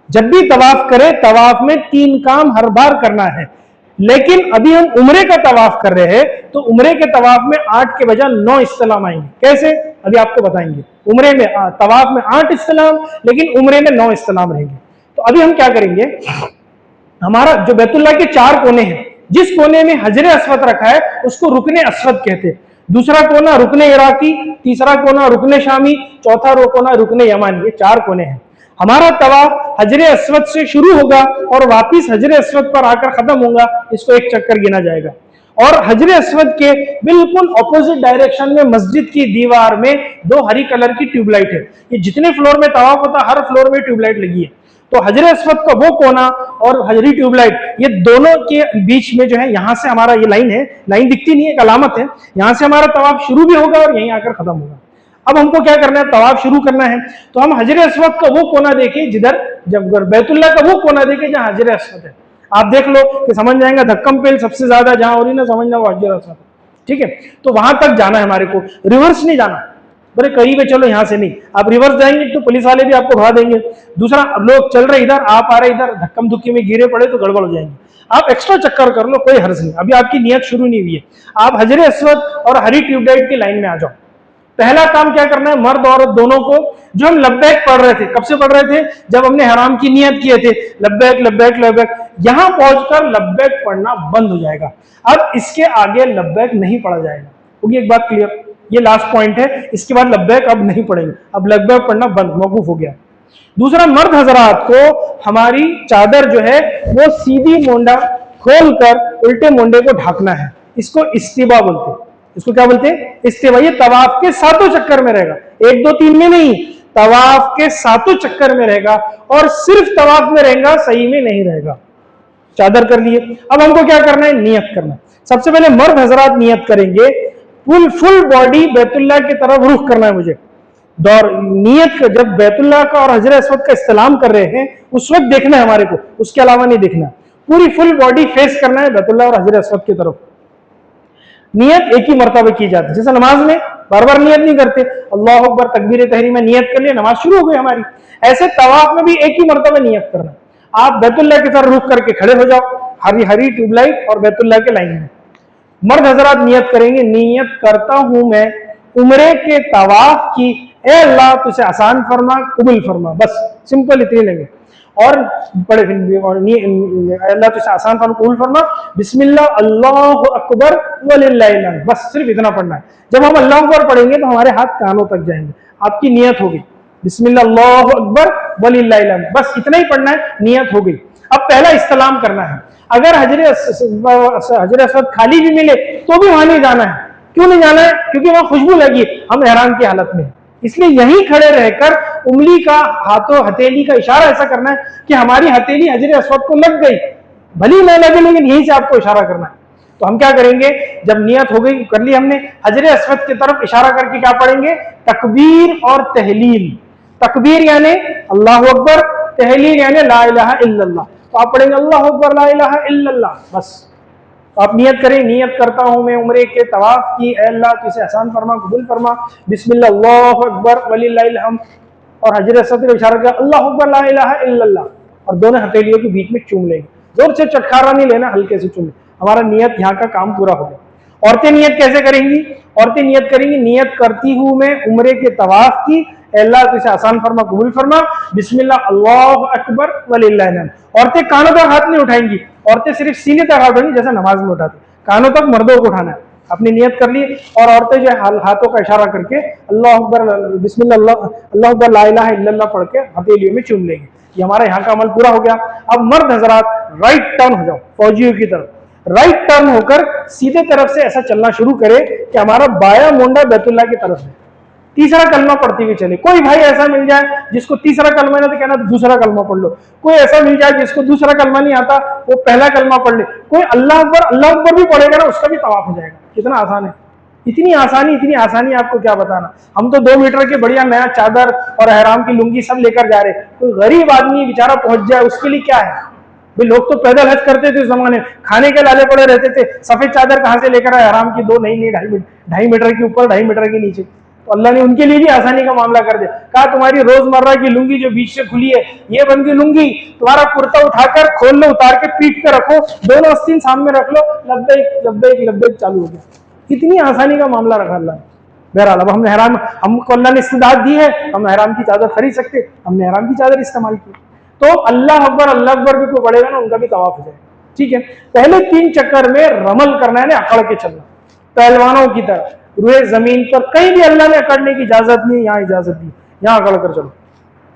जब भी तवाफ करें, तवाफ में 3 काम हर बार करना है। लेकिन अभी हम उम्रे का तवाफ कर रहे हैं, तो उम्रे के तवाफ में 8 के बजाय 9 इस्तलाम आएंगे। कैसे, अभी आपको बताएंगे। उम्रे में तवाफ में 8 इस्तलाम, लेकिन उम्रे में 9 इस्तलाम रहेंगे। तो अभी हम क्या करेंगे, हमारा जो बैतुल्लाह के 4 कोने हैं, जिस कोने में हजरे अस्वद रखा है उसको रुकने अस्वद कहते हैं। दूसरा कोना रुकने इराकी, तीसरा कोना रुकने शामी, चौथा कोना रुकने यमानी। ये 4 कोने हैं। हमारा तवाफ हजरे अस्वद से शुरू होगा और वापिस हजरे अस्वद पर आकर खत्म होगा, इसको एक चक्कर गिना जाएगा। और हजर अस्वद के बिल्कुल ऑपोजिट डायरेक्शन में मस्जिद की दीवार में दो हरी कलर की ट्यूबलाइट है। ये जितने फ्लोर में तवाफ होता हर फ्लोर में ट्यूबलाइट लगी है। तो हजर अस्वद का वो कोना और हजरी ट्यूबलाइट, ये दोनों के बीच में जो है, यहां से हमारा ये लाइन है, लाइन दिखती नहीं है, एक अलामत है, यहां से हमारा तवाफ शुरू भी होगा और यहीं आकर खत्म होगा। अब हमको क्या करना है, तवाफ शुरू करना है, तो हम हजर अस्वद का वो कोना देखें जिधर, जब बैतुल्लाह का वो कोना देखें जहां हजर अस्वद है। आप देख लो कि समझ जाएंगे, धक्कम पेल सबसे ज्यादा जहां हो रही ना, समझना वो हजर अस्वद, ठीक है। तो वहां तक जाना है हमारे को, रिवर्स नहीं जाना, बड़े करीब है, चलो यहां से नहीं, आप रिवर्स जाएंगे तो पुलिस वाले भी आपको भगा देंगे। दूसरा, लोग चल रहे इधर, आप आ रहे इधर, धक्कम धुक्की में गिरे पड़े तो गड़बड़ हो जाएंगे। आप एक्स्ट्रा चक्कर कर लो, कोई हर्ज नहीं, अभी आपकी नियत शुरू नहीं हुई है। आप हजर अस्वद और हरी ट्यूबलाइट की लाइन में आ जाओ। पहला काम क्या करना है, मर्द औरत दोनों को, जो हम लब्बैक पढ़ रहे थे, कब से पढ़ रहे थे, जब हमने हराम की नियत किए थे, लब्बैक लब्बैक लब्बैक, यहां पहुंचकर लब्बैक पढ़ना बंद हो जाएगा। अब इसके आगे लब्बैक नहीं पढ़ा जाएगा। होगी एक बात क्लियर, ये लास्ट पॉइंट है, इसके बाद लब्बैक अब नहीं पढ़ेंगे, अब लब्बैक पढ़ना बंद, मौकूफ हो गया। दूसरा, मर्द हजरात को हमारी चादर जो है वो सीधी मोंडा खोलकर उल्टे मोंडे को ढाकना है, इसको इस्तिबा बोलते हैं। इसको क्या बोलते हैं, इस्तिबा। ये तवाफ के सातों चक्कर में रहेगा, 1 2 3 में नहीं, तवाफ के सातों चक्कर में रहेगा, और सिर्फ तवाफ में रहेगा, सही में नहीं रहेगा। चादर कर लिए, अब हमको क्या करना है, नियत करना है। सबसे पहले मर्द हजरात नियत करेंगे, फुल बॉडी बैतुल्लाह की तरफ रुख करना है मुझे। दौर नियत का, जब बैतुल्लाह का और हजर अस्वद का इस्तेलाम कर रहे हैं उस वक्त देखना है हमारे को, उसके अलावा नहीं देखना। पूरी फुल बॉडी फेस करना है बैतुल्लाह और हजर अस्वद की तरफ। नियत एक ही मर्तबा की जाती है, जैसे नमाज में बार बार नियत नहीं करते, अल्लाह अकबर तकबीर तहरीम में नियत कर लिया, नमाज शुरू हो गई हमारी। ऐसे तवाफ में भी एक ही मर्तबा नियत करना। आप बैतुल्लाह की तरफ रुख करके खड़े हो जाओ, हरी हरी ट्यूबलाइट और बैतुल्लाह के लाइन में। मर्द हजरात नियत करेंगे, नियत करता हूं मैं उम्रे के तवाफ की, ए अल्लाह तुझे आसान फरमा, कबूल फरमा, बस सिंपल इतनी लेंगे। और बड़े और अल्लाह तुझे आसान फरमा, कबूल फरमा, बिस्मिल्लाह अल्लाहु अकबर वलिल्लाहिल हम्द, बस सिर्फ इतना पढ़ना है। जब हम अल्लाह अकबर पढ़ेंगे तो हमारे हाथ कानों तक जाएंगे, आपकी नियत होगी, बिस्मिल्लाह अल्लाहु अकबर वलिल्लाहिल हम्द, बस इतना ही पढ़ना है, नियत हो गई। अब पहला इस्तेलाम करना है। अगर हजर अस्वद खाली भी मिले तो भी वहां नहीं जाना है। क्यों नहीं जाना है, क्योंकि वहां खुशबू लगी, हम एहराम की हालत में, इसलिए यहीं खड़े रहकर उंगली का, हाथों हथेली का इशारा ऐसा करना है कि हमारी हथेली हजर अस्वद को लग गई, भली ना लगे लेकिन यहीं से आपको इशारा करना है। तो हम क्या करेंगे, जब नियत हो गई, कर ली हमने, हजर अस्वद की तरफ इशारा करके क्या पढ़ेंगे, तकबीर और तहलील। तकबीर यानी अल्लाहु अकबर, तहलील यानी ला इलाहा इल्लल्लाह। तो आप पढ़ेंगे अल्लाहु अकबर ला इलाहा इल्लल्लाह, बस। तो आप नियत करें, नियत करता हूं मैं उम्रे के तवाफ की, ए अल्लाह तुझे आसान फरमा, कबूल फरमा, बिस्मिल्लाह अल्लाहु अकबर वलिल्लाहिल हम्द, और हजर अस्वद को इशारा किया अल्लाहु अकबर ला इलाहा इल्लल्लाह, और दोनों हथेलियों के बीच में चूम लेंगे। जोर से चटखारा नहीं लेना, हल्के से चूम ले, हमारा नियत यहाँ का काम पूरा हो गया। औरतें नियत कैसे करेंगी, औरतें नियत करेंगी, नियत करती हूं मैं उम्रे के तवाफ की, अल्लाह तुझे आसान फरमा, कबूल फरमा, बिस्मिल्लाह अल्लाहु अकबर वलिल्लाहिल हम्द। औरतें कानों तक हाथ नहीं उठाएंगी, औरतें सिर्फ सीने तक हाथ उठाएंगी, जैसे नमाज में उठाती, कानों तक मर्दों को उठाना है। अपनी नियत कर ली, और औरतें जो हाथों का इशारा करके अल्लाह अकबर बिस्मिल्लाह अल्लाह अकबर ला इलाहा इल्लल्लाह पढ़ के हथेलियों में चूम लेंगे। ये हमारा यहाँ का अमल पूरा हो गया। अब मर्द हजरात राइट टर्न हो जाओ, फौजियों की तरफ राइट टर्न होकर सीधे तरफ से ऐसा चलना शुरू करे कि हमारा बाया मोंडा बैतुल्लाह की तरफ है। तीसरा कलमा पढ़ती हुई चले। कोई भाई ऐसा मिल जाए जिसको तीसरा कलमा ना तो कहना तो दूसरा कलमा पढ़ लो। कोई ऐसा मिल जाए जिसको दूसरा कलमा नहीं आता, वो पहला कलमा पढ़ ले। कोई अल्लाह अकबर भी पढ़ेगा ना, उसका भी तवाफ हो जाएगा। कितना आसान है, इतनी आसानी आपको क्या बताना। हम तो 2 मीटर के बढ़िया नया चादर और एहराम की लुंगी सब लेकर जा रहे। कोई गरीब आदमी बेचारा पहुंच जाए, उसके लिए क्या है भाई। लोग तो पैदल हज करते थे उस जमाने, खाने के लाले पड़े रहते थे। सफेद चादर कहां से लेकर आए, एहराम की 2 नहीं 2.5 मीटर के ऊपर 2.5 मीटर के नीचे। तो अल्लाह ने उनके लिए भी आसानी का मामला कर दिया। कहा तुम्हारी रोजमर्रा की लुंगी जो बीच से खुली है, ये बन गई लुंगी, तुम्हारा कुर्ता उठाकर खोल लो, उतार के पीठ पे रखो, दोनों आस्तीन सामने रख लो, लब्बैक लब्बैक लब्बैक चालू हो गया। इतनी आसानी का मामला रखा अल्लाह ने। बहरहाल अब हमने हराम, हमको अल्लाह ने इस्तिदाद दी है, हम हराम की चादर खरीद सकते, हमने हराम की चादर इस्तेमाल की। तो अल्लाह अकबर भी कोई पड़ेगा ना, उनका भी तवाफ हो जाएगा। ठीक है, पहले 3 चक्कर में रमल करना है ना, अकड़ के चलना पहलवानों की तरह। रुए जमीन पर कहीं भी अल्लाह ने अकड़ने की इजाजत नहीं, यहाँ इजाजत दी, यहाँ अकड़ कर चलो।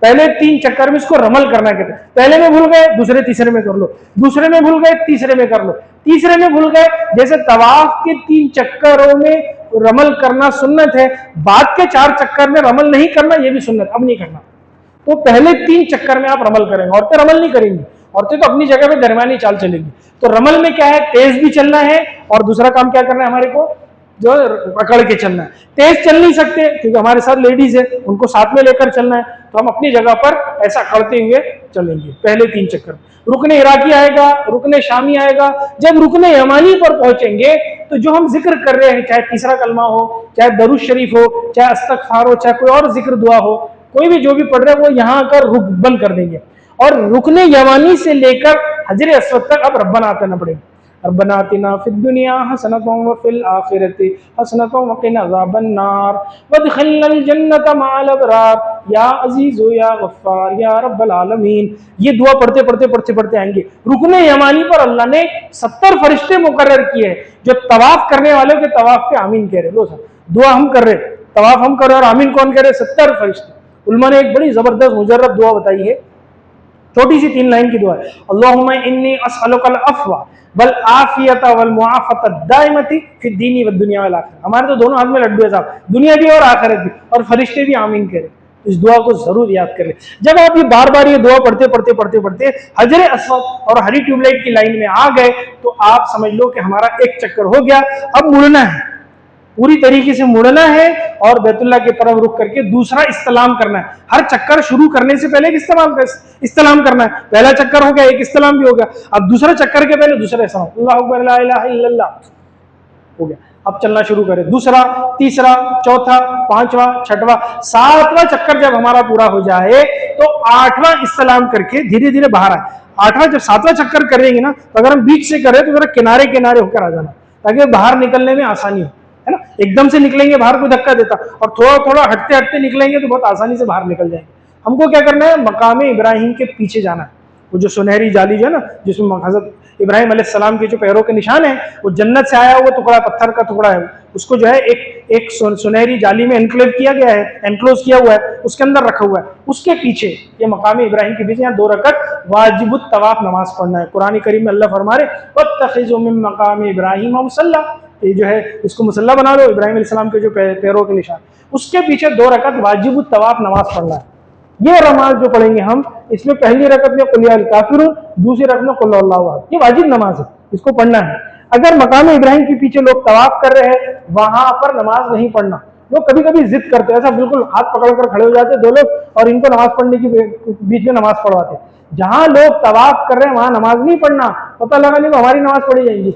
पहले 3 चक्कर में इसको रमल करना कहते हैं। पहले में भूल गए, दूसरे तीसरे में कर लो, दूसरे में भूल गए, तीसरे में कर लो, तीसरे में भूल गए, जैसे तवाफ के 3 चक्करों में रमल करना सुन्नत है, बाद के 4 चक्कर में रमल नहीं करना, यह भी सुन्नत, अब नहीं करना। तो पहले 3 चक्कर में आप रमल करेंगे, औरतें रमल नहीं करेंगी, औरतें तो अपनी जगह पे दरमियानी चाल चलेंगी। तो रमल में क्या है, तेज भी चलना है और दूसरा काम क्या करना है हमारे को, जो पकड़ के चलना है। तेज चल नहीं सकते क्योंकि हमारे साथ लेडीज है, उनको साथ में लेकर चलना है, तो हम अपनी जगह पर ऐसा करते हुए चलेंगे पहले 3 चक्कर। रुकने इराकी आएगा, रुकने शामी आएगा। जब रुकने यमानी पर पहुंचेंगे तो जो हम जिक्र कर रहे हैं, चाहे तीसरा कलमा हो, चाहे दरूद शरीफ हो, चाहे इस्तगफार हो, चाहे कोई और जिक्र दुआ हो, कोई भी जो भी पढ़ रहे हैं वो यहाँ आकर रुक बंद कर देंगे और रुकने यमानी से लेकर हजर अस्वद तक अब रब्बना आते ना पड़ेगा। रब्बना आतिना फिद दुनिया हसनतुम व फिल आखिरति हसनतुम व क़िना अज़ाबन्नार वदखिलनल जन्नत मअल अबरार या अज़ीज़ु या गफ्फार या रब्बल आलमीन। ये दुआ पढ़ते पढ़ते पढ़ते पढ़ते आएंगे। रुकने यमानी पर अल्लाह ने 70 फरिश्ते मुकर्रर किए हैं जो तवाफ करने वालों के तवाफ पे आमीन कह रहे। लो सर, दुआ हम कर रहे, तवाफ हम कर रहे और आमीन कौन कह रहे, 70 फरिश्ते। उलमा ने एक बड़ी जबरदस्त मुजर्रब दुआ बताई है, छोटी सी 3 लाइन की दुआ है। अल्लाहुम्मा इन्नी अस्अलुकल अफ़्वा वल आफियता वल मुआफ़ता दाइमती फि दीनी व दुनिया वल आखिरत। हमारे तो दोनों हाथ में लड्डू है साहब, दुनिया भी और आखिरत भी, और फरिश्ते भी आमीन करें। इस दुआ को जरूर याद करें। जब आप ये बार बार ये दुआ पढ़ते पढ़ते पढ़ते पढ़ते हजर अस्वद और हरी ट्यूबलाइट की लाइन में आ गए तो आप समझ लो कि हमारा 1 चक्कर हो गया। अब मुड़ना है, पूरी तरीके से मुड़ना है और बैतुल्लाह की तरफ रुक करके दूसरा इस्तलाम करना है। हर चक्कर शुरू करने से पहले एक इस्तलाम करना है। पहला चक्कर हो गया, एक इस्तलाम भी हो गया, अब दूसरे चक्कर के पहले दूसरा इस्तलाम, अल्लाहु अकबर ला इलाहा इल्लल्लाह हो गया। अब चलना शुरू करें, दूसरा, तीसरा, चौथा, 5वां, 6वां, 7वां चक्कर जब हमारा पूरा हो जाए तो 8वां इस्तलाम करके धीरे धीरे बाहर आए। 8वां जब 7वां चक्कर करेंगे ना, तो अगर हम बीच से करें तो जरा किनारे किनारे होकर आ जाना ताकि बाहर निकलने में आसानी हो, है ना। एकदम से निकलेंगे बाहर कोई धक्का देता, और थोड़ा थोड़ा हटते हटते निकलेंगे तो बहुत आसानी से बाहर निकल जाएंगे। हमको क्या करना है, मकाम इब्राहिम के पीछे जाना है। वो जो सुनहरी जाली जो है ना, जिसमें हजरत इब्राहिम अलैहिस्सलाम के जो पैरों के निशान है, वो जन्नत से आया हुआ टुकड़ा, पत्थर का टुकड़ा है, उसको जो है एक सुनहरी जाली में एनक्लेव किया गया है, एनक्लोज किया हुआ है, उसके अंदर रखा हुआ है। उसके पीछे ये मकाम इब्राहिम के पीछे यहाँ 2 रकअत वाजिबुत तवाफ नमाज पढ़ना है। कुरान करीम में अल्लाह फरमा रहे वत्तखिज़ू मिन मकाम इब्राहिम मुसल्ला, ये जो है इसको मुसल्ला बना लो, इब्राहिम अलैहिस्सलाम के जो पैरों के निशान, उसके पीछे 2 रकअत वाजिबुत तवाफ नमाज पढ़ना है। ये नमाज जो पढ़ेंगे हम, इसमें पहली रकअत में कुल या काफिरून, दूसरी रकअत में कुल हुवल्लाहु अहद, ये वाजिब नमाज है, इसको पढ़ना है। अगर मकाम इब्राहिम के पीछे लोग तवाफ कर रहे हैं, वहां पर नमाज नहीं पढ़ना। लोग कभी कभी जिद करते हैं, ऐसा बिल्कुल हाथ पकड़कर खड़े हो जाते हैं 2 लोग और इनको नमाज पढ़ने की बीच में नमाज पढ़वाते। जहां लोग तवाफ कर रहे हैं वहां नमाज नहीं पढ़ना। पता लगा नहीं तो हमारी नमाज पढ़ी जाएगी,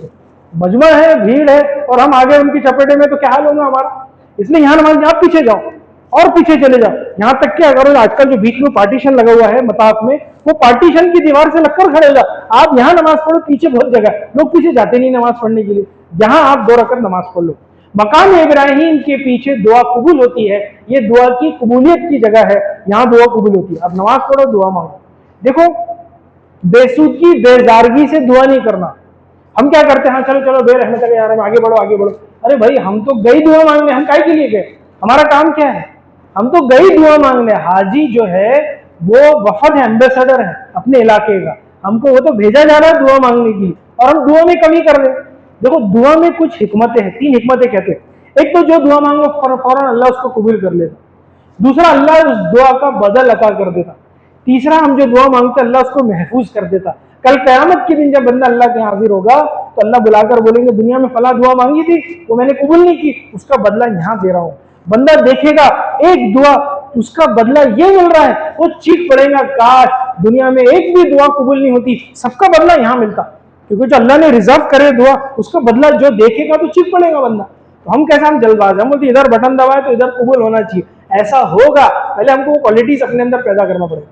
मजमा है, भीड़ है और हम आगे उनकी चपेटे में, तो क्या हाल होगा हमारा। इसलिए यहाँ नमाज, आप पीछे जाओ और पीछे चले जाओ। यहाँ तक कि अगर आजकल जो बीच में पार्टीशन लगा हुआ है मताफ में, वो पार्टीशन की दीवार से लगकर खड़े हो जाओ। आप यहाँ नमाज पढ़ो, पीछे बहुत जगह, लोग पीछे जाते नहीं नमाज पढ़ने के लिए, यहाँ आप 2 रकअत नमाज पढ़ लो। मकाम इब्राहिम के पीछे दुआ कबूल होती है, ये दुआ की कबूलियत की जगह है, यहाँ दुआ कबूल होती है। आप नमाज पढ़ो, दुआ मांगो। देखो, बेसूदगी बेजारगी से दुआ नहीं करना। हम क्या करते हैं, हाँ चलो चलो बेरहमत है यार, आगे बढ़ो आगे बढ़ो। अरे भाई, हम तो गई दुआ मांगने, हम काहे के लिए गए, हमारा काम क्या है, हम तो गई दुआ मांगने। हाजी जो है वो वफद है, एम्बेसडर है अपने इलाके का, हमको वो तो भेजा जा रहा है दुआ मांगने की, और हम दुआ में कमी कर रहे हैं। देखो, दुआ में कुछ हिकमतें हैं, 3 हिकमतें कहते हैं। एक तो जो दुआ मांगो फौरन अल्लाह उसको कबूल कर लेता, दूसरा अल्लाह उस दुआ का बदल अता कर देता, तीसरा हम जो दुआ मांगते अल्लाह उसको महफूज कर देता। कल क़यामत के दिन जब बंदा अल्लाह के हाजिर होगा तो अल्लाह बुलाकर बोलेंगे दुनिया में फला दुआ मांगी थी, वो मैंने कबूल नहीं की, उसका बदला यहाँ दे रहा हूँ। बंदा देखेगा एक दुआ, उसका बदला ये मिल रहा है, वो चीख पड़ेगा काश दुनिया में एक भी दुआ कबूल नहीं होती, सबका बदला यहाँ मिलता। क्योंकि जो अल्लाह ने रिजर्व करे दुआ, उसका बदला जो देखेगा तो चीख पड़ेगा बंदा। तो हम कैसा, हम जल्दबाज, हम बोलते इधर बटन दबाए तो इधर कबूल होना चाहिए, ऐसा होगा, पहले हमको क्वालिटीज अपने अंदर पैदा करना पड़ेगा।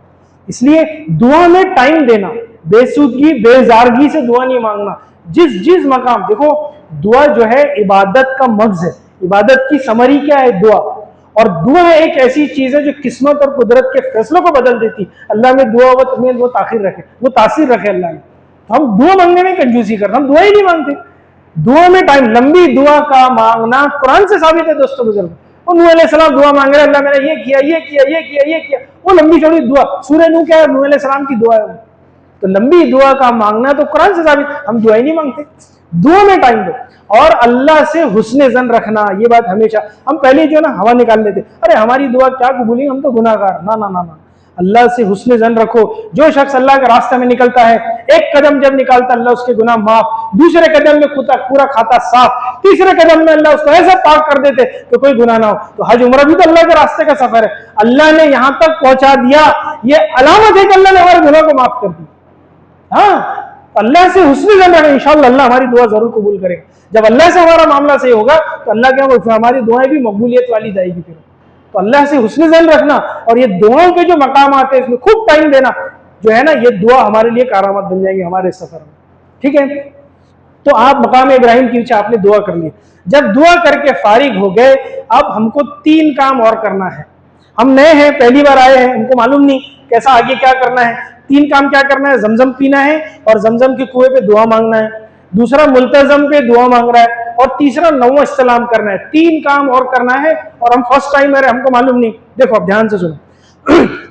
इसलिए दुआ में टाइम देना, बेसुदगी बेजारगी से दुआ नहीं मांगना। जिस मकाम, देखो दुआ जो है इबादत का मग्ज है, इबादत की समरी क्या है, दुआ। और दुआ एक ऐसी चीज है जो किस्मत और कुदरत के फैसलों को बदल देती। अल्लाह में दुआ व तुम्हें वो ताखिर रखे, वो तासीर रखे अल्लाह ने। तो हम दुआ मांगने में कंजूसी करते, हम दुआ ही नहीं मांगते। दुआ में टाइम, लंबी दुआ का मांगना कुरान से साबित है दोस्तों बुजुर्ग। नूह अलैहिस्सलाम दुआ मांग रहे, अल्लाह मैंने ये किया ये किया ये किया ये किया, वो लंबी चौड़ी दुआ। सूरह नूह क्या है, नूह अलैहिस्सलाम की दुआ है। तो लंबी दुआ का मांगना तो कुरान से साबित, हम दुआ ही नहीं मांगते, दुआ में टाइम दो। और अल्लाह से हुस्ने जन रखना, ये बात हमेशा, हम पहले जो ना हवा निकाल लेते, अरे हमारी दुआ क्या कबूली, हम तो गुनाहगार, ना ना ना ना, अल्लाह से हुस्ने जन रखो। जो शख्स अल्लाह के रास्ते में निकलता है, एक कदम जब निकालता अल्लाह उसके गुनाह माफ, दूसरे कदम में पूरा खाता साफ, तीसरे कदम में अल्लाह उसको ऐसा पाक कर देते कि कोई गुनाह ना हो। तो हज उम्र भी तो अल्लाह के रास्ते का सफर है, अल्लाह ने यहां तक पहुंचा दिया, ये अलामत है कि अल्लाह ने हमारे गुनाह को माफ कर दिया। हाँ, अल्लाह से हुस्न जन रखें, इंशाअल्लाह अल्लाह हमारी दुआ जरूर कबूल करेगा। जब अल्लाह से हमारा मामला सही होगा तो अल्लाह क्या हमारी दुआएं भी मकबूलियत वाली जाएगी फिर। तो अल्लाह से हुस्न जन रखना और ये दुआओं के जो मकाम आते हैं इसमें खूब टाइम देना, जो है ना, ये दुआ हमारे लिए करामत बन जाएगी हमारे सफर में। ठीक है, तो आप मकाम इब्राहिम के पीछे आपने दुआ कर ली, जब दुआ करके फारिग हो गए, अब हमको 3 काम और करना है। हम नए हैं, पहली बार आए हैं, हमको मालूम नहीं कैसा आगे क्या करना है। 3 काम क्या करना है, जमजम पीना है और जमजम के कुएं पे दुआ मांगना है, दूसरा मुल्तजम पे दुआ मांग रहा है और तीसरा नौवां इस्लाम करना है। 3 काम और करना है और हम फर्स्ट टाइम है, हमको मालूम नहीं। देखो अब ध्यान से सुनो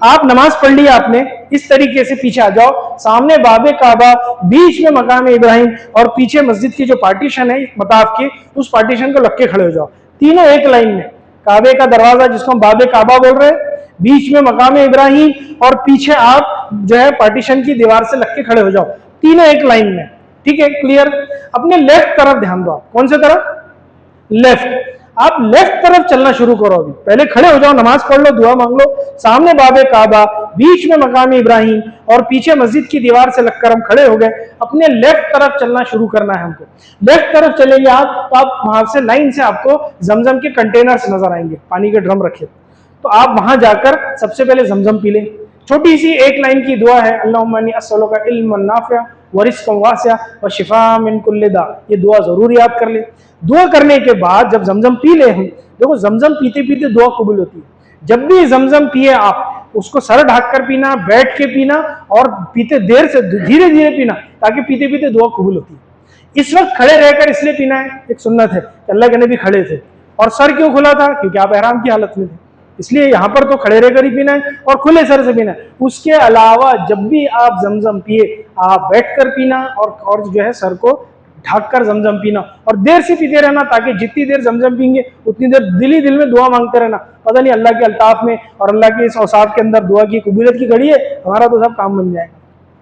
आप नमाज पढ़ ली आपने, इस तरीके से पीछे आ जाओ, सामने बाबे काबा, बीच में मकाम इब्राहिम और पीछे मस्जिद की जो पार्टीशन है मताफ की, उस पार्टीशन को लग के खड़े हो जाओ, तीनों एक लाइन में। काबे का दरवाजा जिसको हम बाबे काबा बोल रहे हैं, बीच में मकाम इब्राहिम और पीछे आप जो है पार्टीशन की दीवार से लग के खड़े हो जाओ, तीनों एक लाइन में। ठीक है, क्लियर। अपने लेफ्ट तरफ ध्यान दो, कौन से तरफ, लेफ्ट। आप लेफ्ट तरफ चलना शुरू करो, अभी पहले खड़े हो जाओ, नमाज पढ़ लो, दुआ मांग लो, सामने बाबे काबा, बीच में मकाम इब्राहिम और पीछे मस्जिद की दीवार से लगकर हम खड़े हो गए। अपने लेफ्ट तरफ चलना शुरू करना है हमको। लेफ्ट तरफ चलेंगे आप तो आप वहां से लाइन से आपको जमजम के कंटेनर्स नजर आएंगे, पानी के ड्रम रखे, तो आप वहां जाकर सबसे पहले जमजम पी लें। छोटी सी एक लाइन की दुआ है, अल्लाहुम्मा इन्नी अस्अलुका इल्मन नाफ़िअ व रिज़्क़न वासिअ व शिफ़ाअ मिन कुल्लि दा। ये दुआ जरूर याद कर ले। दुआ करने के बाद जब जमजम पी ले हम, देखो जमजम पीते पीते दुआ कबूल होती है। जब भी जमजम पिए आप उसको सर ढक कर पीना, बैठ के पीना और पीते देर से धीरे धीरे पीना, ताकि पीते पीते दुआ कबूल होती है। इस वक्त खड़े रहकर इसलिए पीना है, एक सुन्नत है, अल्लाह के नबी खड़े थे। और सर क्यों खुला था, क्योंकि आप एहराम की हालत में थे, इसलिए यहाँ पर तो खड़े रहकर ही पीना है और खुले सर से पीना है। उसके अलावा जब भी आप जमजम पिए आप बैठकर पीना और जो है सर को ढककर जमजम पीना और देर से पीते रहना, ताकि जितनी देर जमजम पीएंगे उतनी देर दिल ही दिल में दुआ मांगते रहना। पता नहीं अल्लाह के अल्ताफ में और अल्लाह के इस औसाफ के अंदर दुआ की कबूलियत की घड़ी है, हमारा तो सब काम बन जाएगा।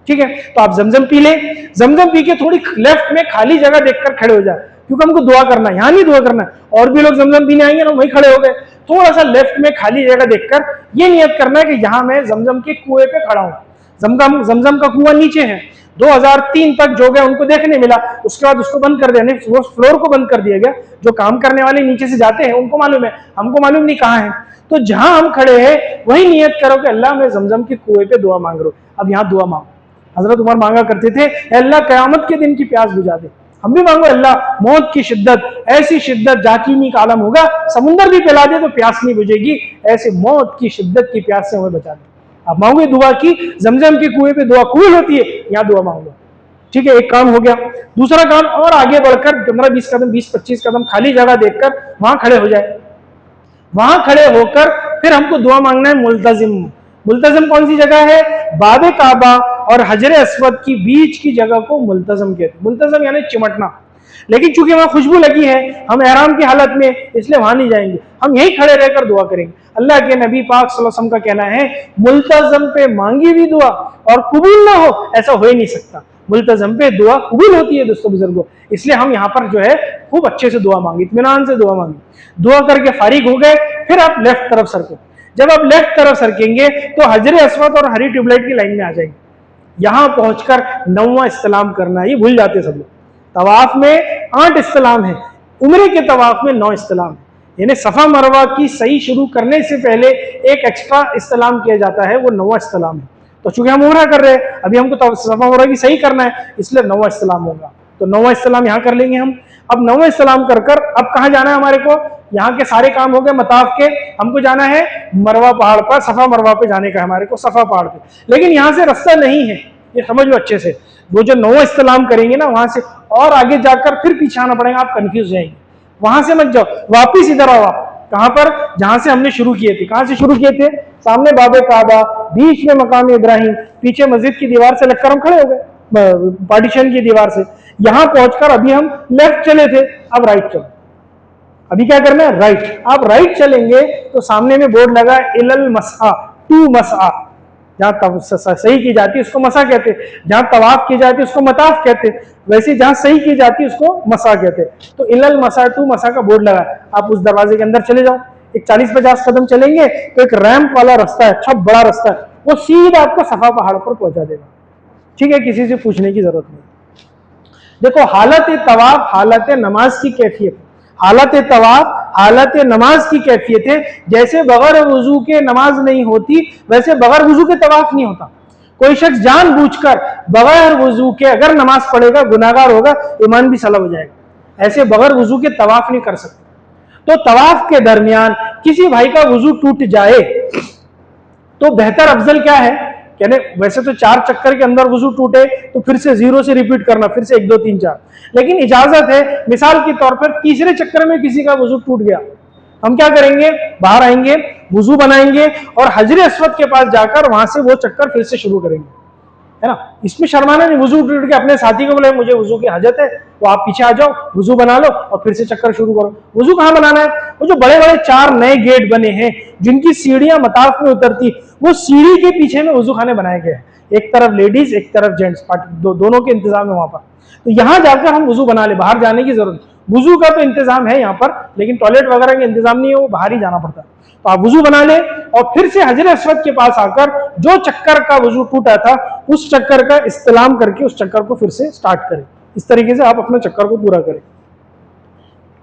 ठीक है, तो आप जमजम पी ले, जमजम पी के थोड़ी लेफ्ट में खाली जगह देखकर खड़े हो जाए, क्योंकि हमको दुआ करना है, यहाँ नहीं दुआ करना है। और भी लोग जमजम पीने आएंगे ना, वहीं खड़े हो गए, थोड़ा सा लेफ्ट में खाली जगह देखकर ये नियत करना है कि यहाँ मैं जमजम के कुएं पे खड़ा हूँ। जमजम का कुआं नीचे है, 2003 तक जो गए उनको देखने मिला, उसके बाद उसको बंद कर दिया, वो फ्लोर को बंद कर दिया गया। जो काम करने वाले नीचे से जाते हैं उनको मालूम है, हमको मालूम नहीं कहाँ है। तो जहां हम खड़े हैं वही नियत करो कि अल्लाह मैं जमजम के कुएं पे दुआ मांग रहा हूँ। अब यहाँ दुआ मांगो, हजरत उमर मांगा करते थे, अल्लाह क़यामत के दिन की प्यास बुझा दे। हम भी मांगो अल्लाह मौत की शिद्दत, ऐसी शिद्दत जाकीनी का आलम होगा, समुंदर भी पिला दे तो प्यास नहीं बुझेगी, ऐसे मौत की शिद्दत की प्यास से हमें बचा दे। आप मांगोगे दुआ की, जमजम के कुएं पे दुआ कबूल होती है, यहाँ दुआ मांगो। ठीक है, एक काम हो गया। दूसरा काम और आगे बढ़कर 15-20 कदम 20-25 कदम खाली जगह देखकर वहां खड़े हो जाए। वहां खड़े होकर फिर हमको दुआ मांगना है मुल्तजिम। मुल्तजिम कौन सी जगह है, बाबे काबा और हजरे अस्वद की बीच की जगह को मुल्तजिम कहते हैं। मुल्तजिम यानी चिमटना, लेकिन चूंकि वहां खुशबू लगी है, हम एहराम की हालत में, इसलिए वहां नहीं जाएंगे, हम यहीं खड़े रहकर दुआ करेंगे। अल्लाह के नबी पाक सल्लल्लाहु अलैहि वसल्लम का कहना है, मुल्तजिम पे मांगी भी दुआ और कबूल ना हो, ऐसा हो ही नहीं सकता। मुल्तजिम पे दुआ कबूल होती है दोस्तों बुजुर्गों, इसलिए हम यहाँ पर जो है खूब अच्छे से दुआ मांगी, इत्मीनान से दुआ मांगी। दुआ करके फारिग हो गए, फिर आप लेफ्ट तरफ सरको। जब आप लेफ्ट तरफ सरकेंगे तो हजरे अस्वद और हरी ट्यूबलाइट की लाइन में आ जाएंगे। यहां पहुंचकर 9वां इस्लाम करना है, ये भूल जाते सब लोग। तवाफ में 8 इस्लाम है, उम्रे के तवाफ में 9 इस्लाम है। यानी सफा मरवा की सही शुरू करने से पहले एक एक्स्ट्रा इस्लाम किया जाता है, वो 9वां इस्लाम है। तो चूंकि हम उम्रा कर रहे हैं, अभी हमको सफा मरवा की सही करना है, इसलिए 9वां इस्लाम होगा। तो 9वां इस्लाम यहाँ कर लेंगे हम। अब 9वां इस्लाम कर कर अब कहाँ जाना है हमारे को, यहाँ के सारे काम हो गए मताफ के, हमको जाना है मरवा पहाड़ पर, सफा मरवा पे जाने का है हमारे को, सफा पहाड़ पे। लेकिन यहाँ से रास्ता नहीं है, ये समझ लो अच्छे से। वो जो 9वां इस्लाम करेंगे ना, वहां से और आगे जाकर फिर पीछे आना पड़ेगा, आप कंफ्यूज जाएंगे। वहां से मत जाओ, वापिस इधर आओ आप, कहां पर, जहां से हमने शुरू किए थे। कहां से शुरू किए थे, सामने बाबे काबा, बीच में मकाम इब्राहिम, पीछे मस्जिद की दीवार से लगकर हम खड़े हो गए, पार्टीशन की दीवार से। यहां पहुंचकर अभी हम लेफ्ट चले थे, अब राइट चलो। अभी क्या करना है? राइट। आप राइट चलेंगे तो सामने में बोर्ड लगा इलल मसआ, टू मसआ। जहां सही की जाती है उसको मसा कहते हैं, जहां तवाफ की जाती है उसको मताफ कहते हैं, वैसे जहां सही की जाती है उसको मसा कहते हैं। तो इलल मसा, टू मसा का बोर्ड लगा है, आप उस दरवाजे के अंदर चले जाओ। एक 40-50 कदम चलेंगे तो एक रैंप वाला रास्ता है, अच्छा बड़ा रास्ता है, वो सीधा आपको सफा पहाड़ पर पहुंचा देगा। ठीक है, किसी से पूछने की जरूरत नहीं। देखो, हालत तवाफ हालत नमाज की कैफियत, हालत तवाफ हालत नमाज की कैफियत है। जैसे बगैर वजू के नमाज नहीं होती, वैसे बगैर वजू के तवाफ नहीं होता। कोई शख्स जानबूझकर बगैर वजू के अगर नमाज पढ़ेगा गुनाहगार होगा, ईमान भी सलाब हो जाएगा। ऐसे बगैर वजू के तवाफ नहीं कर सकते। तो तवाफ के दरमियान किसी भाई का वजू टूट जाए तो बेहतर अफजल क्या है? कहने वैसे तो 4 चक्कर के अंदर वजू टूटे तो फिर से 0 से रिपीट करना, फिर से 1 2 3 4, लेकिन इजाजत है मिसाल के तौर पर तीसरे चक्कर में किसी का वजू टूट गया, हम क्या करेंगे? बाहर आएंगे, वजू बनाएंगे और हजर अस्वद के पास जाकर वहां से वो चक्कर फिर से शुरू करेंगे, है ना। इसमें शर्माना नहीं। वजू टूट के अपने साथी को बोले मुझे वजू की हजत है, तो आप पीछे आ जाओ, वजू बना लो और फिर से चक्कर शुरू करो। वजू कहां बनाना है? वो जो बड़े बड़े 4 नए गेट बने हैं जिनकी सीढ़ियां मताफ में उतरती, वो सीढ़ी के पीछे में वजू खाने बनाए गए हैं। एक तरफ लेडीज, एक तरफ जेंट्स, दोनों के इंतजाम है वहां पर। तो यहां जाकर हम वजू बना ले, बाहर जाने की जरूरत। वजू का तो इंतजाम है यहाँ पर, लेकिन टॉयलेट वगैरह का इंतजाम नहीं है, वो बाहर ही जाना पड़ता है। तो आप वजू बना ले और फिर से हजर अस्वद के पास आकर जो चक्कर का वजू टूटा था उस चक्कर का इस्तेलाम करके उस चक्कर को फिर से स्टार्ट करें। इस तरीके से आप अपने चक्कर को पूरा करें।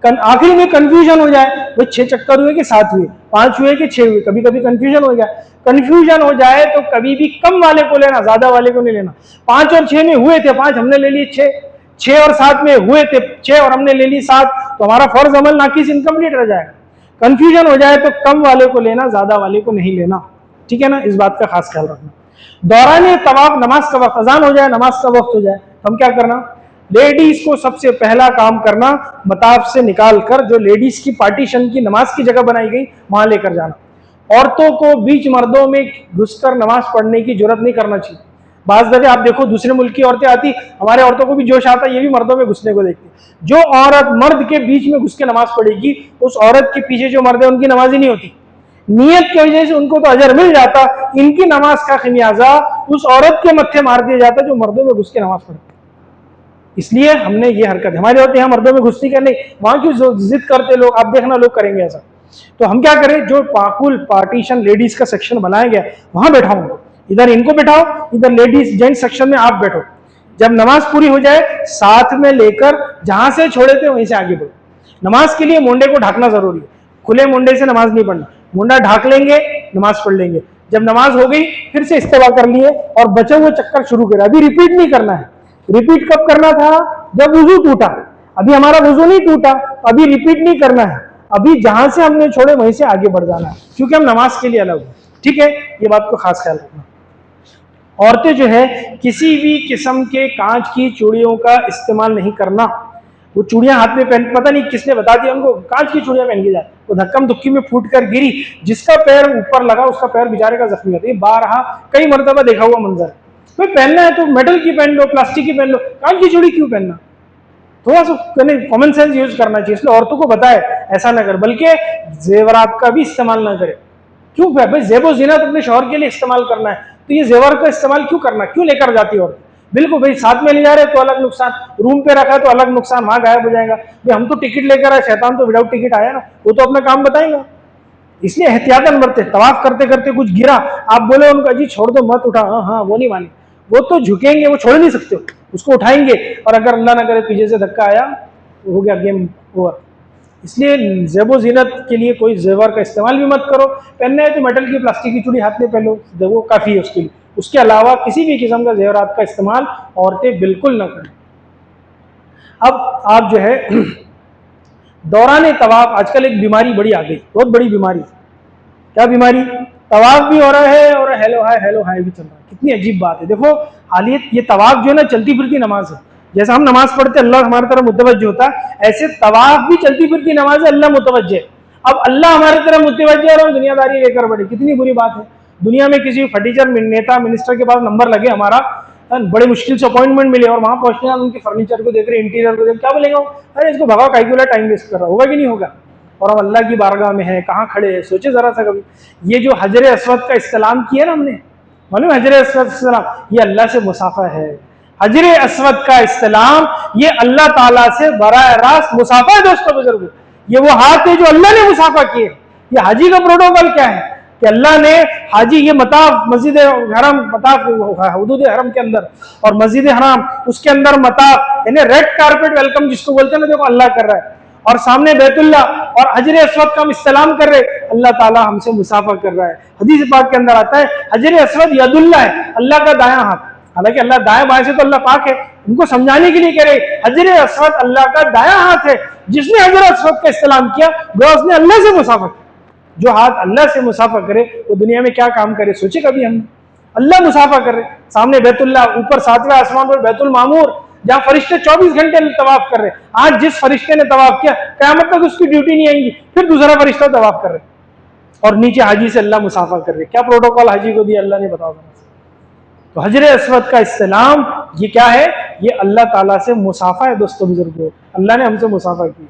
आखिरी में कंफ्यूजन हो जाए, भाई 6 चक्कर हुए कि 7 हुए, 5 हुए कि 6 हुए, कभी कभी कंफ्यूजन हो जाए। कंफ्यूजन हो जाए तो कभी भी कम वाले को लेना, ज्यादा वाले को नहीं लेना। 5 और 6 में हुए थे 5, हमने ले लिए 6, 6 और 7 में हुए थे 6 और हमने ले ली 7, तो हमारा फर्ज अमल नाकिस इनकम्प्लीट रह जाएगा। कंफ्यूजन हो जाए तो कम वाले को लेना, ज्यादा वाले को नहीं लेना। ठीक है ना, इस बात का खास ख्याल रखना। दौरान तवाफ नमाज का वक्त, अजान हो जाए, नमाज का वक्त हो जाए, हम क्या करना? लेडीज को सबसे पहला काम करना, मताफ से निकालकर जो लेडीज की पार्टीशन की नमाज की जगह बनाई गई वहां लेकर जाना। औरतों को बीच मर्दों में घुसकर नमाज पढ़ने की जरूरत नहीं करना चाहिए। बाज़ दफे आप देखो दूसरे मुल्क की औरतें आती, हमारे औरतों को भी जोश आता, ये भी मर्दों में घुसने को देखती। जो औरत मर्द के बीच में घुस के नमाज पढ़ेगी, उस औरत के पीछे जो मर्द है उनकी नमाज ही नहीं होती। नियत की वजह से उनको तो अजर मिल जाता, इनकी नमाज का खमियाजा उस औरत के मत्थे मार दिया जाता जो मर्दों में घुस के नमाज पढ़ती। इसलिए हमने ये हरकत, हमारी औरतें यहाँ मर्दों में घुसती कर नहीं, वहां क्यों जिद करते लोग, आप देखना लोग करेंगे ऐसा। तो हम क्या करें? जो पाकुल पार्टीशन लेडीज का सेक्शन बनाया गया वहां बैठाओ, इधर इनको बैठाओ, इधर लेडीज जेंट्स सेक्शन में आप बैठो। जब नमाज पूरी हो जाए साथ में लेकर जहां से छोड़े थे वहीं से आगे बढ़ो। नमाज के लिए मुंडे को ढकना जरूरी है, खुले मुंडे से नमाज नहीं पढ़ना। मुंडा ढाक लेंगे, नमाज पढ़ लेंगे। जब नमाज हो गई फिर से इस्तेवा कर लिए और बचे हुए चक्कर शुरू करें। अभी रिपीट नहीं करना है। रिपीट कब करना था? जब वजू टूटा। अभी हमारा वजू नहीं टूटा, अभी रिपीट नहीं करना है। अभी जहां से हमने छोड़े वहीं से आगे बढ़ जाना है, क्योंकि हम नमाज के लिए अलग हो। ठीक है, ये बात को खास ख्याल रखना। औरतें जो है किसी भी किस्म के कांच की चूड़ियों का इस्तेमाल नहीं करना। वो चूड़ियां हाथ में पहन, पता नहीं किसने बता दिया उनको कांच की चूड़ियां पहन के जाए, वो धक्कम धुक्की में फूट कर गिरी, जिसका पैर ऊपर लगा उसका पैर बेचारे का जख्मी होता है। बारहा कई मरतबा देखा हुआ मंजर है। भाई पहनना है तो मेटल की पहन लो, प्लास्टिक की पहन लो, कांच की चूड़ी क्यों पहनना? थोड़ा सा कॉमन सेंस यूज करना चाहिए। इसलिए औरतों को बताए ऐसा ना कर, बल्कि जेवरात का भी इस्तेमाल ना करे। क्यों भाई? जेबो जीनत अपने शौहर के लिए इस्तेमाल करना है, तो ये जेवर का इस्तेमाल क्यों करना, क्यों लेकर जाती है औरत? बिल्कुल भाई, साथ में ले जा रहे तो अलग नुकसान, रूम पे रखा है तो अलग नुकसान, वहां गायब हो जाएगा। भाई हम तो टिकट लेकर आए, शैतान तो विदाउट टिकट आया ना, वो तो अपना काम बताएगा। इसलिए एहतियातन बरते। तवाफ करते करते कुछ गिरा, आप बोले उनको जी छोड़ दो मत उठा, हाँ वो नहीं माने, वो तो झुकेंगे, वो छोड़ नहीं सकते, उसको उठाएंगे। और अगर अल्लाह ना करे पीछे से धक्का आया, हो गया गेम ओवर। इसलिए जेबो जीनत के लिए कोई जेवर का इस्तेमाल भी मत करो। पहनना है तो मेटल की प्लास्टिक की चूड़ी हाथ में पहन लो, वो काफ़ी है उसके लिए। उसके अलावा किसी भी किस्म का जेवरात का इस्तेमाल औरतें बिल्कुल ना करें। अब आप जो है दौरान तवाफ, आजकल एक बीमारी बड़ी आ गई, बहुत बड़ी बीमारी। क्या बीमारी? तवाफ भी हो रहा है और हेलो हाय भी चल रहा है। कितनी अजीब बात है। देखो हालियत, ये तवाफ जो है ना चलती फिरती नमाज है। जैसा हम नमाज पढ़ते अल्लाह हमारी तरफ मुतवज्जह होता है, ऐसे तवाफ भी चलती फिरती नमाज है, अल्लाह मुतवज्जह। अब अल्लाह हमारी तरफ मुतवज्जह और हम दुनियादारी लेकर बढ़े, कितनी बुरी बात है। दुनिया में किसी फर्नीचर नेता मिनिस्टर के पास नंबर लगे हमारा, बड़े मुश्किल से अपॉइंटमेंट मिले और वहां पहुंचने के बाद उनके फर्नीचर को देख रहे, इंटीरियर को देख, क्या बोलेंगे अरे इसको भगाओ, कैलकुलेट टाइम वेस्ट कर रहा, होगा कि नहीं होगा? और हम अल्लाह की बारगाह में हैं, कहाँ खड़े हैं, सोचे जरा सा कभी। ये जो हजर अस्वद का इस्तेलाम किया ना हमने, मालूम हजर अस्वद, ये अल्लाह से मुसाफा है। हजर अस्वद का इस्तेलाम ये अल्लाह ताला से बराह रास्त मुसाफा है दोस्तों बुजुर्गों। ये वो हाथ है जो अल्लाह ने मुसाफा किए। ये हाजी का प्रोटोकॉल क्या है कि अल्लाह ने हाजी ये मताफ मस्जिद हरम, मताफ हुदूद हरम के अंदर और मस्जिद हराम उसके अंदर मताफ यानी रेड कारपेट वेलकम जिसको बोलते हैं ना, देखो अल्लाह कर रहा है, और सामने बैतुल्ला और हजर अस्वद का हम इस्तेलाम कर रहे, अल्लाह ताला हमसे मुसाफा कर रहा है। हदीस पाक के अंदर आता है हजर अस्वद यदुल्ला है, अल्लाह का दायां हाथ। हालांकि अल्लाह दाएं बाएं से तो अल्लाह पाक है, उनको समझाने के लिए कह रहे हजर अस्वद अल्लाह का दायां हाथ है। जिसने हजर अस्वद का इस्तेलाम किया गया उसने अल्लाह से मुसाफा किया। जो हाथ अल्लाह से मुसाफा करे वो दुनिया में क्या काम करे, सोचे कभी हमने? अल्लाह मुसाफा कर रहे, सामने बैतुल्ला, ऊपर 7वें आसमान पर बैतुल मामूर, जहां फरिश्ते 24 घंटे तवाफ कर रहे। आज जिस फरिश्ते ने तवाफ किया क़यामत तक उसकी ड्यूटी नहीं आएगी, फिर दूसरा फरिश्ता तवाफ कर रहे और नीचे हाजी से अल्लाह मुसाफा कर रहे। क्या प्रोटोकॉल हाजी को दिया अल्लाह ने, बताओ। तो हजर अस्वद का इस्तेलाम ये क्या है? ये अल्लाह ताला से मुसाफा है दोस्तों बुजुर्गों, अल्लाह ने हमसे मुसाफा की।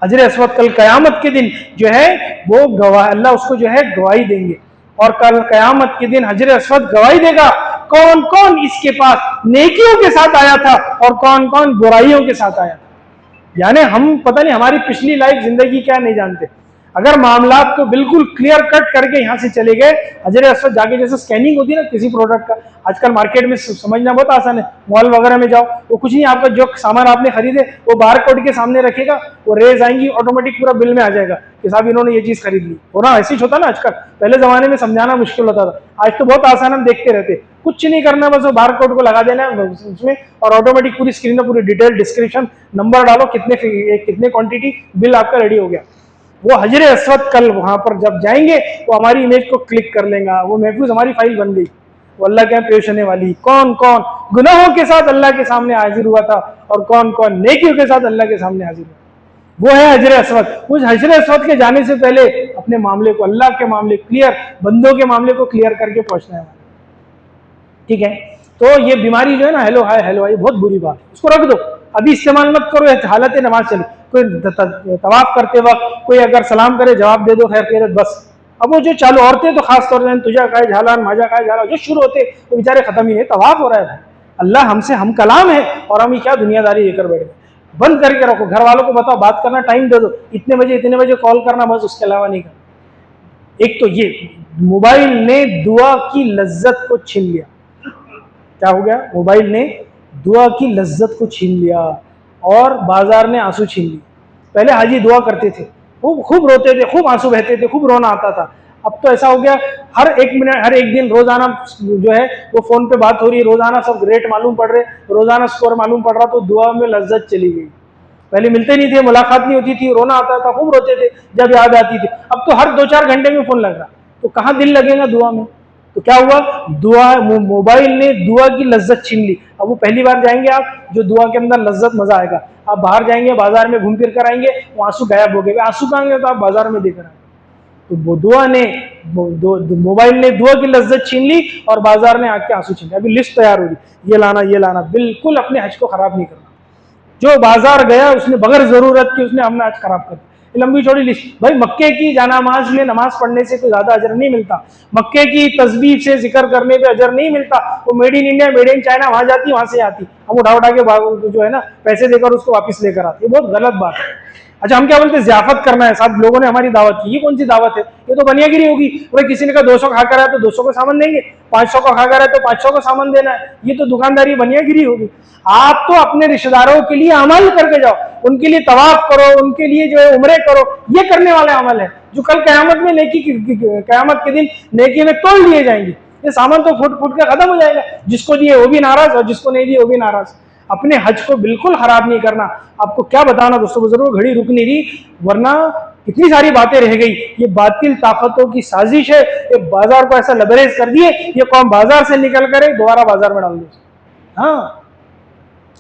हजर अस्वद कल कयामत के दिन जो है वो गवाह, अल्लाह उसको जो है गवाही देंगे, और कल कयामत के दिन हजर अस्वद गवाही देगा कौन कौन इसके पास नेकियों के साथ आया था और कौन कौन बुराइयों के साथ आया था। यानी हम पता नहीं हमारी पिछली लाइफ जिंदगी क्या नहीं जानते। अगर मामला को बिल्कुल क्लियर कट करके यहाँ से चले गए, हजर अस्वद जाके जैसे स्कैनिंग होती है ना किसी प्रोडक्ट का, आजकल मार्केट में समझना बहुत आसान है, मॉल वगैरह में जाओ वो कुछ नहीं, आपका जो सामान आपने खरीदे वो बार कोड के सामने रखेगा, वो रेज आएंगी, ऑटोमेटिक पूरा बिल में आ जाएगा कि साहब इन्होंने ये चीज खरीद ली। हो ना, ऐसे ही होता ना आजकल, पहले जमाने में समझाना मुश्किल होता था, आज तो बहुत आसान, हम देखते रहते, कुछ नहीं करना, बस वो बार कोड को लगा देना उसमें और ऑटोमेटिक पूरी स्क्रीन में पूरी डिटेल डिस्क्रिप्शन, नंबर डालो, कितने क्वांटिटी, बिल आपका रेडी हो गया। वो हजर अस्वद कल वहां पर जब जाएंगे वो हमारी इमेज को क्लिक कर लेगा, वो महफूज हमारी फाइल बन गई, वो अल्लाह के यहाँ पेश होने वाली। कौन कौन गुनाहों के साथ अल्लाह के सामने हाजिर हुआ था और कौन कौन नेकियों के साथ अल्लाह के सामने हाजिर हुआ, वो है हजर अस्वद। उस हजर अस्वद के जाने से पहले अपने मामले को, अल्लाह के मामले क्लियर, बंदों के मामले को क्लियर करके पहुंचना है, ठीक है। तो ये बीमारी जो है ना, हेलो हाय हेलो हाय, बहुत बुरी बात है, उसको रख दो, अभी इस्तेमाल मत करो, हालत नमाज चले। कोई तवाफ करते वक्त कोई अगर सलाम करे जवाब दे दो खैर खैरत, बस। अब वो जो चालू औरतें तो खास तौर से तुझा खाए झालान माजा खाए झाला जो शुरू होते वो बेचारे खत्म ही नहीं, तवाफ हो रहा है भाई, अल्लाह हमसे हम कलाम है और हम ये क्या दुनियादारी लेकर बैठ गए। बंद करके रखो, घर वालों को बताओ, बात करना टाइम दे दो, इतने बजे कॉल करना, बस, उसके अलावा नहीं करना। एक तो ये मोबाइल ने दुआ की लज्जत को छीन लिया। क्या हो गया? मोबाइल ने दुआ की लज्जत को छीन लिया और बाजार ने आंसू छीन लिए। पहले हाजी दुआ करते थे, वो खूब रोते थे, खूब आंसू बहते थे, खूब रोना आता था। अब तो ऐसा हो गया हर एक मिनट, हर एक दिन, रोजाना जो है वो फोन पे बात हो रही है, रोजाना सब रेट मालूम पड़ रहे, रोजाना स्कोर मालूम पड़ रहा, तो दुआ में लज्जत चली गई। पहले मिलते नहीं थे, मुलाकात नहीं होती थी, रोना आता था, खूब रोते थे जब याद आती थी। अब तो हर 2-4 घंटे में फोन लग रहा, तो कहाँ दिल लगेगा दुआ में? तो क्या हुआ? दुआ, मोबाइल ने दुआ की लज्जत छीन ली। अब वो पहली बार जाएंगे आप, जो दुआ के अंदर लज्जत मजा आएगा, आप बाहर जाएंगे, बाजार में घूम फिर कर आएंगे, वो आंसू गायब हो गए। आंसू कहाँ गए? तो आप बाजार में देख रहे हैं। तो वो दुआ ने, मोबाइल ने दुआ की लज्जत छीन ली और बाजार ने आके आंसू छीन लिया। अभी लिस्ट तैयार होगी, ये लाना ये लाना। बिल्कुल अपने हज को खराब नहीं करना। जो बाजार गया उसने बगैर जरूरत की उसने हमने हज खराब कर दिया। लंबी चौड़ी लिस्ट भाई। मक्के की जानामाज में नमाज पढ़ने से कोई ज्यादा अजर नहीं मिलता, मक्के की तस्बीह से जिक्र करने पे अजर नहीं मिलता। वो made in India, made in China, वहां जाती वहां से आती, हम उठा उठा के जो है ना पैसे देकर उसको वापस लेकर आती। ये बहुत गलत बात है। अच्छा, हम क्या बोलते हैं? ज़ियाफत करना है, साहब लोगों ने हमारी दावत की। ये कौन सी दावत है? ये तो बनियागिरी होगी। भाई किसी ने कहा 200 खा कर आया तो 200 का सामान देंगे, 500 का खा कर आया तो 500 का सामान देना है। ये तो दुकानदारी, बनियागिरी होगी। आप तो अपने रिश्तेदारों के लिए अमल करके जाओ, उनके लिए तवाफ करो, उनके लिए जो है उम्रे करो। ये करने वाले अमल है जो कल कयामत में नेकी, कयामत के दिन नेकी में तोड़ लिए जाएंगे। ये सामान तो फुट फुट के खत्म हो जाएगा। जिसको दिए वो भी नाराज और जिसको नहीं दिए वो भी नाराज। अपने हज को बिल्कुल खराब नहीं करना। आपको क्या बताना दोस्तों बुजुर्गों, घड़ी रुक नहीं रही, वरना कितनी सारी बातें रह गई। ये बातिल ताकतों की साजिश है। ये बाजार को ऐसा लबरेज कर दिए, ये कौम बाजार से निकल कर दोबारा बाजार में डाल दे। हाँ,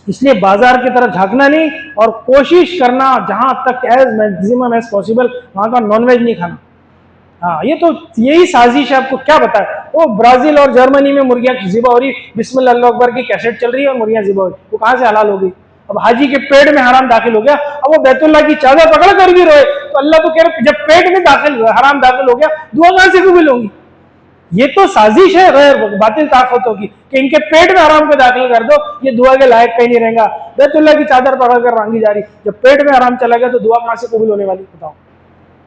इसलिए बाजार की तरफ झांकना नहीं और कोशिश करना जहां तक एज मैक्सिमम एज पॉसिबल वहां का नॉनवेज नहीं खाना। हाँ, ये तो यही साजिश है। आपको क्या बताए, वो ब्राजील और जर्मनी में मुर्गियां ज़िबा हो रही, बिस्मिल्लाह अल्लाह अकबर की कैसेट चल रही है और मुर्गियां ज़िबा हो रही, वो कहाँ से हलाल हो गई? अब हाजी के पेट में हराम दाखिल हो गया, अब वो बैतुल्लाह की चादर पकड़ कर भी रोए तो अल्लाह तो कह रहे जब पेट में दाखिल हराम दाखिल हो गया दुआ कहां से कबूल होंगी? ये तो साजिश है गैर बातिल ताकतों की कि इनके पेट में हराम को दाखिल कर दो, ये दुआ के लायक कहीं नहीं रहेगा। बैतुल्लाह की चादर पकड़कर मांगी जा रही, जब पेट में हराम चला गया तो दुआ कहां से कबूल होने वाली? बताओ।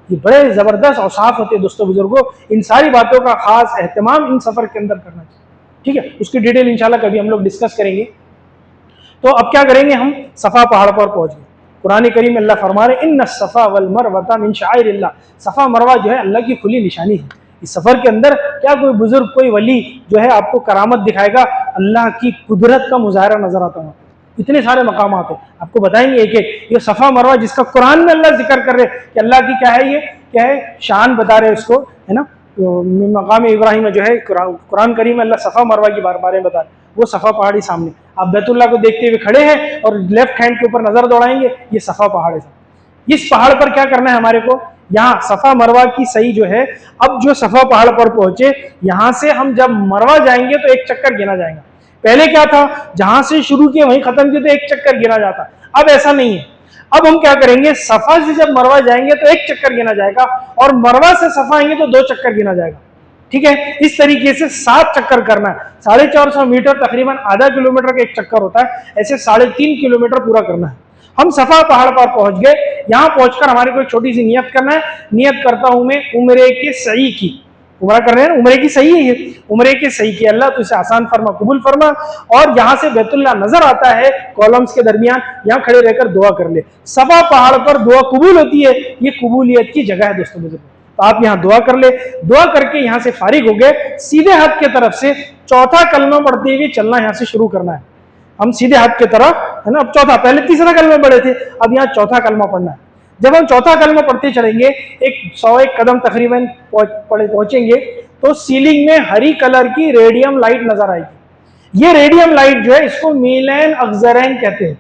ये बड़े जबरदस्त औसाफ होते हैं दोस्तों बुजुर्गों, इन सारी बातों का खास एहतमाम इन सफर के अंदर करना चाहिए। ठीक है, उसकी डिटेल इंशाल्लाह कभी हम लोग डिस्कस करेंगे। तो अब क्या करेंगे, हम सफा पहाड़ पर पहुंच गए। कुरान करीम में अल्लाह फरमा रहे इन्न सफा वल मरवता मिन शाइरिल्लाह, सफा मरवा जो है अल्लाह की खुली निशानी है। इस सफर के अंदर क्या कोई बुजुर्ग कोई वली जो है आपको करामत दिखाएगा, अल्लाह की कुदरत का मुजाहरा नजर आता है। इतने सारे मकामात है, आपको बताएंगे एक एक। ये सफा मरवा जिसका कुरान में अल्लाह जिक्र कर रहे कि अल्लाह की क्या है, ये क्या है, शान बता रहे उसको, है ना। मकाम इब्राहिम जो है कुरान करीम में अल्लाह सफा मरवा के बारे में बता रहे, वो सफा पहाड़ी सामने आप बैतुल्लाह को देखते हुए खड़े हैं और लेफ्ट हैंड के ऊपर नजर दौड़ाएंगे, ये सफा पहाड़ है। इस पहाड़ पर क्या करना है हमारे को, यहाँ सफा मरवा की सही जो है, अब जो सफा पहाड़ पर पहुंचे, यहां से हम जब मरवा जाएंगे तो एक चक्कर गिना जाएगा। पहले क्या था, जहां से शुरू किया वहीं खत्म किया तो एक चक्कर गिना जाता, अब ऐसा नहीं है। अब हम क्या करेंगे, सफा से जब मरवा जाएंगे तो एक चक्कर गिना जाएगा और मरवा से सफा आएंगे तो 2 चक्कर गिना जाएगा। ठीक है, इस तरीके से 7 चक्कर करना है। 450 मीटर तकरीबन आधा किलोमीटर का एक चक्कर होता है, ऐसे 3.5 किलोमीटर पूरा करना है। हम सफा पहाड़ पर पहुंच गए, यहां पहुंचकर हमारे को एक छोटी सी नियत करना है। नियत करता हूं मैं उम्रे के सही की, उम्रा कर रहे हैं, उम्रे की सही है ये, उम्रे के सही की, अल्लाह तो इसे आसान फरमा, कबूल फरमा। और यहाँ से बैतुल्लाह नजर आता है कॉलम्स के दरमियान, यहाँ खड़े रहकर दुआ कर ले। सफा पहाड़ पर दुआ कबूल होती है, ये कबूलियत की जगह है दोस्तों मुझे, तो आप यहाँ दुआ कर ले। दुआ करके यहाँ से फारिग हो गए, सीधे हाथ की तरफ से चौथा कलमा पढ़ते हुए चलना यहाँ से शुरू करना है। हम सीधे हाथ की तरफ, है ना, अब चौथा, पहले तीसरा कलमा पढ़े थे, अब यहाँ चौथा कलमा पढ़ना है। जब हम चौथा कलमा पढ़ते चलेंगे, 101 कदम तकरीबन पहुंचेंगे तो सीलिंग में हरी कलर की रेडियम लाइट नजर आएगी। ये रेडियम लाइट जो है इसको मीलैन अक्सरैन कहते हैं।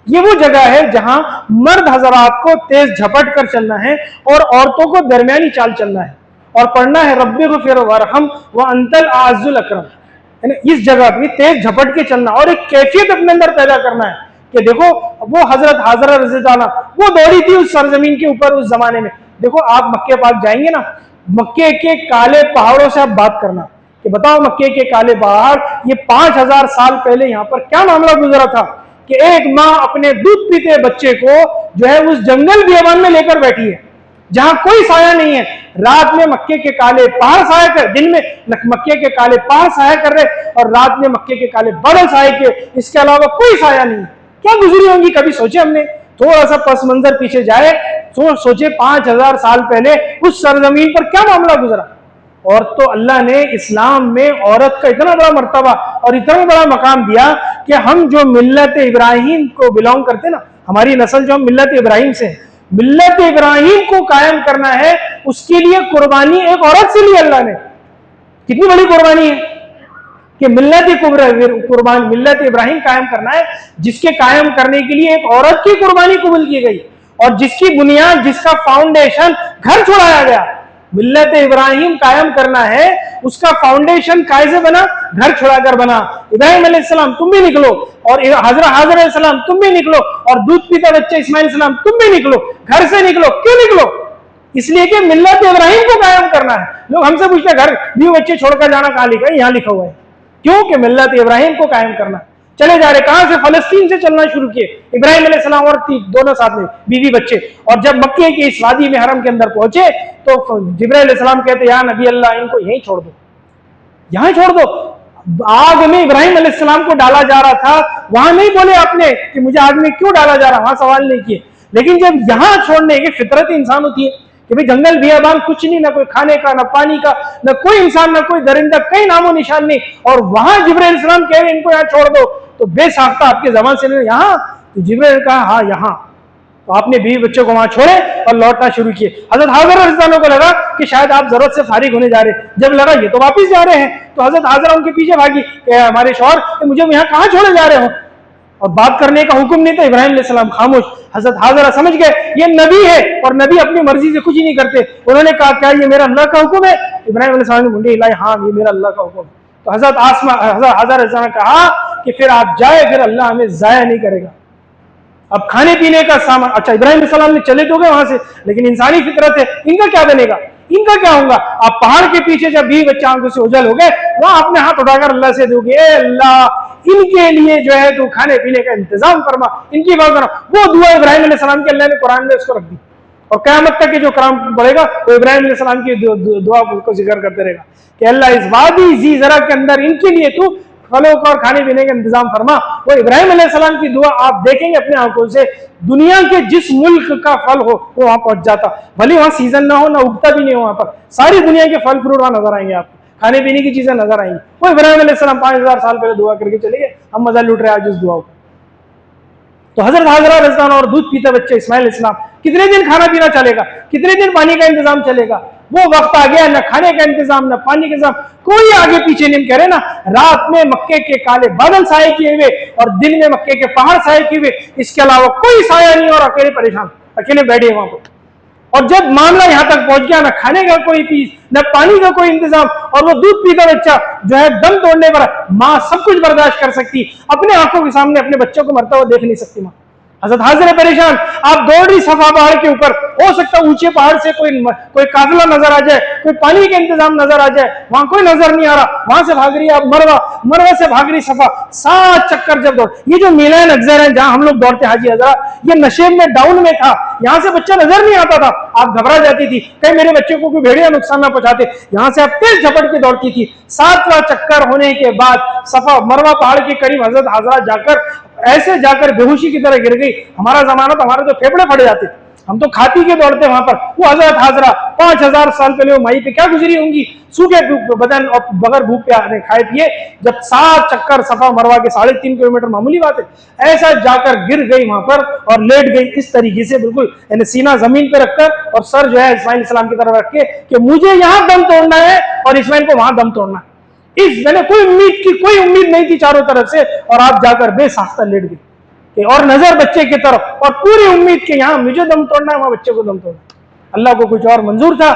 ये वो जगह है जहां मर्द हजरात को तेज झपट कर चलना है और औरतों को दरमियानी चाल चलना है और पढ़ना है रब्बिग़फिर वरहम व अंतल आज़ुल अकरम। इस जगह पे तेज झपट के चलना और एक कैफियत अपने अंदर पैदा करना है कि देखो वो हजरत हाजरा रज़ियल्लाहु अन्हा वो दौड़ी थी उस सरजमीन के ऊपर उस जमाने में। देखो आप मक्के पाक जाएंगे ना, मक्के के काले पहाड़ों से आप बात करना कि बताओ मक्के के काले पहाड़, ये 5000 साल पहले यहाँ पर क्या मामला गुजरा था कि एक माँ अपने दूध पीते बच्चे को जो है उस जंगल बियाबान में लेकर बैठी है जहां कोई साया नहीं है। रात में मक्के के काले पहाड़ साया कर, दिन में मक्के के काले पहाड़ साया कर रहे और रात में मक्के के काले बादल साया के, इसके अलावा कोई साया नहीं। क्या गुजरी होंगी, कभी सोचे हमने? थोड़ा सा पस मंजर पीछे जाए, सोचे 5000 साल पहले उस सरजमीन पर क्या मामला गुजरा। और तो अल्लाह ने इस्लाम में औरत का इतना बड़ा मर्तबा और इतना बड़ा मकाम दिया कि हम जो मिल्लत इब्राहिम को बिलोंग करते ना, हमारी नस्ल जो हम मिल्लत इब्राहिम से, मिल्लत इब्राहिम को कायम करना है, उसके लिए कुर्बानी एक औरत से ली अल्लाह ने। कितनी बड़ी कुर्बानी है कि मिल्लत इब्राहिम कायम करना है, जिसके कायम करने के लिए एक औरत की कुर्बानी कबूल की गई और जिसकी बुनियाद, जिसका फाउंडेशन घर छोड़ाया गया। मिल्लत इब्राहिम कायम करना है, उसका फाउंडेशन कैसे बना? घर छुड़ाकर बना। इब्राहिम अलैहिस्सलाम तुम भी निकलो और हाजरा अलैहिस्सलाम तुम भी निकलो और दूध पीता बच्चा इस्माइल अलैहिस्सलाम तुम भी निकलो, घर से निकलो। क्यों निकलो? इसलिए कि मिल्लत इब्राहिम को कायम करना है। लोग हमसे पूछते घर भी बच्चे छोड़कर जाना कहाँ लिखा है? यहाँ लिखा हुआ है। क्यों कि मिल्लत इब्राहिम को कायम करना। चले जा रहे, कहां से? फलस्तीन से चलना शुरू किए इब्राहिम अलैहिस्सलाम और दोनों साथ में बीवी बच्चे। और जब मक्के की इस वादी में हरम के अंदर पहुंचे तो जिब्राइल अलैहिस्सलाम कहते या नबी अल्लाह, इनको यहीं छोड़ दो, यहां छोड़ दो। आग में इब्राहिम अलैहिस्सलाम को डाला जा रहा था, वहां नहीं बोले आपने कि मुझे आग में क्यों डाला जा रहा, वहां सवाल नहीं किए। लेकिन जब यहां छोड़ने की फितरत इंसान होती है कि भाई जंगल बियाबान कुछ नहीं, ना कोई खाने का, ना पानी का, ना कोई इंसान, ना कोई दरिंदा, कहीं नामो निशान नहीं, और वहां जिब्राइल अलैहिस्सलाम कह रहे इनको यहाँ छोड़ दो, तो बेसाख्ता आपके जबान से नहीं, यहाँ? तो जिब्राइल ने कहा हाँ यहाँ। तो आपने बीवी बच्चों को वहां छोड़े और लौटना शुरू किए। हजरत हाजरा रज़ियल्लाहु को लगा कि शायद आप जरूरत से फारिग होने जा रहे, जब लगा ये तो वापिस जा रहे हैं, तो हजरत हाजरा उनके पीछे भागी, हमारे शौहर मुझे यहाँ कहाँ छोड़े जा रहे हो? और बात करने का हुक्म नहीं था। इब्राहिम अलैहिस्सलाम खामोश। हजरत हाजरा समझ गए ये नबी है और नबी अपनी मर्जी से कुछ ही नहीं करते। उन्होंने कहा क्या ये मेरा अल्लाह का हुक्म है? इब्राहिम अलैहिस्सलाम ने मुंडी हिलाई, हाँ ये मेरा अल्लाह का हुक्म है। तो हजरत हाजरा ने कहा कि फिर आप जाए, फिर अल्लाह हमें जाया नहीं करेगा। अब खाने पीने का सामान, अच्छा इब्राहिम अलैहिस्सलाम ने चले तो गए वहां से, लेकिन इंसानी फितरत है, इनका क्या बनेगा, इनका क्या होगा? आप पहाड़ के पीछे जब बीवी बच्चे आंखों से उजल हो गए, वहां अपने हाथ उठाकर अल्लाह से दोगे, ए अल्लाह इनके लिए जो है तू खाने पीने का इंतजाम फरमा, इनकी बात करो। वो दुआ इब्राहिम अलैहिस्सलाम की अल्लाह ने कुरान में उसको रख दी और क़यामत तक के जो कराम बढ़ेगा वो इब्राहिम अलैहिस्सलाम की दुआ को जिक्र करते रहेगा कि अल्लाह इस वादी जी जरा के अंदर इनके लिए तू फलों का और खाने पीने का इंतजाम फरमा। वो इब्राहिम अलैहिस्सलाम की दुआ आप देखेंगे अपने आंखों से, दुनिया के जिस मुल्क का फल हो वो वहां पहुंच जाता, भले वहां सीजन ना हो ना उगता भी नहीं हो, वहां पर सारी दुनिया के फल फ्रूट वहां नजर आएंगे, आपको खाने पीने की चीजें नजर आएंगी। वो इब्राहिम अलैहिस्सलाम 5000 साल पहले दुआ करके चले गए, हम मजा लूट रहे आज उस दुआ को। तो हजरत हाजरा रज़ियल्लाहु और दूध पीते बच्चे इस्माइल अलैहिस्सलाम, कितने दिन खाना पीना चलेगा, कितने दिन पानी का इंतजाम चलेगा? वो वक्त आ गया, न खाने का इंतजाम न पानी का इंतजाम, कोई आगे पीछे नहीं। कह रहे ना, रात में मक्के के काले बादल साए किए हुए और दिन में मक्के के पहाड़ साए किए हुए, इसके अलावा कोई साया नहीं, और अकेले परेशान अकेले बैठे वहां पर। और जब मामला यहां तक पहुंच गया, न खाने का कोई पीस न पानी का कोई इंतजाम, और वो दूध पीता बच्चा जो है दम तोड़ने पर, माँ सब कुछ बर्दाश्त कर सकती, अपने आंखों के सामने अपने बच्चों को मरता हुआ देख नहीं सकती माँ। हजरत हाजिर परेशान, आप दौड़ रही सफा पहाड़ के ऊपर, हो सकता है ऊंचे पहाड़ से कोई काफिला नजर आ जाए, कोई पानी का इंतजाम नजर आ जाए, वहां कोई नजर नहीं आ रहा, वहां से भाग रही आप मरवा, मरवा से भाग रही सफा, 7 चक्कर जब दौड़। ये जो मीलान अक्सर है जहां हम लोग दौड़ते हाजी हजरा, ये नशेब में डाउन में था, यहां से बच्चा नजर नहीं आता था, आप घबरा जाती थी कहीं मेरे बच्चे को कोई भेड़िया नुकसान ना पहुंचाते, यहां से आप तेज झपट के दौड़ती थी। 7वां चक्कर होने के बाद सफा मरवा पहाड़ के करीब हजरत हाजरा जाकर ऐसे जाकर बेहोशी की तरह गिर गई। हमारा जमाना तो हमारे तो फेफड़े फट जाते, हम तो खाती के दौड़ते वहां पर। वो हजरत हाजरा 5000 साल पहले वो माई पे क्या गुजरी होंगी, सूखे बदन और बगैर भूख पे खाए पिए, जब 7 चक्कर सफा मरवा के 3.5 किलोमीटर मामूली बात है, ऐसा जाकर गिर गई वहां पर और लेट गई इस तरीके से, बिल्कुल यानी सीना जमीन पे रखकर और सर जो है इस्माइल सलाम की तरफ रख के कि मुझे यहां दम तोड़ना है और इस्माइल को वहां दम तोड़ना है। मैंने कोई उम्मीद नहीं थी चारों तरफ से, और आप जाकर बेसाख्ता लेट गई और नजर बच्चे की तरफ, और पूरी उम्मीद के यहां मुझे दम तोड़ना है, वहां बच्चे को दम तोड़ना। अल्लाह को कुछ और मंजूर था।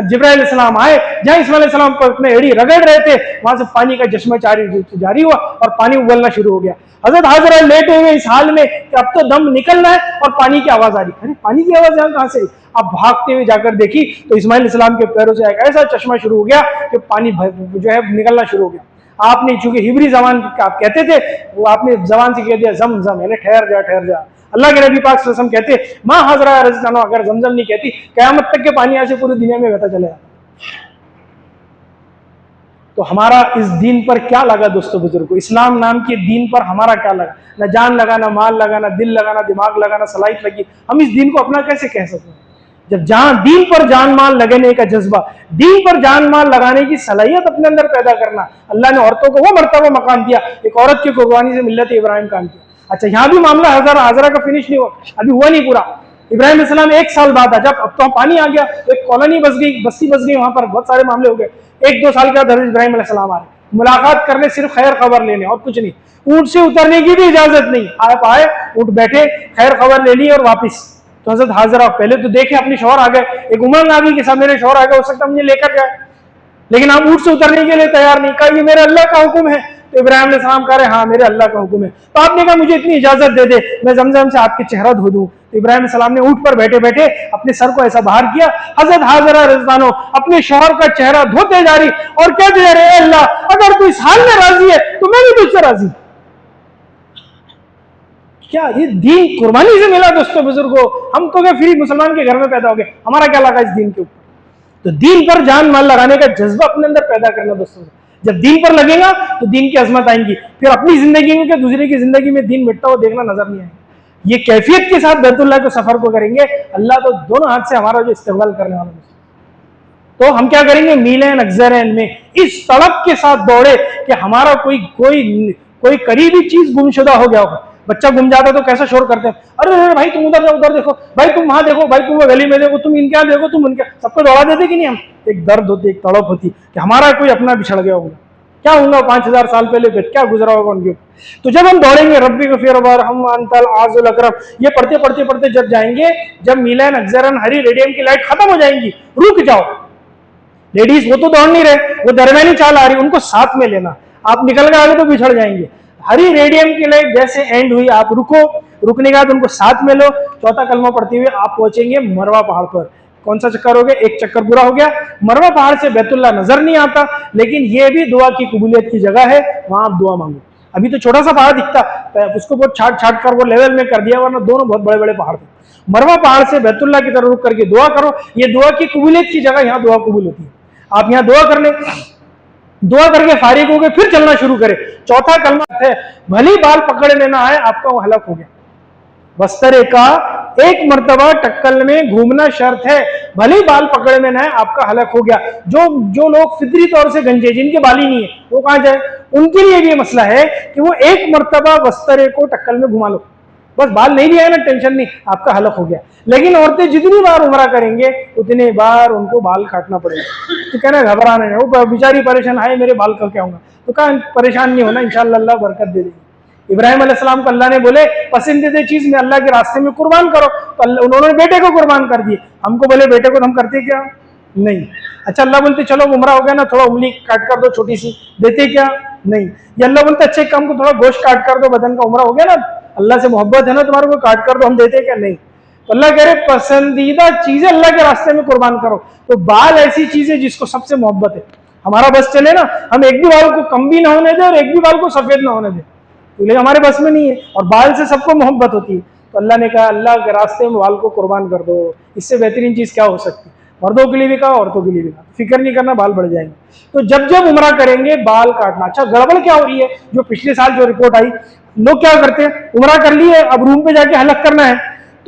जिब्राइल अलैहिस्सलाम आए, जहां इस्माइल अलैहिस्सलाम पर अपने एड़ी रगड़ रहे थे, वहां से पानी का चश्मा जारी हुआ और पानी उबलना शुरू हो गया। हजरत हाजरा लेटे हुए इस हाल में कि अब तो दम निकलना है और पानी की आवाज आ रही। अरे पानी की आवाज यहां कहां से? अब भागते हुए जाकर देखी तो इस्माइल अलैहिस्सलाम के पैरों से एक ऐसा चश्मा शुरू हो गया कि पानी जो है निकलना शुरू हो गया। आपने चूंकि हिब्री जबान आप कहते थे, वो आपने जबान से कह दिया जम, यानी ठहर जा। अल्लाह के नबी पाक सल्लल्लाहु अलैहि वसल्लम कहते, माँ हाजरा रज़ियल्लाहु अगर जमजम नहीं कहती, क़यामत तक के पानी ऐसे पूरी दुनिया में बहता चलेगा। तो हमारा इस दीन पर क्या लगा दोस्तों बुजुर्गों, इस्लाम नाम के दीन पर हमारा क्या लगा? न जान लगा, न माल लगा, न दिल लगा, न दिमाग लगा, न सलाहियत लगी। हम इस दीन को अपना कैसे कह सकते हैं? जब जहां दीन पर जान माल लगाने का जज्बा, दीन पर जान माल लगाने की सलाहियत अपने अंदर पैदा करना, अल्लाह ने औरतों को वो मर्तबा मकान दिया, एक औरत की कुर्बानी से मिल्लत इब्राहिम कायम किया। अच्छा यहाँ भी मामला हाजरा का फिनिश नहीं हुआ, अभी हुआ नहीं पूरा। इब्राहिम अलैहिस्सलाम 1 साल बाद जब अब तो पानी आ गया, तो एक कॉलोनी बस गई, बस्ती बस गई, वहां पर बहुत सारे मामले हो गए। 1-2 साल के बाद हज़रत इब्राहिम अलैहिस्सलाम आ रहे, मुलाकात करने, सिर्फ खैर खबर लेने और कुछ नहीं, ऊंट से उतरने की भी इजाजत नहीं। आप आए, ऊंट बैठे, खैर खबर ले ली और वापिस। तो हजरत हाजरा पहले तो देखे अपने शौहर आ गए, एक उमंग आ गई कि सब मेरे शौहर आ गए, हो सकता मुझे लेकर जाए, लेकिन आप ऊंट से उतरने के लिए तैयार नहीं। कहा ये मेरे अल्लाह का हुक्म है। तो इब्राहिम अलैहिस्सलाम कह रहे हाँ मेरे अल्लाह का हुक्म है। तो आपने कहा मुझे इतनी इजाजत दे दे, मैं जमजम से आपके चेहरा धो दूं। तो इब्राहिम अलैहिस्सलाम ने ऊंट पर बैठे बैठे अपने सर को ऐसा बाहर किया, हजरत हाजरा रज़ियल्लाहु अपने शौहर का चेहरा धोते जा रही और कहते जा रहे, अल्लाह अगर तू इस हाल में राजी है तो मैं भी तुझसे राजी। क्या ये दीन कुर्बानी से मिला दोस्तों बुजुर्गो? हम तो क्या फ्री मुसलमान के घर में पैदा हो गए, हमारा क्या लगा इस दीन के ऊपर? तो दीन पर जान माल लगाने का जज्बा अपने अंदर पैदा करना दोस्तों। जब दीन पर लगेगा तो दीन की अजमत आएंगी, फिर अपनी जिंदगी में क्या दूसरे की जिंदगी में दीन मिटता हुआ देखना नजर नहीं आएगा। ये कैफियत के साथ बैतुल्लाह के सफर को करेंगे, अल्लाह तो दोनों हाथ से हमारा जो इस्तेमाल करने वाला है। तो हम क्या करेंगे, मीलें अक्सरैन में इस तड़प के साथ दौड़े कि हमारा कोई करीबी चीज गुमशुदा हो गया होगा। बच्चा गुम जाता है तो कैसा शोर करते हैं, अरे भाई तुम उधर जाओ, उधर देखो, भाई तुम वहां देखो, भाई तुम वो गली में देखो, तुम इनके यहाँ देखो, तुम उनके, सबको दौड़ा देते कि नहीं हम? एक दर्द होती, एक तड़प होती कि हमारा कोई अपना बिछड़ गया होगा। क्या होगा 5000 साल पहले फिर क्या गुजरा होगा उनके ऊपर। तो जब हम दौड़ेंगे रब्बी गफीर हम अंतल आजुल अकरम, ये पढ़ते पढ़ते पढ़ते जब जाएंगे, जब मीलन अक्सरन हरी रेडियम की लाइट खत्म हो जाएंगी, रुक जाओ। लेडीज वो तो दौड़ नहीं रहे, वो दरमियानी चाल आ रही, उनको साथ में लेना, आप निकल गए आगे तो पिछड़ जाएंगे। हरी रेडियम की लाइट जैसे एंड हुई आप रुको, रुकने के बाद उनको साथ में लो, चौथा कलमा पढ़ते हुए आप पहुंचेंगे मरवा पहाड़ पर। कौन सा चक्कर हो गया? एक चक्कर पूरा हो गया। मरवा पहाड़ से बैतुल्लाह नजर नहीं आता, लेकिन यह भी दुआ की कबूलियत की जगह है, वहां आप दुआ मांगो। अभी तो छोटा सा पहाड़ दिखता, उसको बहुत छाट छाट कर वो लेवल में कर दिया, वरना दोनों बहुत बड़े बड़े पहाड़ थे। मरवा पहाड़ से बैतुल्लाह की तरफ रुक करके दुआ करो, ये दुआ की कबूलियत की जगह, यहाँ दुआ कबूल होती है। आप यहाँ दुआ कर ले, दुआ करके फारिग हो गए, फिर चलना शुरू करें। चौथा कलमा है भली बाल पकड़ लेना है, आपका वो हलक हो गया। बस्तरे का एक मर्तबा टक्कल में घूमना शर्त है, भले बाल पकड़ में ना है, आपका हलक हो गया। जो लोग फितरी तौर से गंजे, जिनके बाल ही नहीं है, वो कहां जाए? उनके लिए भी मसला है कि वो एक मर्तबा बस्तरे को टक्कल में घुमा लो, बस बाल नहीं भी आए ना, टेंशन नहीं, आपका हलक हो गया। लेकिन औरतें जितनी बार उम्रा करेंगे उतने बार उनको बाल काटना पड़ेगा। तो कहना घबराना नहीं, वो बेचारी परेशान है, मेरे बाल का क्या होगा? तो कहा परेशान नहीं होना, इंशाअल्लाह अल्लाह बरकत दे देगी। इब्राहिम अलैहिस्सलाम को अल्लाह ने बोले पसंदीदा चीज में अल्लाह के रास्ते में कुर्बान करो, तो उन्होंने बेटे को कुर्बान कर दिए। हमको बोले बेटे को, तो हम करते क्या? नहीं। अच्छा अल्लाह बोलते चलो उम्रा हो गया ना, थोड़ा उंगली काट कर दो छोटी सी, देते क्या? नहीं। ये अल्लाह बोलते अच्छे काम को थोड़ा गोश्त काट कर दो, बदन का उम्रा हो गया ना, अल्लाह से मोहब्बत है ना तुम्हारे को, काट कर दो, हम देते क्या? नहीं। तो अल्लाह कह रहे पसंदीदा चीजें अल्लाह के रास्ते में कुर्बान करो। तो बाल ऐसी चीज है जिसको सबसे मोहब्बत है। हमारा बस चले ना, हम एक भी बाल को कम भी ना होने दे और एक भी बाल को सफेद ना होने दे, लेकिन हमारे बस में नहीं है। और बाल से सबको मोहब्बत होती है, तो अल्लाह ने कहा अल्लाह के रास्ते में बाल को कुर्बान कर दो। इससे बेहतरीन चीज क्या हो सकती है? मर्दों के लिए भी कहा, औरतों के लिए भी कहा, फिक्र नहीं करना, बाल बढ़ जाएंगे। तो जब जब उम्रा करेंगे बाल काटना। अच्छा गड़बड़ क्या हो रही है? जो पिछले साल जो रिपोर्ट आई, लोग क्या करते हैं, उम्रा कर ली है, अब रूम पे जाके हलक करना है,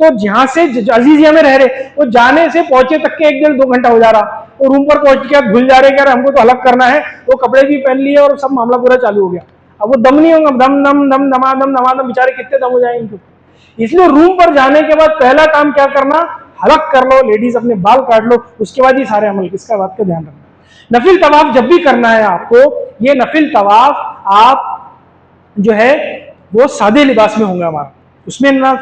तो जहां से अजीजिया में रह रहे, वो जाने से पहुंचे तक के 1-1.5-2 घंटा हो जा रहा, वो रूम पर पहुंच के आप भूल जा रहे, क्या हमको तो हलक करना है, वो कपड़े भी पहन लिए और सब मामला पूरा चालू हो गया। अब वो दम नहीं होगा, दम दम दम दमादम दमादम, बेचारे कितने दम हो जाएंगे इनको। इसलिए रूम पर जाने के बाद पहला काम क्या करना? हलक कर लो, लेडीज अपने बाल काट लो, उसके बाद ही सारे अमल। किसका बात का ध्यान रखना। नफिल तवाफ जब भी करना है आपको, ये नफिल तवाफ आप जो है वो सादे लिबास में होंगे हमारा, उसमें ना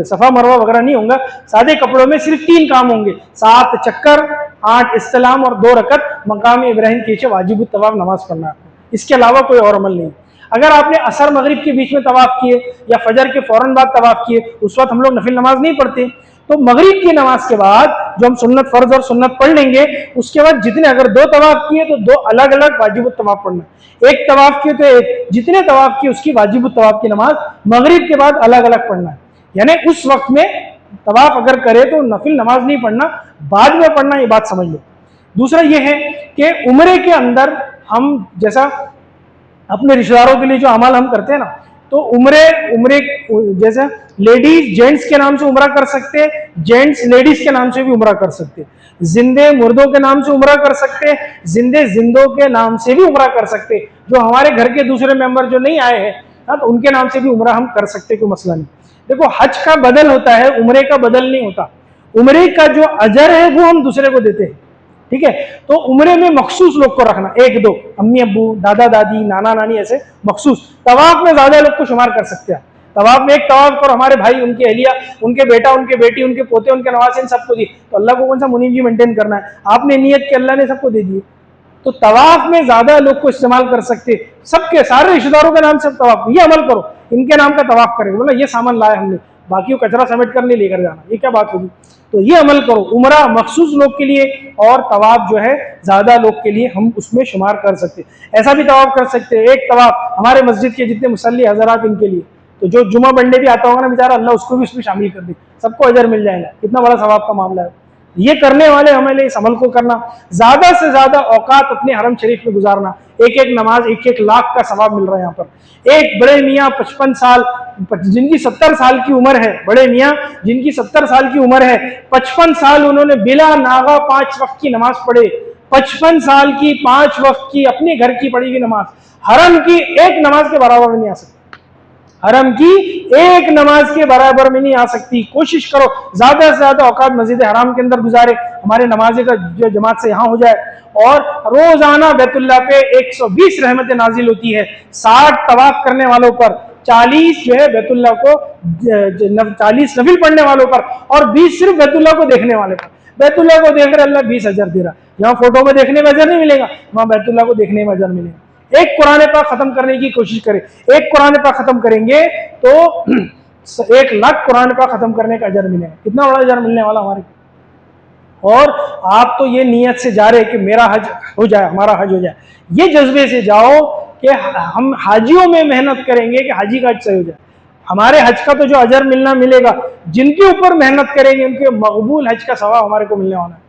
सफा मरवा वगैरह नहीं होगा, सादे कपड़ों में सिर्फ 3 काम होंगे, 7 चक्कर, 8 इस्लाम और 2 रकत मकाम इब्राहिम के वाजिब तवाफ नमाज पढ़ना है। इसके अलावा कोई और अमल नहीं। अगर आपने असर मगरिब के बीच में तवाफ किए या फजर के फौरन बाद तवाफ किए, उस वक्त हम लोग नफिल नमाज नहीं पढ़ते, तो मगरिब की नमाज के बाद जो हम सुन्नत फर्ज और सुन्नत पढ़ लेंगे, उसके बाद जितने, अगर 2 तवाफ किए तो 2 अलग अलग वाजिब तवाफ पढ़ना, 1 तवाफ किए तो 1, जितने तवाफ किए उसकी वाजिब तवाफ की नमाज मगरिब के बाद अलग अलग पढ़ना है। यानी उस वक्त में तवाफ अगर करे तो नफिल नमाज नहीं पढ़ना, बाद में पढ़ना, ये बात समझ लो। दूसरा ये है कि उम्रे के अंदर हम जैसा अपने रिश्तेदारों के लिए जो अमल हम करते हैं ना, तो उम्रे जैसे लेडीज जेंट्स के नाम से उम्रा कर सकते हैं, जेंट्स लेडीज के नाम से भी उम्रा कर सकते हैं, जिंदे मुर्दों के नाम से उम्रा कर सकते हैं, जिंदे जिंदों के नाम से भी उम्रा कर सकते हैं। जो हमारे घर के दूसरे मेंबर जो नहीं आए हैं ना, तो उनके नाम से भी उम्रा हम कर सकते, कोई मसला नहीं। देखो हज का बदल होता है, उम्रे का बदल नहीं होता। उम्रे का जो अजर है वो हम दूसरे को देते हैं, ठीक है। तो उम्रे में मखसूस लोग को रखना, 1-2 अम्मी अब्बू, दादा दादी, नाना नानी, ऐसे मखसूस। तवाफ में ज्यादा लोग को शुमार कर सकते हैं। तवाफ में एक तवाफ करो, हमारे भाई, उनकी अहलिया, उनके बेटा, उनके बेटी, उनके पोते, उनके नवासे, सबको दी, तो अल्लाह को कौन सा मुनीम जी मेंटेन करना है? आपने नियत की, अल्लाह ने सबको दे दी। तो तवाफ में ज्यादा लोग को इस्तेमाल कर सकते, सबके सारे रिश्तेदारों के नाम से तवाफ, ये अमल करो, इनके नाम का तवाफ करेंगे, बोला ये सामान लाया हमने, बाकी कचरा समेट कर नहीं लेकर जाना, ये क्या बात होगी? तो ये अमल करो। उम्रा मखसूस लोग के लिए और तवाफ जो है ज्यादा लोग के लिए हम उसमें शुमार कर सकते। ऐसा भी तवाफ कर सकते हैं, एक तवाफ हमारे मस्जिद के जितने मुसल्ली हजरात इनके लिए, तो जो जुमा बंडे भी आता होगा ना बेचारा, अल्लाह उसको भी उसमें शामिल कर दे, सबको अजर मिल जाएगा। कितना बड़ा सवाब का मामला है। ये करने वाले हमें इस अमल को करना, ज्यादा से ज्यादा औकात अपने हरम शरीफ में गुजारना, एक एक नमाज 1-1 लाख का सवाब मिल रहा है यहाँ पर। एक बड़े मियाँ 55 साल, जिनकी 70 साल की उम्र है, बड़े मियाँ जिनकी 70 साल की उम्र है, 55 साल उन्होंने बिला नागा 5 वक्त की नमाज पढ़े, 55 साल की 5 वक्त की अपने घर की पढ़ी हुई नमाज हरम की एक नमाज के बराबर में नहीं आ सकती। हरम की एक नमाज के बराबर में नहीं आ सकती। कोशिश करो ज्यादा से ज्यादा औकात मस्जिद हराम के अंदर गुजारे, हमारे नमाज़ें का जो जमात से यहाँ हो जाए। और रोजाना बैतुल्लाह पे 120 रहमतें नाजिल होती है, 60 तवाफ करने वालों पर, 40 जो है बैतुल्लाह को 40 नफिल पढ़ने वालों पर, और 20 सिर्फ बैतुल्लाह को देखने वाले पर। बैतुल्लाह को देख रहे अल्लाह 20 अजर दे रहा। यहाँ फोटो में देखने में अजर नहीं मिलेगा, वहां बैतुल्लाह को देखने में अजर मिलेगा। एक कुरान पाक खत्म करने की कोशिश करें, एक कुरान पाक खत्म करेंगे तो 1 लाख कुरान पाक खत्म करने का अजर मिलेगा। कितना बड़ा अजर मिलने वाला हमारे। और आप तो ये नियत से जा रहे कि मेरा हज हो जाए, हमारा हज हो जाए, ये जज्बे से जाओ कि हम हाजियों में मेहनत करेंगे कि हाजी का हज सही हो जाए। हमारे हज का तो जो अजर मिलना मिलेगा, जिनके ऊपर मेहनत करेंगे उनके मकबूल हज का सवाब हमारे को मिलने वाला है।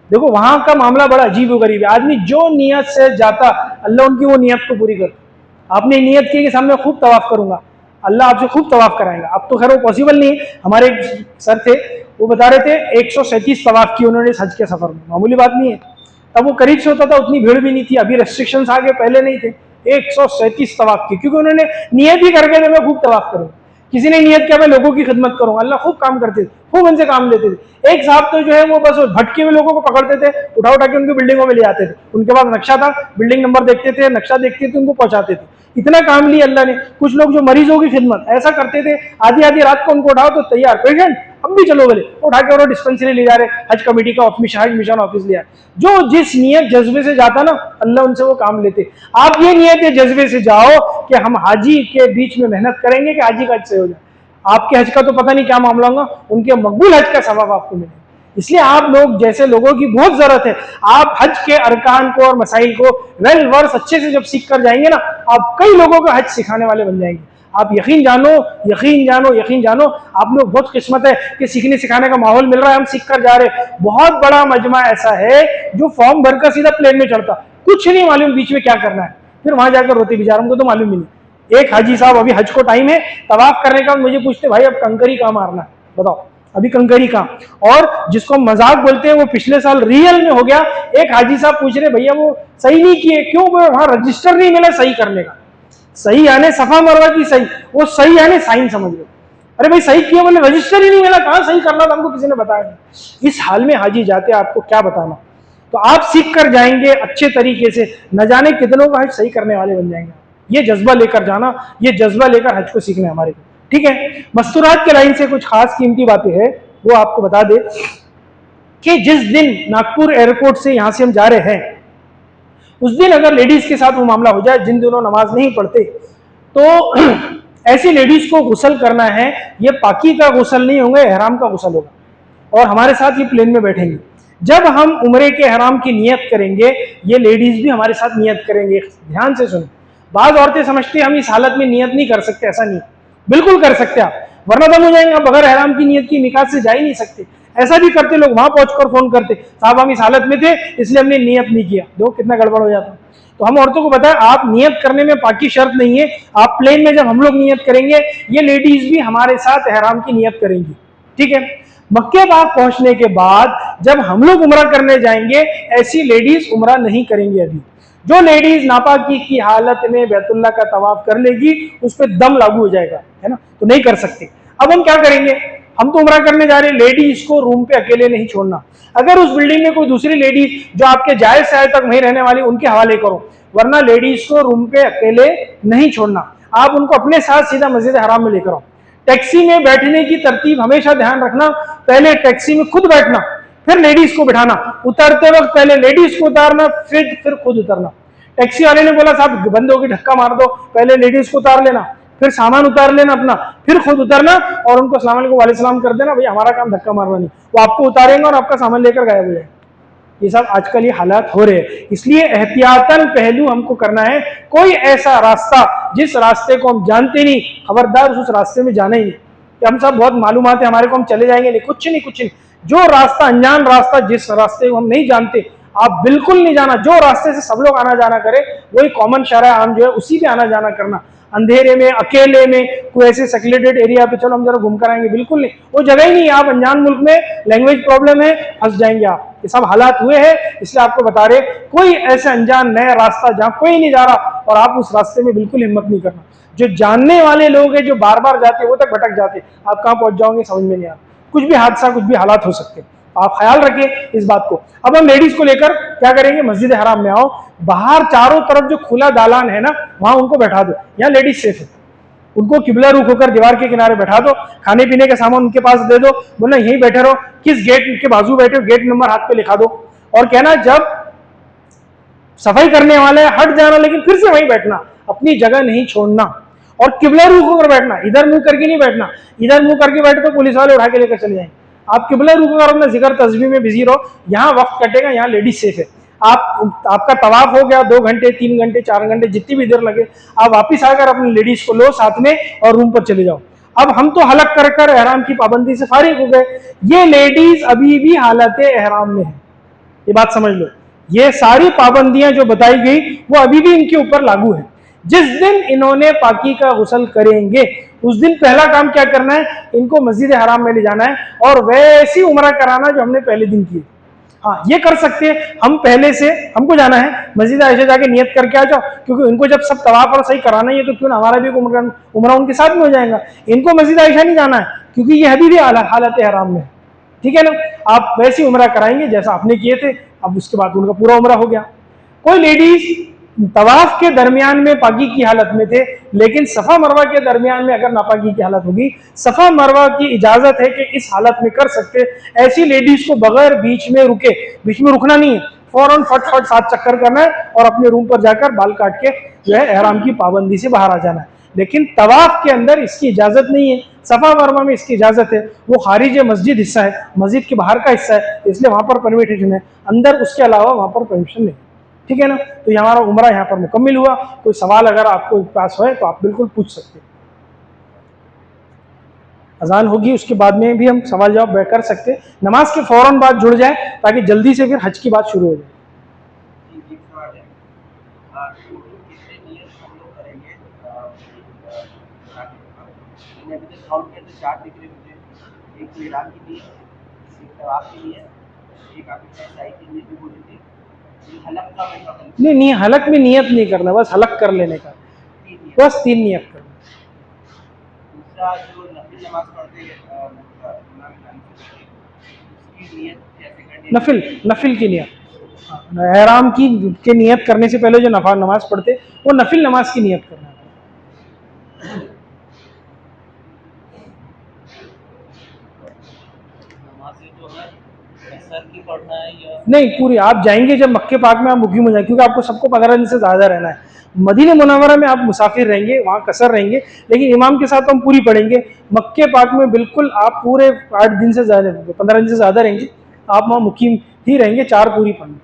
देखो वहां का मामला बड़ा अजीब व गरीब है। आदमी जो नियत से जाता, अल्लाह उनकी वो नियत को पूरी करता। आपने नियत की कि सामने खूब तवाफ करूंगा, अल्लाह आपसे खूब तवाफ कराएगा। अब तो खैर वो पॉसिबल नहीं है। हमारे एक सर थे, वो बता रहे थे 137 तवाफ की उन्होंने हज के सफर में, मामूली बात नहीं है। तब वो करीब से होता था, उतनी भीड़ भी नहीं थी, अभी रेस्ट्रिक्शंस आ गए, पहले नहीं थे। 137 तवाफ की, क्योंकि उन्होंने नियत ही करके थे मैं खूब तवाफ करूंगा। किसी ने नियत किया मैं लोगों की खिदमत करूंगा, अल्लाह खूब काम करते थे, खूब उनसे काम लेते थे। एक साहब तो जो है वो बस भटके हुए लोगों को पकड़ते थे, उठा उठा के उनकी बिल्डिंगों में ले आते थे। उनके पास नक्शा था, बिल्डिंग नंबर देखते थे, नक्शा देखते थे, उनको पहुंचाते थे। इतना काम लिया अल्लाह ने। कुछ लोग जो मरीजों की खिदमत ऐसा करते थे, आधी आधी रात को उनको उठाओ तो तैयार पेशेंट, अब भी चलो बोले, उठा के और डिस्पेंसरी ले जा रहे, हज कमेटी का ऑफिस, हज मिशन ऑफिस लिया। जो जिस नियत जज्बे से जाता ना, अल्लाह उनसे वो काम लेते। आप ये नियत जज्बे से जाओ कि हम हाजी के बीच में मेहनत करेंगे कि हाजी का हज से हो जाए। आपके हज का तो पता नहीं क्या मामला होगा, उनके मकबूल हज का सवाब आपको मिले। इसलिए आप लोग जैसे लोगों की बहुत जरूरत है। आप हज के अरकान को और मसाइल को वेल वर्स अच्छे से जब सीख कर जाएंगे ना, आप कई लोगों को हज सिखाने वाले बन जाएंगे। आप यकीन जानो, यकीन जानो, यकीन जानो, आप लोग बहुत किस्मत है कि सीखने सिखाने का माहौल मिल रहा है, हम सीख कर जा रहे। बहुत बड़ा मजमा ऐसा है जो फॉर्म भरकर सीधा प्लेन में चढ़ता, कुछ नहीं मालूम बीच में क्या करना है, फिर वहां जाकर रोते बेचारों को तो मालूम ही नहीं। एक हाजी साहब अभी हज को टाइम है, तवाफ करने का, मुझे पूछते भाई अब कंकरी कहाँ मारना है, बताओ अभी कंकरी कहाँ। और जिसको मजाक बोलते हैं वो पिछले साल रियल में हो गया। एक हाजी साहब पूछ रहे भैया वो सही नहीं किए, क्यों? वहां रजिस्टर नहीं मिला सही करने का। सही यानी सफा मरवा की सही, वो सही यानी साइन समझ लो। अरे भाई सही किया, बोले रजिस्टर ही नहीं मिला, कहाँ सही करना था, हमको किसी ने बताया। इस हाल में हाजी जाते आपको क्या बताना। तो आप सीख कर जाएंगे अच्छे तरीके से, न जाने कितनों का हज सही करने वाले बन जाएंगे। ये जज्बा लेकर जाना, ये जज्बा लेकर हज को सीखना है हमारे को, ठीक है। मस्तूरात के लाइन से कुछ खास कीमती बातें हैं, वो आपको बता दे कि जिस दिन नागपुर एयरपोर्ट से यहां से हम जा रहे हैं, उस दिन अगर लेडीज के साथ वो मामला हो जाए जिन दिनों नमाज नहीं पढ़ते, तो ऐसी लेडीज को गुस्ल करना है। ये पाकी का गुस्ल नहीं होगा, एहराम का गुस्ल होगा। और हमारे साथ ये प्लेन में बैठेंगे। जब हम उम्रे के एहराम की नियत करेंगे, ये लेडीज भी हमारे साथ नियत करेंगे। ध्यान से सुनो, बाज औरतें समझती हैं हम इस हालत में नियत नहीं कर सकते, ऐसा नहीं, बिल्कुल कर सकते आप, वरना दम हो जाएंगे। आप बगैर एहराम की नियत की निकात से जा ही नहीं सकते। ऐसा भी करते लोग, वहां पहुंचकर फोन करते साहब हम इस हालत में थे इसलिए हमने नियत नहीं किया। दो कितना गड़बड़ हो जाता। तो हम औरतों को बताया आप नियत करने में पाकी शर्त नहीं है। आप प्लेन में जब हम लोग नियत करेंगे, ये लेडीज भी हमारे साथ एहराम की नियत करेंगी, ठीक है। मक्के पाक पहुंचने के बाद जब हम लोग उम्रा करने जाएंगे, ऐसी लेडीज उम्रा नहीं करेंगे। अभी जो लेडीज नापाकी की हालत में बैतुल्लाह का तवाफ कर लेगी, उस पर दम लागू हो जाएगा, है ना, तो नहीं कर सकते। अब हम क्या करेंगे, हम तो उम्रा करने जा रहे हैं, लेडीज को रूम पे अकेले नहीं छोड़ना। अगर उस बिल्डिंग में कोई दूसरी लेडीज जो आपके जायज से आए तक वहीं रहने वाली, उनके हवाले करो, वरना लेडीज को रूम पे अकेले नहीं छोड़ना। आप उनको अपने साथ सीधा मस्जिद हराम में लेकर आओ। टैक्सी में बैठने की तरतीब हमेशा ध्यान रखना, पहले टैक्सी में खुद बैठना, फिर लेडीज को बिठाना। उतरते वक्त पहले लेडीज को उतारना, फिर खुद उतरना। टैक्सी वाले ने बोला साहब बंद होगी, धक्का मार दो, पहले लेडीज को उतार लेना, फिर सामान उतार लेना अपना, फिर खुद उतरना और उनको अस्सलाम वालेकुम वालेकुम कर देना, भाई हमारा काम धक्का मारना नहीं। वो आपको उतारेंगे और आपका सामान लेकर गायब हो जाएगा। ये सब आजकल ये हालात हो रहे हैं, इसलिए एहतियातन पहलू हमको करना है। कोई ऐसा रास्ता जिस रास्ते को हम जानते नहीं, खबरदार उस रास्ते में जाना ही नहीं। कि हम सब बहुत मालूमात है हमारे को, हम चले जाएंगे, नहीं, कुछ नहीं, कुछ नहीं। जो रास्ता अनजान रास्ता, जिस रास्ते को हम नहीं जानते, आप बिल्कुल नहीं जाना। जो रास्ते से सब लोग आना जाना करे, वही कॉमन शरह आम जो है उसी पे आना जाना करना। अंधेरे में, अकेले में, कोई ऐसे सेक्रेटेड एरिया पे चलो हम जरा घूम कर आएंगे, बिल्कुल नहीं, वो जगह ही नहीं। आप अनजान मुल्क में, लैंग्वेज प्रॉब्लम है, फंस जाएंगे आप। ये सब हालात हुए हैं, इसलिए आपको बता रहे कोई ऐसे अनजान नया रास्ता जहां कोई नहीं जा रहा और आप उस रास्ते में बिल्कुल हिम्मत नहीं करना। जो जानने वाले लोग हैं, जो बार बार जाते हैं, वो तक भटक जाते, आप कहाँ पहुंच जाओगे समझ में नहीं आता। कुछ भी हादसा, कुछ भी हालात हो सकते हैं, आप ख्याल रखें इस बात को। अब हम लेडीज को लेकर क्या करेंगे, मस्जिद हराम में आओ, बाहर चारों तरफ जो खुला दालान है ना, वहां उनको बैठा दो, यहाँ लेडीज सेफ है, उनको किबला रुख होकर दीवार के किनारे बैठा दो, खाने पीने का सामान उनके पास दे दो, बोलना यहीं बैठे रहो, किस गेट के बाजू बैठे हो गेट नंबर हाथ पे लिखा दो, और कहना जब सफाई करने वाले हट जाना, लेकिन फिर से वहीं बैठना, अपनी जगह नहीं छोड़ना, और किबला रुख होकर बैठना, इधर मुंह करके नहीं बैठना। इधर मुंह करके बैठे तो पुलिस वाले उठा के लेकर चले जाएंगे। आप किबला रुख होकर अपना जिक्र तस्बीह में बिजी रहो, यहाँ वक्त कटेगा, यहाँ लेडीज सेफ है। आपका तवाफ हो गया 2 घंटे 3 घंटे 4 घंटे जितनी भी देर लगे, आप वापिस आकर अपनी लेडीज को लो साथ में और रूम पर चले जाओ। अब हम तो हलक कर कर एहराम की पाबंदी से फारिग हो गए, ये लेडीज अभी भी हालत एहराम में है, ये बात समझ लो। ये सारी पाबंदियां जो बताई गई वो अभी भी इनके ऊपर लागू है। जिस दिन इन्होंने पाकी का गुस्ल करेंगे उस दिन पहला काम क्या करना है, इनको मस्जिद हराम में ले जाना है और वैसी उम्रा कराना जो हमने पहले दिन की। हाँ, ये कर सकते हैं हम, पहले से हमको जाना है मस्जिद आयशा जाके नियत करके आ जाओ, क्योंकि उनको जब सब तवाफ और सही कराना ही है तो क्यों ना हमारा भी उम्रा उनके साथ में हो जाएगा। इनको मस्जिद आयशा नहीं जाना है क्योंकि ये अभी भी हालत हराम में, ठीक है ना। आप वैसी उम्रा कराएंगे जैसा आपने किए थे, अब उसके बाद उनका पूरा उम्रा हो गया। कोई लेडीज तवाफ के दरमियान में पाकी की हालत में थे, लेकिन सफा मरवा के दरमियान में अगर नापाकी की हालत होगी, सफा मरवा की इजाजत है कि इस हालत में कर सकते। ऐसी लेडीज को बगैर बीच में रुके, बीच में रुकना नहीं है, फौरन फट 7 चक्कर करना है और अपने रूम पर जाकर बाल काट के जो है एहराम की पाबंदी से बाहर आ जाना है। लेकिन तवाफ के अंदर इसकी इजाजत नहीं है, सफा मरवा में इसकी इजाजत है। वो खारिज मस्जिद हिस्सा है, मस्जिद के बाहर का हिस्सा है, इसलिए वहां पर परमिशन है, अंदर उसके अलावा वहां पर परमिशन नहीं, ठीक है ना। तो ये हमारा उम्रा यहाँ पर मुकम्मिल हुआ। कोई सवाल अगर आपको पास हो तो आप बिल्कुल पूछ सकते हैं। अजान होगी उसके बाद में भी हम सवाल जवाब कर सकते हैं, नमाज के फौरन बाद जुड़ जाए ताकि जल्दी से फिर हज की बात शुरू हो जाए। नहीं, हलक में नियत नहीं करना, बस हलक कर लेने का, बस 3 नियत करना। नफिल की नियत, एहराम की के नियत करने से पहले जो नमाज पढ़ते वो नफिल नमाज की नियत करना है। नहीं, पूरी आप जाएंगे जब मक्के पाक में आप मुकीम हो जाएंगे, क्योंकि आपको सबको 15 दिन से ज़्यादा रहना है। मदीने मुनव्वरा में आप मुसाफिर रहेंगे, वहाँ कसर रहेंगे, लेकिन इमाम के साथ तो हम पूरी पढ़ेंगे। मक्के पाक में बिल्कुल आप पूरे 8 दिन से ज़्यादा 15 दिन से ज़्यादा रहेंगे, आप वहाँ मुकीम ही रहेंगे, 4 पूरी पढ़ेंगे।